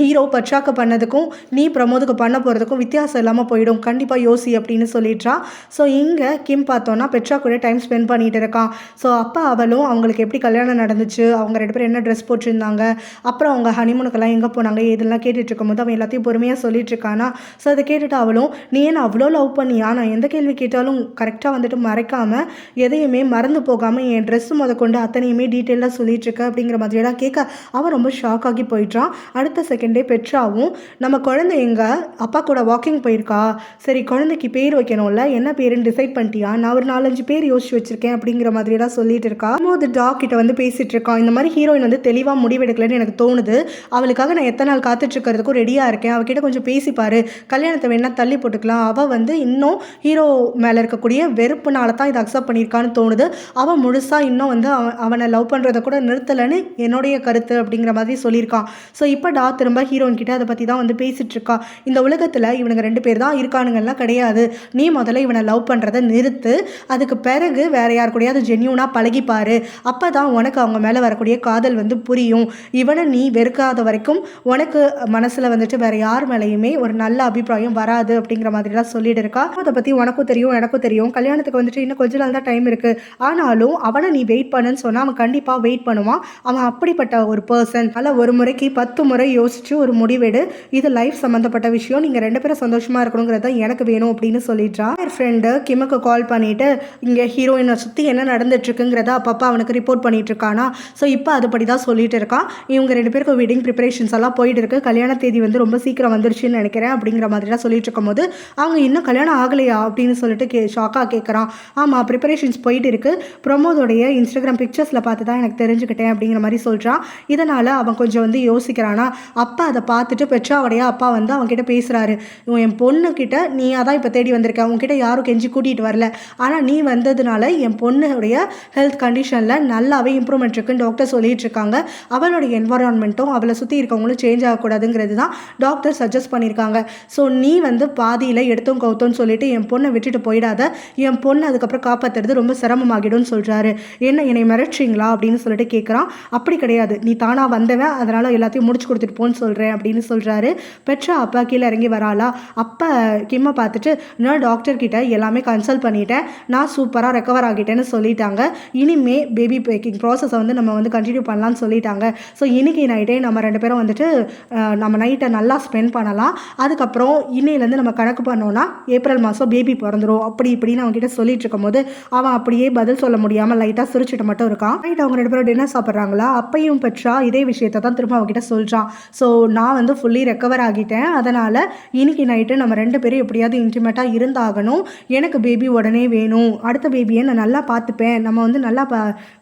ஹீரோ பட்சாக்கு பண்ணதுக்கும் நீ பிரமோதுக்கு பண்ண போகிறதுக்கும் வித்தியாசம் இல்லாமல் போயிடும், கண்டிப்பாக யோசி அப்படின்னு சொல்லிடுறா. ஸோ இங்கே கிம் பார்த்தோன்னா பெட்ரா கூட டைம் ஸ்பெண்ட் பண்ணிகிட்டு இருக்கான். ஸோ அப்போ அவளும் அவங்களுக்கு எப்படி கல்யாணம் நடந்துச்சு, அவங்க 2 பேரும் என்ன ட்ரெஸ் போட்டிருந்தாங்க, அப்புறம் அவங்க ஹனிமூனுக்கெல்லாம் எங்கே போனாங்க இதெல்லாம் கேட்டுட்டு இருக்கும்போது அவன் எல்லாத்தையும் பொறுமையாக சொல்லிட்டு இருக்கானா. ஸோ அதை கேட்டுட்டு அவளும் நீ என்ன அவ்வளோ லவ் பண்ணியா, நான் எந்த கேள்வி கேட்டாலும் கரெக்டாக வந்துட்டு மறைக்காமல் எதையுமே மறந்து போகாமல் என் ட்ரெஸ்ஸு கொண்டு அத்தனையுமே டீட்டெயிலாக சொல்லிட்டு இருக்க அப்படிங்கிற மாதிரியெல்லாம் கேட்க அவன் ரொம்ப ஷாக் ஆகி போயிட்டான். அடுத்த செகண்டே பெட்ராவும் நம்ம குழந்தை எங்கள் அப்பா கூட வாக்கிங் போயிருக்கா, சரி குழந்தைக்கு பேர் வைக்கணும்ல, என்ன பேருன்னு டிசைட் பண்ணிட்டியா, நான் ஒரு 4-5 பேர் யோசிச்சு வச்சிருக்கேன் அப்படிங்கிற மாதிரியெல்லாம் சொல்லிட்டு இருக்கா. போது டாக் கிட்ட வந்து பேசிட்டு இருக்கான். இந்த மாதிரி ஹீரோயின் வந்து தெளிவாக முடிவெடுக்கலன்னு எனக்கு தோணுது, அவளுக்காக நான் எத்தனை நாள் காத்துட்டு இருக்கிறதுக்கும் ரெடியாக இருக்கேன், அவகிட்ட கொஞ்சம் பேசிப்பாரு, கல்யாணத்தை வேணா தள்ளி போட்டுக்கலாம், அவள் வந்து இன்னும் ஹீரோ மேலே இருக்கக்கூடிய வெறுப்புனால தான் இதை அக்செப்ட் பண்ணியிருக்கான்னு தோணுது, அவன் முழுசாக இன்னும் வந்து அவனை லவ் பண்ணுறதை கூட நிறுத்தலைன்னு என்னுடைய கருத்து அப்படிங்கிற மாதிரி சொல்லியிருக்கான். ஸோ இப்போ திரும்ப ஹீரோயின் கிட்ட அதை பற்றி தான் வந்து பேசிட்டு இருக்கா. இந்த உலகத்தில் இவனுங்க 2 பேர் தான் இருக்கானுங்கலாம் கிடையாது, நீ முதல்ல இவனை லவ் பண்ணுறதை நிறுத்து, அதுக்கு பிறகு வேற யார் கூடயாவது ஜென்யூனாக பழகிப்பாரு, அப்போ தான் உனக்கு அவங்க மேலே வரக்கூடிய காதல் வந்து புரியும், இவனை நீ வெறுக்காத வரைக்கும் உனக்கு மனசில் வந்துட்டு வேற யார் மேலேயுமே ஒரு நல்ல அபிப்பிராயம் வராது அப்படிங்கிற மாதிரிலாம் சொல்லிட்டு இருக்கா. அதை பற்றி உனக்கும் தெரியும் எனக்கும் தெரியும், கல்யாணத்துக்கு வந்துட்டு இன்னும் கொஞ்ச நாள் தான் டைம் இருக்குது, ஆனாலும் அவனை நீ வெயிட் பண்ணுன்னு சொன்னால் அவன் கண்டிப்பாக வெயிட் பண்ணுவான், அவன் அப்படிப்பட்ட ஒரு பர்சன், அதில் ஒரு முறைக்கு 10 முறை யோசிச்சு ஒரு முடிவெடு, இது லைஃப் சம்மந்தப்பட்ட விஷயம், நீங்கள் 2 பேரும் சந்தோஷமாக இருக்கணுங்கிறது தான் எனக்கு வேணும் அப்படின்னு சொல்லிடுறா. வழியாக ஃப்ரெண்டு கிம்முக்கு கால் பண்ணிவிட்டு இங்கே ஹீரோயினை சுற்றி என்ன நடந்துட்டுருக்குங்கிறத அப்பப்போ அவனுக்கு ரிப்போர்ட் பண்ணிகிட்ருக்கானா. ஸோ இப்போ அதுபடி தான் சொல்லிட்டு இருக்கான். இவங்க 2 பேருக்கும் வெட்டிங் ப்ரிப்பரேஷன்ஸ் எல்லாம் போயிட்டு இருக்கு. கல்யாண தேதி வந்து ரொம்ப சீக்கிரம் வந்துருச்சுன்னு நினைக்கிறேன் அப்படிங்கிற மாதிரி தான் சொல்லிட்டு இருக்கும்போது அவங்க இன்னும் கல்யாணம் ஆகலையா அப்படின்னு சொல்லிட்டு ஷாக்காக கேட்குறான். ஆமாம், ப்ரிப்பரேஷன்ஸ் போயிட்டு இருக்கு, பிரமோதோடைய இன்ஸ்டாகிராம் பிக்சர்ஸில் பார்த்து தான் எனக்கு தெரிஞ்சுக்கிட்டேன் அப்படிங்கிற மாதிரி சொல்கிறான். இதனால் அவன் கொஞ்சம் வந்து யோசிக்கிறானா. அப்பா அதை பார்த்துட்டு பெட்ராவுடைய அப்பா வந்து அவன்கிட்ட பேசுகிறாரு. என் பொண்ணுக்கிட்ட நீ அதான் இப்போ தேடி வந்திருக்க, உன்கிட்ட யாரும் கெஞ்சி கூட்டிகிட்டு வரல, ஆனால் நீ வந்ததுனால என் பொண்ணுடைய ஹெல்த் கண்டிஷனில் நல்லாவே இம்ப்ரூவ்மெண்ட் இருக்குன்னு டாக்டர் சொல்லிட்டு இருக்காங்க. அவளுடைய என்வரான்மெண்ட்டும் அவளை சுற்றி இருக்கவங்களும் சேஞ்ச் ஆகக்கூடாதுங்கிறது தான் டாக்டர் சஜஸ்ட் பண்ணியிருக்காங்க. ஸோ நீ வந்து பாதியில் எடுத்தோம் கவுத்தோன்னு சொல்லிட்டு என் பொண்ணை விட்டுட்டு போயிடாத, என் பொண்ணை அதுக்கப்புறம் காப்பாற்றுறது ரொம்ப சிரமமாகிடும்னு சொல்கிறாரு. என்னை மிரட்சிங்களா அப்படின்னு சொல்லிட்டு கேட்குறான். அப்படி கிடையாது, நீ தானாக வந்தவன், அதனால் எல்லாத்தையும் முடிச்சு கொடுத்துட்டு போன்னு சொல்கிறேன் அப்படின்னு சொல்கிறாரு. பெட்ரா அப்பா கீழே இறங்கி வராளா. அப்போ கிம்மை பார்த்துட்டு நான் டாக்டர்கிட்ட எல்லாமே கன்சல்ட் பண்ணிட்டேன், நான் சூப்பராக ரெக்கவர் ஆகிட்டேன்னு சொல்லிட்டாங்க. இனிமே பேபி பேக்கிங் ப்ராசஸை வந்து நம்ம வந்து கண்டினியூ பண்ணலான்னு சொல்லிட்டாங்க. ஸோ இன்றைக்கி நைட்டே நம்ம 2 பேரும் வந்துட்டு நம்ம நைட்டை நல்லா ஸ்பெண்ட் பண்ணலாம். அதுக்கப்புறம் இன்னையிலேருந்து நம்ம கணக்கு பண்ணோன்னா ஏப்ரல் மாதம் பேபி பிறந்துடும் அப்படி இப்படின்னு அவங்ககிட்ட சொல்லிட்டு இருக்கும்போது அவன் அப்படியே பதில் சொல்ல முடியாமல் லைட்டாக சிரிச்சுட்டு மட்டும் இருக்கான். நைட் அவங்க 2 பேரும் டின்னர் சாப்பிட்றாங்களா. அப்பையும் பெற்றா இதே விஷயத்தை தான் திரும்ப அவங்ககிட்ட சொல்கிறான். ஸோ நான் வந்து ஃபுல்லி ரெக்கவர் ஆகிட்டேன், அதனால் இன்னைக்கு நைட்டு நம்ம 2 பேரும் எப்படியாவது இன்டிமேட்டாக இருந்தாகணும், எனக்கு பேபி உடனே வேணும், அடுத்த பேபியை நான் நல்லா பார்த்துப்பேன், நம்ம வந்து நல்லா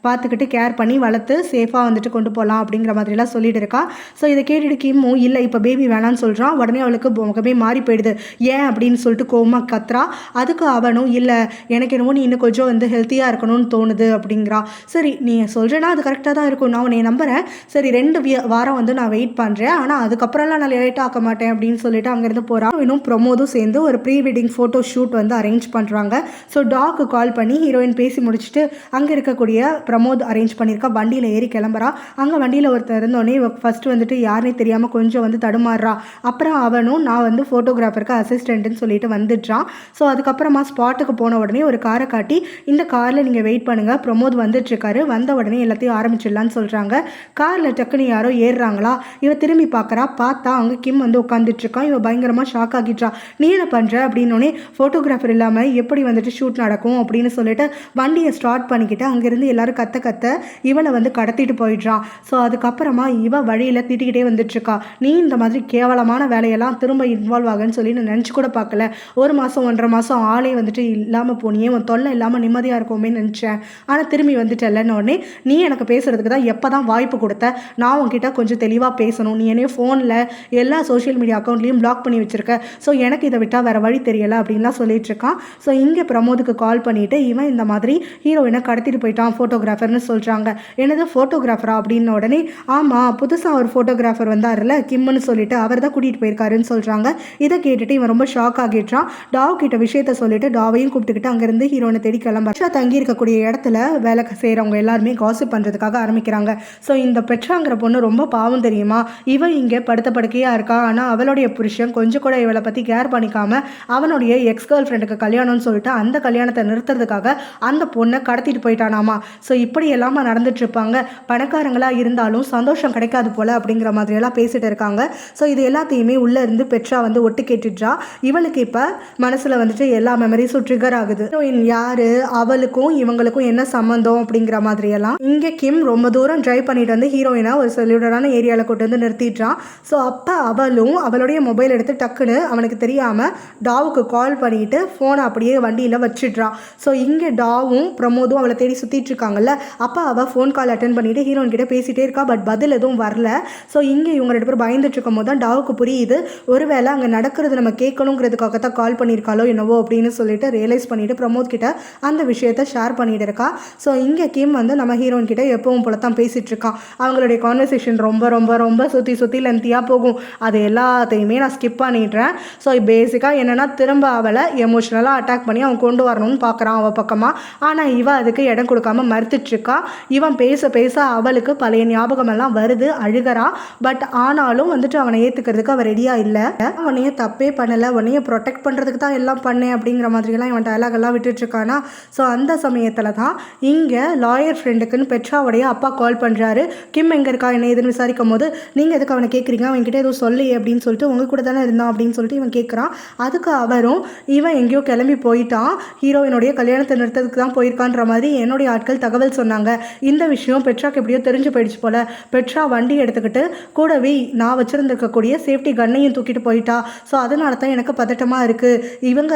பார்த்துக்கிட்டு கேர் பண்ணி வளர்த்து சேஃபாக வந்துட்டு கொண்டு போகலாம் அப்படிங்கிற மாதிரிலாம் சொல்லிட்டு இருக்கா. ஸோ இதை கேட்டுட்டு கிம்மும் இல்லை இப்போ பேபி வேணான்னு சொல்கிறான். உடனே அவளுக்கு முகமே மாறி போயிடுது. ஏன் அப்படின்னு சொல்லிட்டு கோவமாக கத்துறா. அதுக்கு அவனும் இல்லை எனக்கு என்னமோ நீ இன்னும் கொஞ்சம் வந்து ஹெல்த்தியாக இருக்கணும்னு தோணுது அப்படிங்கிறா. சரி நீ சொல்கிறேன்னா அது கரெக்டாக தான் இருக்கும், நான் உன்னை நம்புகிறேன், சரி 2 வாரம் வந்து நான் வெயிட் பண்ணுறேன், ஆனால் அதுக்கப்புறம்லாம் நான் லேட் ஆக்க மாட்டேன் அப்படின்னு சொல்லிட்டு அங்கேருந்து போகிறான். இன்னும் பிரமோதும் சேர்ந்து ஒரு ப்ரீ வெட்டிங் ஃபோட்டோ ஷூட் வந்து அரேஞ்ச் பண்ணுறாங்க. ஸோ டாக்கு கால் பண்ணி ஹீரோயின் பேசி முடிச்சுட்டு அங்கே இருக்கக்கூடிய பிரமோத் அரேஞ்ச் பண்ணியிருக்கா. வண்டியில் ஏறி கிளம்புறா. அங்கே வண்டியில் ஒருத்தர் இருந்தோடனே ஃபஸ்ட்டு வந்துட்டு யாருனே தெரியாமல் கொஞ்சம் வந்து தடுமாறுறா. அப்புறம் அவனும் நான் வந்து ஃபோட்டோகிராஃபருக்கு அசிஸ்டண்ட்டுன்னு சொல்லிட்டு வந்துடுறான். ஸோ அதுக்கப்புறமா ஸ்பாட்டுக்கு போன உடனே ஒரு காரை காட்டி இந்த காரில் நீங்கள் வெயிட் பண்ணுங்கள், பிரமோத் வந்துட்டுருக்காரு, வந்த உடனே எல்லாத்தையும் ஆரம்பிச்சிடலான்னு சொல்கிறாங்க. காரில் டக்குன்னு யாரோ ஏறுறாங்களா. இவ திரும்பி பார்க்குறா. பார்த்தா அங்கே கிம் வந்து உட்காந்துட்ருக்கான். இவ பயங்கரமாக ஷாக் ஆகிட்டா. நீ என்ன பண்ணுற அப்படின்னோடனே ஃபோட்டோகிராஃபர் இல்லாமல் எப்படி வந்துட்டு ஷூட் நடக்கும் அப்படின்னு சொல்லிட்டு வண்டியை ஸ்டார்ட் பண்ணிக்கிட்டு அங்கேருந்து எல்லாரும் கத்த இவளை வந்து கடத்திட்டு போயிடுறான். ஸோ அதுக்கப்புறமா இவ வழியில் திட்டிக்கிட்டே வந்துட்டுருக்கா. நீ இந்த மாதிரி கேவலமான வேலையெல்லாம் திரும்ப இன்வால்வ் ஆகுன்னு சொல்லி நான் நினச்சி கூட பார்க்கல. 1 மாதம் 1.5 மாதம் ஆளே வந்துட்டு இல்லாமல் போனியே, உன் தொல்லை இல்லாமல் நிம்மதியாக இருக்குமே நினச்சேன், ஆனால் திரும்பி வந்துட்டேன்லன்னு உடனே நீ எனக்கு பேசுகிறதுக்கு தான் எப்போ தான் வாய்ப்பு கொடுத்த, நான் உன்கிட்ட கொஞ்சம் தெளிவாக பேசணும், நீ என்னைய ஃபோனில் எல்லா சோஷியல் மீடியா அக்கௌண்ட்லேயும் பிளாக் பண்ணி வச்சுருக்க, ஸோ எனக்கு இதை விட்டால் வேறு வழி தெரியலை அப்படின்லாம் சொல்லிட்டு இருக்கான். ஸோ இங்கே பிரமோதுக்கு கால் பண்ணிவிட்டு இவன் இந்த மாதிரி ஹீரோயினை கடத்திட்டு போயிட்டான் ஃபோட்டோகிராஃபர்னு சொல்கிறாங்க. எனது ஃபோட்டோகிராஃபரா அப்படின்ன உடனே ஆமாம் புதுசாக ஒரு ஃபோட்டோகிராஃபர் வந்தார்ல கிம்னு சொல்லிட்டு அவர் தான் கூட்டிகிட்டு போயிருக்காருன்னு சொல்கிறாங்க. இதை கேட்டுட்டு இவன் ரொம்ப ஷாக் ஆகிடுறான். டாவ் கிட்ட விஷயத்த சொல்லிட்டு டாவையும் கூப்பிட்டுக்கிட்டு அங்கேருந்து ஹீரோனை தேடி கிளம்ப தங்கி இருக்கக்கூடிய இடத்துல வேலை செய்கிறவங்க எல்லாருமே காசிப் பண்ணுறதுக்காக ஆரம்பிக்கிறாங்க. ஸோ இந்த பெட்ராங்கிற பொண்ணு ரொம்ப பாவம் தெரியுமா, இவன் இங்கே படுத்த படுக்கையாக இருக்கா, ஆனால் அவளுடைய புருஷன் கொஞ்சம் கூட இவளை பற்றி கேர் பண்ணிக்காம அவனுடைய எக்ஸ் கேர்ள் ஃப்ரெண்டுக்கு கல்யாணம்னு சொல்லிட்டு அந்த கல்யாணத்தை நிறுத்துறதுக்காக அந்த பொண்ணை கடத்திட்டு போயிட்டானாமா. ஸோ இப்படி எல்லாமே நடந்துட்டு இருப்பாங்க. பணக்காரங்களாக இருந்தாலும் சந்தோஷம் கிடைக்காது போல அப்படிங்கிற மாதிரியெல்லாம் பேசிட்டு இருக்காங்க. ஸோ இது எல்லாத்தையுமே உள்ளே இருந்து பெட்ரா வந்து ஒட்டு கேட்டுட்றா. இவளுக்கு இப்போ மனசில் வந்துட்டு எல்லா மெமரிஸும் ட்ரிகர் ஆகுது. யார் அவளுக்கும் இவங்களுக்கும் என்ன சம்மந்தம் அப்படிங்கிற மாதிரியெல்லாம். இங்கே கிம் ரொம்ப தூரம் ட்ரைவ் பண்ணிட்டு வந்து ஹீரோயினா ஒரு செல்யூடரான ஏரியாவில் கொண்டு வந்து நிறுத்திடுறான். ஸோ அப்போ அவளும் அவளுடைய மொபைல் எடுத்து டக்குன்னு அவனுக்கு தெரியாமல் டாவுக்கு கால் பண்ணிட்டு ஃபோனை அப்படியே வண்டியில் வச்சிடுறான். ஸோ இங்கே டாவும் பிரமோதும் அவளை தேடி சுற்றிட்டு இருக்காங்கல்ல. அப்போ அவள் ஃபோன் கால் அட்டன் பண்ணிட்டு ஹீரோயின் கிட்ட பேசிகிட்டே இருக்கா. பட் பதில் எதுவும் வரல. ஸோ இங்கே இவங்க 2 பேரும் பயந்துட்டு இருக்கும் போது தான் டாவுக்கு புரியுது, ஒருவேளை அங்கே நடக்கிறது நம்ம கேட்கணுங்கிறதுக்காக தான் கால் பண்ணியிருக்காளோ என்னவோ அப்படின்னு சொல்லிட்டு ரியலைஸ் பண்ணிட்டு பிரமோத் கிட்ட அந்த விஷயத்தை ஷேர் பண்ணிட்டு இருக்கா. ஸோ இங்கே கிம் வந்து நம்ம ஹீரோயின் கிட்ட எப்பவும் போல தான் பேசிகிட்டு இருக்கான். அவங்களுடைய கான்வர்சேஷன் ரொம்ப ரொம்ப ரொம்ப சுற்றி லென்த்தியாக போகும். அது எல்லாத்தையுமே நான் ஸ்கிப் பண்ணிடுறேன். ஸோ பேசிக்காக என்னென்னா திரும்ப அவளை எமோஷ்னலாக அட்டாக் பண்ணி அவன் கொண்டு வரணும்னு பார்க்குறான் அவள் பக்கமாக. ஆனால் இவன் அதுக்கு இடம் கொடுக்காம மறுத்துட்ருக்கா. இவன் பேச பேச அவளுக்கு பழைய ஞாபகம் எல்லாம் வருது, அழுகிறா. பட் ஆனாலும் வந்துட்டு அவனை ஏற்றுக்கிறதுக்கு அவள் ரெடியாக இல்லை. அவனையே தப்பே பண்ணலை, உன்னையே ப்ரொடெக்ட் பண்ணுறதுக்கு தான் எல்லாம் பண்ணேன் அப்படிங்கிற மாதிரிலாம் இவன் டயலாக் எல்லாம் விட்டுட்ருக்கானா. ஸோ அந்த சமயத்தில் தான் இங்கே லாயர் ஃப்ரெண்டுக்குன்னு பெட்ராவுடைய அப்பா கால் பண்ணுறாரு. கிம் எங்கே இருக்கா என்ன ஏதுன்னு விசாரிக்கும் போது நீங்கள் எதுக்கு அவனை கேட்குறீங்க, அவன்கிட்ட எதுவும் சொல்லையே அப்படின்னு சொல்லிட்டு உங்கள் கூட தானே இருந்தான் அப்படின்னு சொல்லிட்டு இவன் கேட்குறான். அதுக்கு அவரும் இவன் எங்கேயோ கிளம்பி போயிட்டான், ஹீரோயினுடைய கல்யாணத்தை நிறுத்தத்துக்கு தான் போயிருக்கான்ற மாதிரி என்னுடைய ஆட்கள் தகவல் சொன்னாங்க. இந்த விஷயம் பெட்ராக்கு எப்படியோ தெரிஞ்சு போயிடுச்சு போல. பெட்ரா வண்டி எடுத்துக்கிட்டு கூடவே நான் வச்சுருந்துருக்கக்கூடிய சேஃப்டி கன்னையும் தூக்கிட்டு போயிட்டா. ஸோ அதனால தான் எனக்கு பதட்டமாக இருக்குது. இவங்க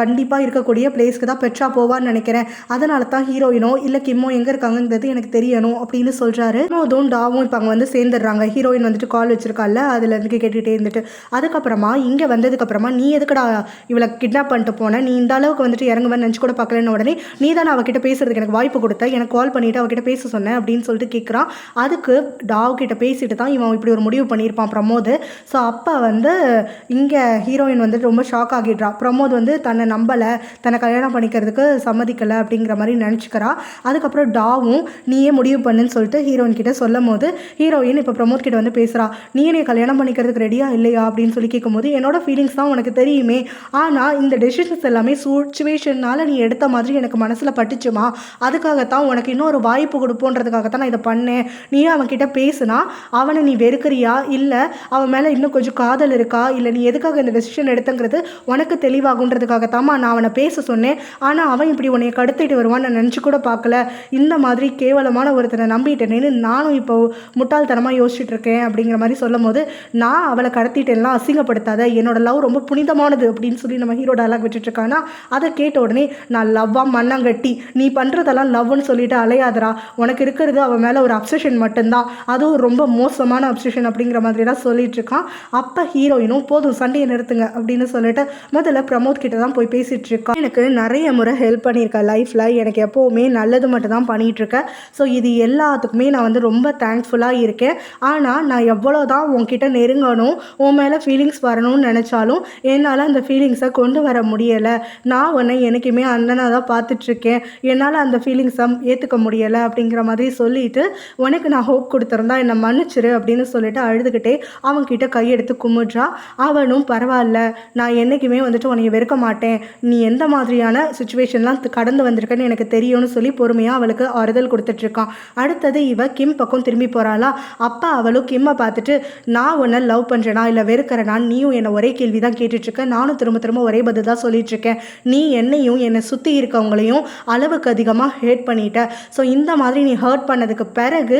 கண்டிப்பாக இருக்கக்கூடிய பிளேஸ்க்கு தான் பெட்ரா போவான்னு நினைக்கிறேன். அதனால தான் ஹீரோயினோ இல்லை கிம்மோ எங்கே இருக்காங்கங்கிறது எனக்கு தெரியணும் அப்படின்னு சொல்கிறாரு. அதுவும் டாவும் இப்போ அங்கே வந்து சேர்ந்துடுறாங்க. ஹீரோயின் வந்துட்டு கால் வச்சிருக்கால, அதுலேருந்து கேட்டுகிட்டே இருந்துட்டு அதுக்கப்புறமா இங்கே வந்ததுக்கப்புறமா நீ எதுக்கடா இவளை கிட்னாப் பண்ணிட்டு போன, நீ இந்த அளவுக்கு வந்துட்டு இறங்குவேன்னு நினச்சி கூட பார்க்கலன்னு உடனே நீ தானே அவகிட்ட பேசுறதுக்கு எனக்கு வாய்ப்பு கொடுத்த, எனக்கு கால் பண்ணிவிட்டு அவகிட்ட பேச சொன்னேன் அப்படின்னு சொல்லிட்டு கேட்குறான். அதுக்கு டாவ் கிட்ட பேசிட்டு தான் இவன் இப்படி ஒரு முடிவு பண்ணியிருப்பான் பிரமோத். ஸோ அப்போ வந்து இங்கே ஹீரோயின் வந்துட்டு ரொம்ப ஷாக் ஆகிடுறா. பிரமோத் வந்து தன்னை நம்பலை, தன்னை கல்யாணம் பண்ணிக்கிறதுக்கு சம்மதிக்கலை அப்படிங்கிற மாதிரி நினச்சிக்கிறா. அதுக்கப்புறம் டாவும் நீயே முடிவு பண்ணுன்னு சொல்லிட்டு ஹீரோயின் கிட்ட சொல்லும் போது ஹீரோயின் இப்போ பிரமோத் கிட்ட வந்து பேசுகிறா. நீ என்னை கல்யாணம் பண்ணிக்கிறதுக்கு ரெடியா இல்லையா அப்படின்னு சொல்லி கேட்கும்போது என்னோட ஃபீலிங்ஸ் தான் உனக்கு தெரியுமே, ஆனால் இந்த டெசிஷன்ஸ் எல்லாமே சுச்சுவேஷனால் நீ எடுத்த மாதிரி எனக்கு மனசில் பட்டுச்சுமா, அதுக்காகத்தான் உனக்கு இன்னொரு வாய்ப்பு கொடுப்போன்றதுக்காகத்தான் நான் இதை பண்ணேன். நீயே அவன்கிட்ட பேசுனா அவனை நீ வெறுக்கிறியா, இல்லை அவன் மேலே இன்னும் கொஞ்சம் காதல் இருக்கா, இல்லை நீ எதுக்காக இந்த டெசிஷன் எடுத்தங்கிறது உனக்கு தெளிவாகுன்றதுக்காகத்தாம்மா நான் அவனை பேச சொன்னேன். ஆனால் அவன் இப்படி உன்னை கடத்திட்டு வருவான்னு நான் நினச்சி கூட பார்க்கல. இந்த மாதிரி கேவலமான ஒருத்தனை நம்பிட்டேனேன்னு நானும் இப்போ முட்டாள்தனமாக யோசிச்சுட்டு இருக்கேன் அப்படிங்கிற மாதிரி சொல்லும் போது நான் அவளை கடத்திட்டேன்லாம் அசிங்கப்படுத்தாத, என்னோட லவ் ரொம்ப புனிதமானது அப்படின்னு சொல்லி நம்ம ஹீரோ டயலாக் விட்டுட்ருக்கானா. அதை கேட்ட உடனே நான் லவ்வாக மண்ணாங்கட்டி, நீ பண்ணுறதெல்லாம் லவ்னு சொல்லிட்டு அலையாதரா, உனக்கு இருக்கிறது அவன் மேலே ஒரு அப்சஷன் மட்டும்தான், அதுவும் ரொம்ப மோசமான அப்சஷன் அப்படிங்கிற மாதிரி தான் சொல்லிட்டு இருக்கான். அப்போ ஹீரோயினும் போதும் சண்டையை நிறுத்துங்க அப்படின்னு சொல்லிட்டு முதல்ல பிரமோத் கிட்ட தான் போய் பேசிகிட்டு இருக்கான். எனக்கு நிறைய முறை ஹெல்ப் பண்ணியிருக்கேன் லைஃப்பில், எனக்கு எப்போவுமே நல்லது மட்டும் தான் பண்ணிகிட்ருக்கேன். ஸோ இது எல்லாத்துக்குமே நான் வந்து ரொம்ப தேங்க்ஃபுல்லாக இருக்கேன். ஆனால் நான் எவ்வளோ தான் உன்கிட்ட நெருங்கணும், உன் மேலே ஃபீலிங்ஸ் வரணும்னு நினச்சாலும் என்னால் அந்த ஃபீலிங்ஸை கொண்டு வர முடியலை. நான் உன்னை என்றைக்குமே அண்ணனாக தான் பார்த்துட்ருக்கேன், என்னால் அந்த ஃபீலிங்ஸை ஏற்றுக்க முடியலை அப்படிங்கிற மாதிரி சொல்லிட்டு உனக்கு நான் ஹோப் கொடுத்துருந்தா என்னை மன்னிச்சிரு அப்படின்னு சொல்லிட்டு அழுதுகிட்டே அவன்கிட்ட கையெடுத்து கும்பிட்றா. அவனும் பரவாயில்ல, நான் என்றைக்குமே வந்துட்டு உன்னை வெறுக்க மாட்டேன், நீ எந்த மாதிரியான சுச்சுவேஷன்லாம் கடந்து வந்திருக்கேன்னு எனக்கு தெரியும்னு சொல்லி பொறுமையாக அவளுக்கு ஆறுதல் கொடுத்துட்ருக்கான். அடுத்தது இவ கிம் பக்கம் திரும்பி போகிறாளா. அப்பா அவளும் கிம்மை பார்த்துட்டு நான் உன்னை லவ் பண்ணுறேனா இல்லை வெறுக்கிறேனா, நீயும் என்னை ஒரே கேள்வி தான் கேட்டுட்ருக்க, நானும் திரும்ப திரும்ப ஒரே பதில் தான் சொல்லிகிட்ருக்கேன். நீ என்னையும் என்னை சுற்றி இருக்கவங்களையும் அளவுக்கு அதிகமாக ஹேட் பண்ணிட்ட. ஸோ இந்த மாதிரி நீ ஹர்ட் பண்ணதுக்கு பிறகு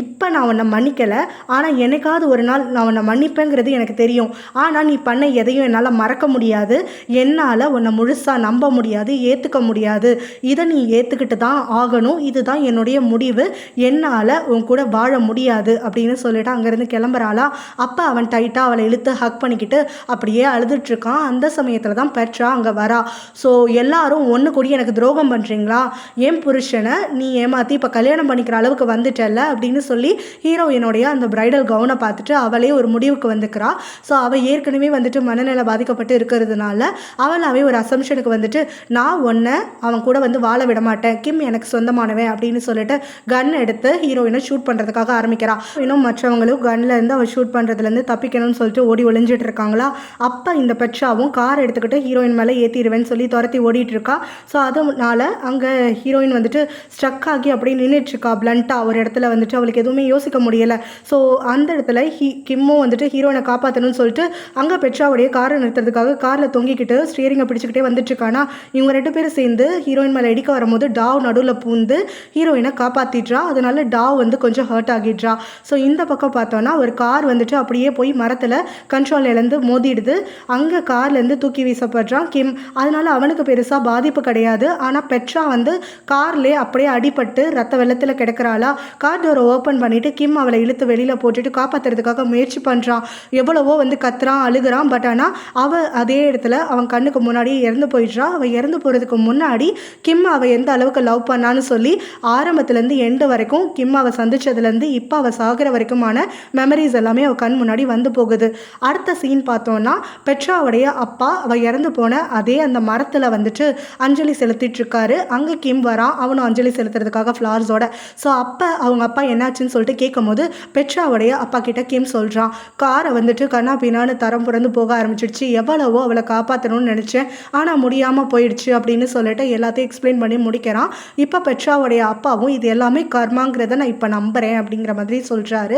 இப்போ நான் உன்னை மன்னிக்கலை, ஆனால் என்னைக்காவது ஒரு நாள் நான் உன்னை மன்னிப்பேங்கிறது எனக்கு தெரியும். ஆனால் நீ பண்ண எதையும் என்னால் மறக்க முடியாது, என்னால் உன்னை முழுசாக நம்ப முடியாது, ஏற்றுக்க முடியாது. இதை நீ ஏற்றுக்கிட்டு தான் ஆகணும், இதுதான் என்னுடைய முடிவு, என்னால் உன் கூட வாழ முடியாது அப்படின்னு சொல்லிட்டு அங்கேருந்து கிளம்புறாளா. அப்போ அவன் டைட்டாக அவளை இழுத்து ஹக் பண்ணிக்கிட்டு அப்படியே அழுதுட்ருக்கான். அந்த சமயத்தில் தான் பெட்ரா அங்கே வரா. ஸோ எல்லாரும் ஒன்று கூடி எனக்கு துரோகம் பண்ணுறீங்களா, என் புருஷனை நீ ஏமாற்றி இப்போ கல்யாணம் பண்ணிக்கிற அளவுக்கு வந்துட்டல்ல அப்படின்னு சொல்லி ஹீரோயினுடைய அந்த பிரைடல் கவுனை பார்த்துட்டு அவளே ஒரு முடிவுக்கு வந்துக்கிறா. ஸோ அவள் ஏற்கனவே வந்துட்டு மனநிலை பாதிக்கப்பட்டு இருக்கிறதுனால அவளாவே ஒரு அசம்ஷனுக்கு வந்துட்டு நான் ஒன்றை அவன் கூட வந்து வாழ விட மாட்டேன், கிம் எனக்கு சொந்தமானவன் அப்படின்னு சொல்லிட்டு கன் எடுத்து ஹீரோயினை ஷூட் பண்ணுறதுக்காக ஆரம்பிக்கிறா. இன்னும் மற்றவங்களும் கன்ல இருந்து அவள் ஷூட் பண்ணுறதுலேருந்து தப்பிக்கணும்னு சொல்லிட்டு ஓடி ஒளிஞ்சிட்டு இருக்காங்களா. அப்போ இந்த பெட்ராவும் கார் எடுத்துக்கிட்டு ஹீரோயின் மேலே ஏற்றிடுவேன்னு சொல்லி துரத்தி ஓடிட்டு இருக்கா. ஸோ அதனால அங்கே ஹீரோயின் வந்துட்டு ஸ்ட்ரக் ஆகி அப்படியே நின்றுட்டுருக்கா பிளண்ட்டாக ஒரு இடத்துல வந்துட்டு, அவளுக்கு எதுவுமே யோசிக்க முடியலை. ஸோ அந்த இடத்துல கிம்மும் வந்துட்டு ஹீரோயினை காப்பாற்றணும்னு சொல்லிட்டு அங்கே பெட்ராவுடைய காரை நிறுத்துறதுக்காக காரில் தொங்கிக்கிட்டு ஸ்டியரிங்கை பிடிச்சிக்கிட்டே வந்துட்டுருக்கானா. இவங்க 2 பேரும் சேர்ந்து ஹீரோயின் மேலே இடிக்க வரும்போது டாவ் நடுவில் பூந்து ஹீரோயினை காப்பாற்றிடுறா. அதனால டாவ் வந்து கொஞ்சம் ஹர்ட் ஆகிடுறா. ஸோ இந்த பக்கம் பார்த்தோன்னா ஒரு கார் வந்துட்டு அப்படியே போய் மரத்தில் கண்ட்ரோல் இழந்து மோதிடுது. அங்கே கார்லேருந்து தூக்கி வீசப்படுறான் கிம். அதனால அவனுக்கு பெருசாக பாதிப்பு கிடையாது. ஆனால் பெட்ரா வந்து கார்லேயே அப்படியே அடிபட்டு ரத்த வெள்ளத்தில் கிடக்கிறாளா. கார் டோரை ஓப்பன் பண்ணிவிட்டு கிம் அவளை இழுத்து வெளியில் போட்டுட்டு காப்பாற்றுறதுக்காக முயற்சி பண்ணுறான். எவ்வளவோ வந்து கத்துறான், அழுகிறான். பட் ஆனால் அவள் அதே இடத்துல அவன் கண்ணுக்கு முன்னாடியே இறந்து போயிடுறா. அவள் இறந்து போகிறதுக்கு முன்னாடி கிம் அவள் எந்த அளவுக்கு லவ் பண்ணான்னு சொல்லி ஆரம்பத்துலேருந்து எண்டு வரைக்கும் கிம் அவள் சந்திச்சதுலேருந்து இப்போ அவள் சாகிற வரைக்குமான மெமரிஸ் எல்லாமே அவள் கண் முன்னாடி வந்து போகுது. அடுத்த சீன் பார்த்தோன்னா பெட்ராவுடைய அப்பா அவள் இறந்து போன அதே அந்த மரத்தில் வந்துட்டு அஞ்சலி செலுத்திட்டு இருக்காரு. அங்கே கிம் வரான், அவனும் அஞ்சலி செலுத்துறதுக்காக ஃப்ளார்ஸோட. ஸோ அப்போ அவங்க அப்பா என்னாச்சுன்னு சொல்லிட்டு கேட்கும்போது பெட்ராவுடைய அப்பா கிட்ட கிம் சொல்கிறான், காரை வந்துட்டு கண்ணா பின்னான்னு தரம் புறந்து போக ஆரம்பிச்சிடுச்சு, எவ்வளவோ அவளை காப்பாற்றணும்னு நினச்சேன் ஆனால் முடியாமல் போயிடுச்சு அப்படின்னு சொல்லிட்டு எல்லாத்தையும் எக்ஸ்பிளைன் பண்ணி முடிக்கிறான். இப்போ பெட்ராவுடைய அப்பாவும் இது எல்லாமே கர்மாங்கிறத நான் இப்போ நம்புகிறேன் அப்படிங்கிற மாதிரி சொல்கிறாரு.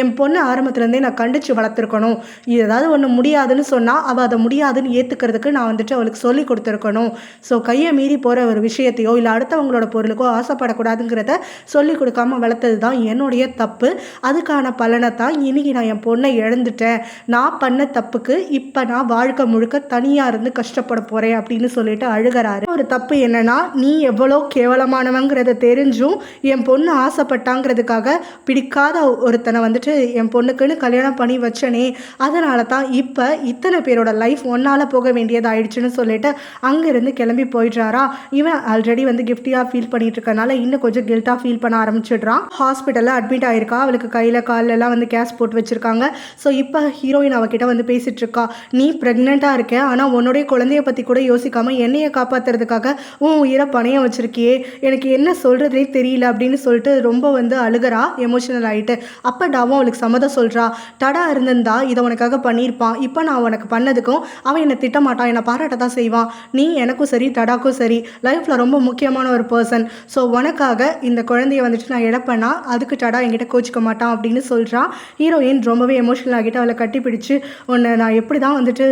என் பொண்ணு ஆரம்பத்துலேருந்தே நான் கண்டிச்சு வளர்த்துருக்கணும், இது ஏதாவது ஒன்று முடியாதுன்னு சொன்னால் அவள் அதை முடியாதுன்னு ஏற்றுக்கிற பார்க்குறதுக்கு நான் வந்துட்டு அவளுக்கு சொல்லி கொடுத்துருக்கணும். ஸோ கையை மீறி போகிற ஒரு விஷயத்தையோ இல்லை அடுத்தவங்களோட பொருளுக்கோ ஆசைப்படக்கூடாதுங்கிறத சொல்லி கொடுக்காம வளர்த்தது தான் என்னுடைய தப்பு. அதுக்கான பலனை தான் இன்னைக்கு நான் என் பொண்ணை இழந்துட்டேன். நான் பண்ண தப்புக்கு இப்போ நான் வாழ்க்கை முழுக்க தனியாக இருந்து கஷ்டப்பட போகிறேன் அப்படின்னு சொல்லிட்டு அழுகிறாரு. ஒரு தப்பு என்னன்னா, நீ எவ்வளோ கேவலமானவங்கிறத தெரிஞ்சும் என் பொண்ணு ஆசைப்பட்டாங்கிறதுக்காக பிடிக்காத ஒருத்தனை வந்துட்டு என் பொண்ணுக்குன்னு கல்யாணம் பண்ணி வச்சனே, அதனால தான் இப்போ இத்தனை பேரோட லைஃப் ஒன்னால் போக வேண்டியதாயிடுச்சுன்னு சொல்லிட்டு அங்கேருந்து கிளம்பி போயிடுறாரா. இவன் ஆல்ரெடி வந்து கிஃப்டியாக ஃபீல் பண்ணிட்டு இருக்கனால இன்னும் கொஞ்சம் கில்ட்டாக ஃபீல் பண்ண ஆரம்பிச்சிடுறான். ஹாஸ்பிட்டலில் அட்மிட் ஆயிருக்கா. அவளுக்கு கையில் காலெல்லாம் வந்து கேஸ் போட்டு வச்சுருக்காங்க. ஸோ இப்போ ஹீரோயின் அவகிட்ட வந்து பேசிகிட்டு இருக்கா. நீ ப்ரெக்னெண்ட்டாக இருக்க, ஆனால் உன்னுடைய குழந்தைய பற்றி கூட யோசிக்காமல் என்னையை காப்பாற்றுறதுக்காக உன் உயிரை பணையம் வச்சுருக்கியே, எனக்கு என்ன சொல்கிறதே தெரியல அப்படின்னு சொல்லிட்டு ரொம்ப வந்து அழுகிறா, எமோஷனல் ஆகிட்டு. அப்போ டாவும் அவளுக்கு சம்மதம் சொல்கிறா. டடா இருந்திருந்தா இதை உனக்காக பண்ணியிருப்பான். இப்போ நான் உனக்கு பண்ணதுக்கும் அவன் என்னை திட்டமாட்டான், என்னை பாராட்ட தான் செய்வான். நீ எனக்கும் சரி டடாக்கும் சரி லைஃப்பில் ரொம்ப முக்கியமான ஒரு பர்சன். ஸோ உனக்காக இந்த குழந்தைய வந்துட்டு நான் இழப்பேன்னா அதுக்கு டடா என்கிட்ட கோச்சிக்க மாட்டான் அப்படின்னு சொல்கிறான். ஹீரோயின் ரொம்பவே எமோஷனல் ஆகிட்டு அவளை கட்டி பிடிச்சி, உன்னை நான் எப்படி தான் வந்துட்டு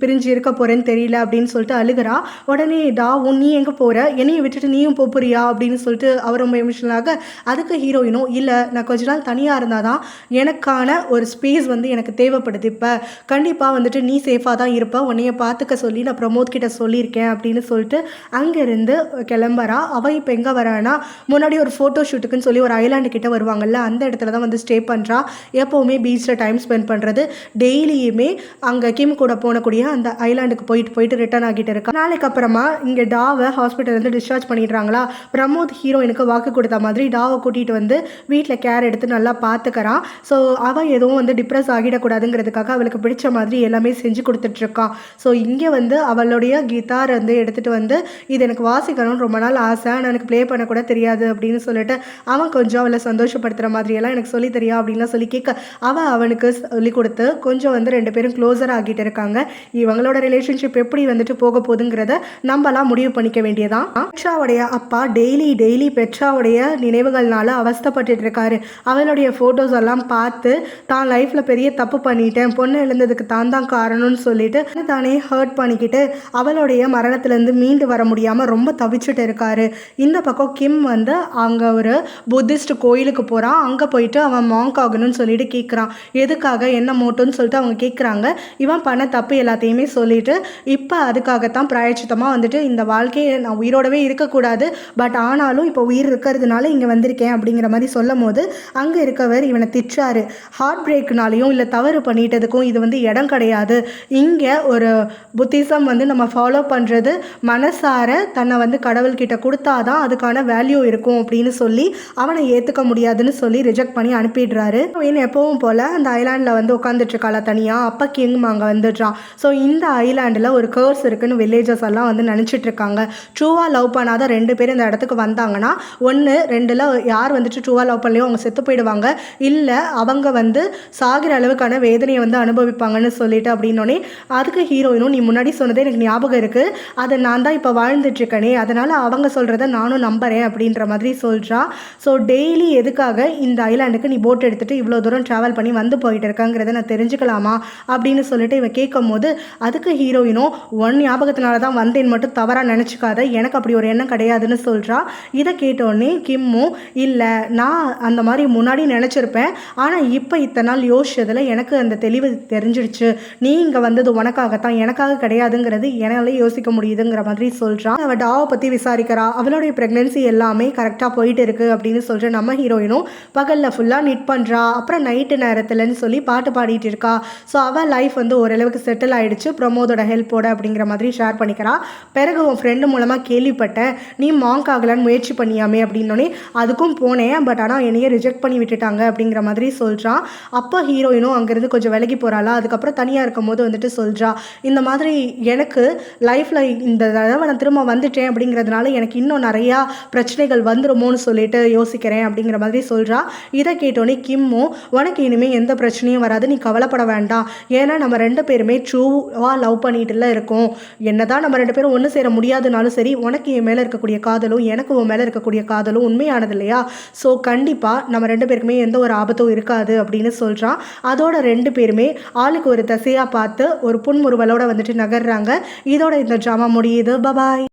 பிரிஞ்சு இருக்க போகிறேன்னு தெரியல அப்படின்னு சொல்லிட்டு அழுகிறா. உடனே டாவும் நீ எங்கே போகிற, என்னையை விட்டுட்டு நீயும் போறியா அப்படின்னு சொல்லிட்டு அவர் ரொம்ப எமோஷனலாக. அதுக்கு ஹீரோயினும் இல்லை, நான் கொஞ்ச நாள் தனியாக இருந்தால் தான் எனக்கான ஒரு ஸ்பேஸ் வந்து எனக்கு தேவைப்படுது. இப்போ கண்டிப்பாக வந்துட்டு நீ சேஃபாக தான் இருப்ப, உன்னைய பார்த்துக்க சொல்லி நான் பிரமோத் கிட்ட சொல்லியிருக்கேன் அப்படின்னு சொல்லிட்டு அங்கேருந்து கிளம்புறா. அவள் இப்போ எங்கே வரானா, முன்னாடி ஒரு ஃபோட்டோ ஷூட்டுக்குன்னு சொல்லி ஒரு ஐலாண்டு கிட்ட வருவாங்கல்ல, அந்த இடத்துல தான் வந்து ஸ்டே பண்ணுறா. எப்போவுமே பீச்சில் டைம் ஸ்பெண்ட் பண்ணுறது, டெய்லியுமே அங்கே கிம் கூட போனக்கூடிய அந்த ஐலாண்டுக்கு போயிட்டு ரிட்டர்ன் ஆகிட்டு இருக்கா. நாளைக்கு அப்புறமா இங்கே டாவை ஹாஸ்பிட்டல்லேருந்து டிஸ்சார்ஜ் பண்ணிடுறாங்களா. பிரமோத் ஹீரோயினுக்கு வாக்கு கொடுத்த மாதிரி டாவை கூட்டிகிட்டு வந்து வீட்டில் கேர் எடுத்து நல்லா பார்த்துக்கிறான். ஸோ அவள் எதுவும் வந்து டிப்ரெஸ் ஆகிடக்கூடாதுங்கிறதுக்காக அவளுக்கு பிடிச்ச மாதிரி எல்லாமே செஞ்சு கொடுத்துட்ருக்கான். ஸோ இங்கே வந்து அவளுடைய கிட்டார் வந்து எடுத்துகிட்டு வந்து இது எனக்கு வாசிக்கணும்னு ரொம்ப நாள் ஆசை, ஆனால் எனக்கு ப்ளே பண்ண கூட தெரியாது அப்படின்னு சொல்லிட்டு அவன் கொஞ்சம் அவளை சந்தோஷப்படுத்துகிற மாதிரியெல்லாம் எனக்கு சொல்லி தெரியா அப்படின்லாம் சொல்லி கேட்க அவள் அவனுக்கு சொல்லி கொடுத்து கொஞ்சம் வந்து ரெண்டு பேரும் க்ளோஸர் ஆகிட்டு இருக்காங்க. இவங்களோட ரிலேஷன்ஷிப் எப்படி வந்துட்டு போக போகுதுங்கிறத நம்மலாம் முடிவு பண்ணிக்க வேண்டியதான். பெட்ராவுடைய அப்பா டெய்லி பெட்ராவுடைய நினைவுகள்னால அவஸ்தப்பட்டு இருக்காரு. அவளுடைய ஃபோட்டோஸ் எல்லாம் பார்த்து தான் லைஃப்பில் பெரிய தப்பு பண்ணிட்டேன், பொண்ணு எழுந்ததுக்கு தான் காரணம்னு சொல்லிட்டு தானே ஹர்ட் பண்ணிக்கிட்டு அவளுடைய மரணத்துலேருந்து மீண்டு வர முடியாமல் ரொம்ப தவிச்சுட்டு இருக்காரு. இந்த பக்கம் கிம் வந்து அங்கே ஒரு புத்திஸ்ட் கோயிலுக்கு போகிறான். அங்கே போயிட்டு அவன் மாங்க் ஆகணும்னு சொல்லிட்டு கேட்குறான். எதுக்காக, என்ன மோட்டோன்னு சொல்லிட்டு அவங்க கேட்குறாங்க. இவன் பண்ண தப்பு எல்லாத்தையுமே சொல்லிட்டு இப்போ அதுக்காகத்தான் பிராயச்சித்தமாக வந்துட்டு இந்த வாழ்க்கையை நான் உயிரோடவே இருக்கக்கூடாது, பட் ஆனாலும் இப்போ உயிர் இருக்கிறதுனால இங்கே வந்திருக்கேன் அப்படிங்கிற மாதிரி சொல்லும் போது அங்கே இருக்கவர் இவனை திட்டாரு. ஹார்ட் பிரேக்னாலையும் இல்லை தவறு பண்ணிட்டதுக்கும் இது வந்து இடம் கிடையாது. இங்கே ஒரு புத்திசம் வந்து நம்ம ஃபாலோ பண்ணுறது மனசார தன்னை வந்து கடவுள்கிட்ட கொடுத்தாதான் அதுக்கான வேல்யூ இருக்கும் அப்படின்னு சொல்லி அவனை ஏற்றுக்க முடியாதுன்னு சொல்லி ரிஜெக்ட் பண்ணி அனுப்பிடுறாரு. எப்பவும் போல் அந்த ஐலாண்டில் வந்து உட்காந்துட்டு இருக்காளா தனியாக. அப்போ கிங் அங்கே வந்துடுறான். ஸோ இந்த ஐலாண்டில் ஒரு கர்ஸ் இருக்குன்னு வில்லேஜஸ் எல்லாம் வந்து நினச்சிட்டு இருக்காங்க. ட்ரூவாக லவ் பண்ணாத ரெண்டு பேர் இந்த இடத்துக்கு வந்தாங்கன்னா 1-2 யார் வந்துட்டு ட்ரூவாக லவ் பண்ணலையோ அவங்க செத்து போயிடுவாங்க, இல்லை அவங்க வந்து சாகிற அளவுக்கான வேதனையை வந்து அனுபவிப்பாங்கன்னு சொல்லிட்டு அப்படின்னோடனே அதுக்கு ஹீரோயினும் நீ முன்னாடி சொன்னதே எனக்கு ஞாபகம் இருக்குது, அதை நான் தான் இப்போ வாழ்ந்துட்டுருக்கேனே, அதனால் அவங்க சொல்கிறத நானும் நம்புகிறேன் அப்படின்ற மாதிரி சொல்கிறா. ஸோ டெய்லி எதுக்காக இந்த ஐலாண்டுக்கு நீ போட் எடுத்துகிட்டு இவ்வளோ தூரம் ட்ராவல் பண்ணி வந்து போயிட்டு இருக்காங்கிறத நான் தெரிஞ்சுக்கலாமா அப்படின்னு சொல்லிட்டு இவன் கேட்கும் போது அதுக்கு ஹீரோயினும் ஒன் ஞாபகத்தினால தான் வந்தேன் மட்டும் தவறாக நினச்சிக்காத, எனக்கு அப்படி ஒரு எண்ணம் கிடையாதுன்னு சொல்கிறா. இதை கேட்டோடனே கிம்மும் இல்லை நான் அந்த மாதிரி முன்னாடி நினச்சிருப்பேன், ஆனால் இப்போ இத்தனை நாள் யோசிச்சதில் எனக்கு அந்த தெளிவு தெரிஞ்சிடுச்சு, நீ இங்கே வந்தது உனக்காகத்தான் எனக்காக கிடையாதுங்கிறது என்னால் யோசிக்க முடியுதுங்கிற மாதிரி சொல்கிறான். அவள் டாவை பற்றி விசாரிக்கிறா. அவளுடைய ப்ரெக்னென்சி எல்லாமே கரெக்டாக போயிட்டு இருக்குது அப்படின்னு சொல்கிற நம்ம ஹீரோயினும் பகலில் ஃபுல்லாக நிட் பண்ணுறா. அப்புறம் நைட்டு நேரத்தில்னு சொல்லி பாட்டு பாடிட்டு இருக்கா. ஸோ அவள் லைஃப் வந்து ஓரளவுக்கு செட்டில் ஆகிடுச்சு பிரமோதோட ஹெல்ப்போட அப்படிங்கிற மாதிரி ஷேர் பண்ணிக்கிறா. பிறகு உன் ஃப்ரெண்டு மூலமாக கேள்விப்பட்டேன் நீ மாங்க் ஆகலான்னு முயற்சி பண்ணியாமே அப்படின்னோடனே அதுக்கும் போனேன், பட் ஆனால் என்னையே ரிஜெக்ட் பண்ணி விட்டுட்டாங்க அப்படிங்கிற மாதிரி சொல்கிறான். அப்போ ஹீரோயினும் அங்கேருந்து கொஞ்சம் விலகி போகிறாளா. அதுக்கப்புறம் தனியாக இருக்கும் போது வந்துட்டு சொல்கிறா, இந்த மாதிரி எனக்கு லைஃப்பில் இந்த தடவை நான் திரும்ப வந்துட்டேன் அப்படிங்கிறதுனால எனக்கு இன்னும் நிறையா பிரச்சனைகள் வந்துருமோன்னு சொல்லிட்டு யோசிக்கிறேன் அப்படிங்கிற மாதிரி சொல்கிறா. இதை கேட்டோன்னே கிம்மும் உனக்கு இனிமேல் எந்த பிரச்சனையும் வராது, நீ கவலைப்பட வேண்டாம், ஏன்னா நம்ம ரெண்டு பேருமே ட்ரூவாக லவ் பண்ணிட்டுல இருக்கோம், என்னதான் நம்ம ரெண்டு பேரும் ஒன்று சேர முடியாதுனாலும் சரி உனக்கு என் மேலே இருக்கக்கூடிய காதலும் எனக்கு உன் மேலே இருக்கக்கூடிய காதலும் உண்மையானது இல்லையா, ஸோ கண்டிப்பாக நம்ம ரெண்டு பேருக்குமே எந்த ஒரு ஆபத்தும் இருக்காது அப்படின்னு சொல்கிறான். அதோட ரெண்டு பேருமே ஆளுக்கு ஒரு தசையாக பார்த்து ஒரு புன்முறுவலோட அவங்களோட வந்துட்டு நகர்றாங்க. இதோட இந்த ட்ராமா முடியுது. பபாய்.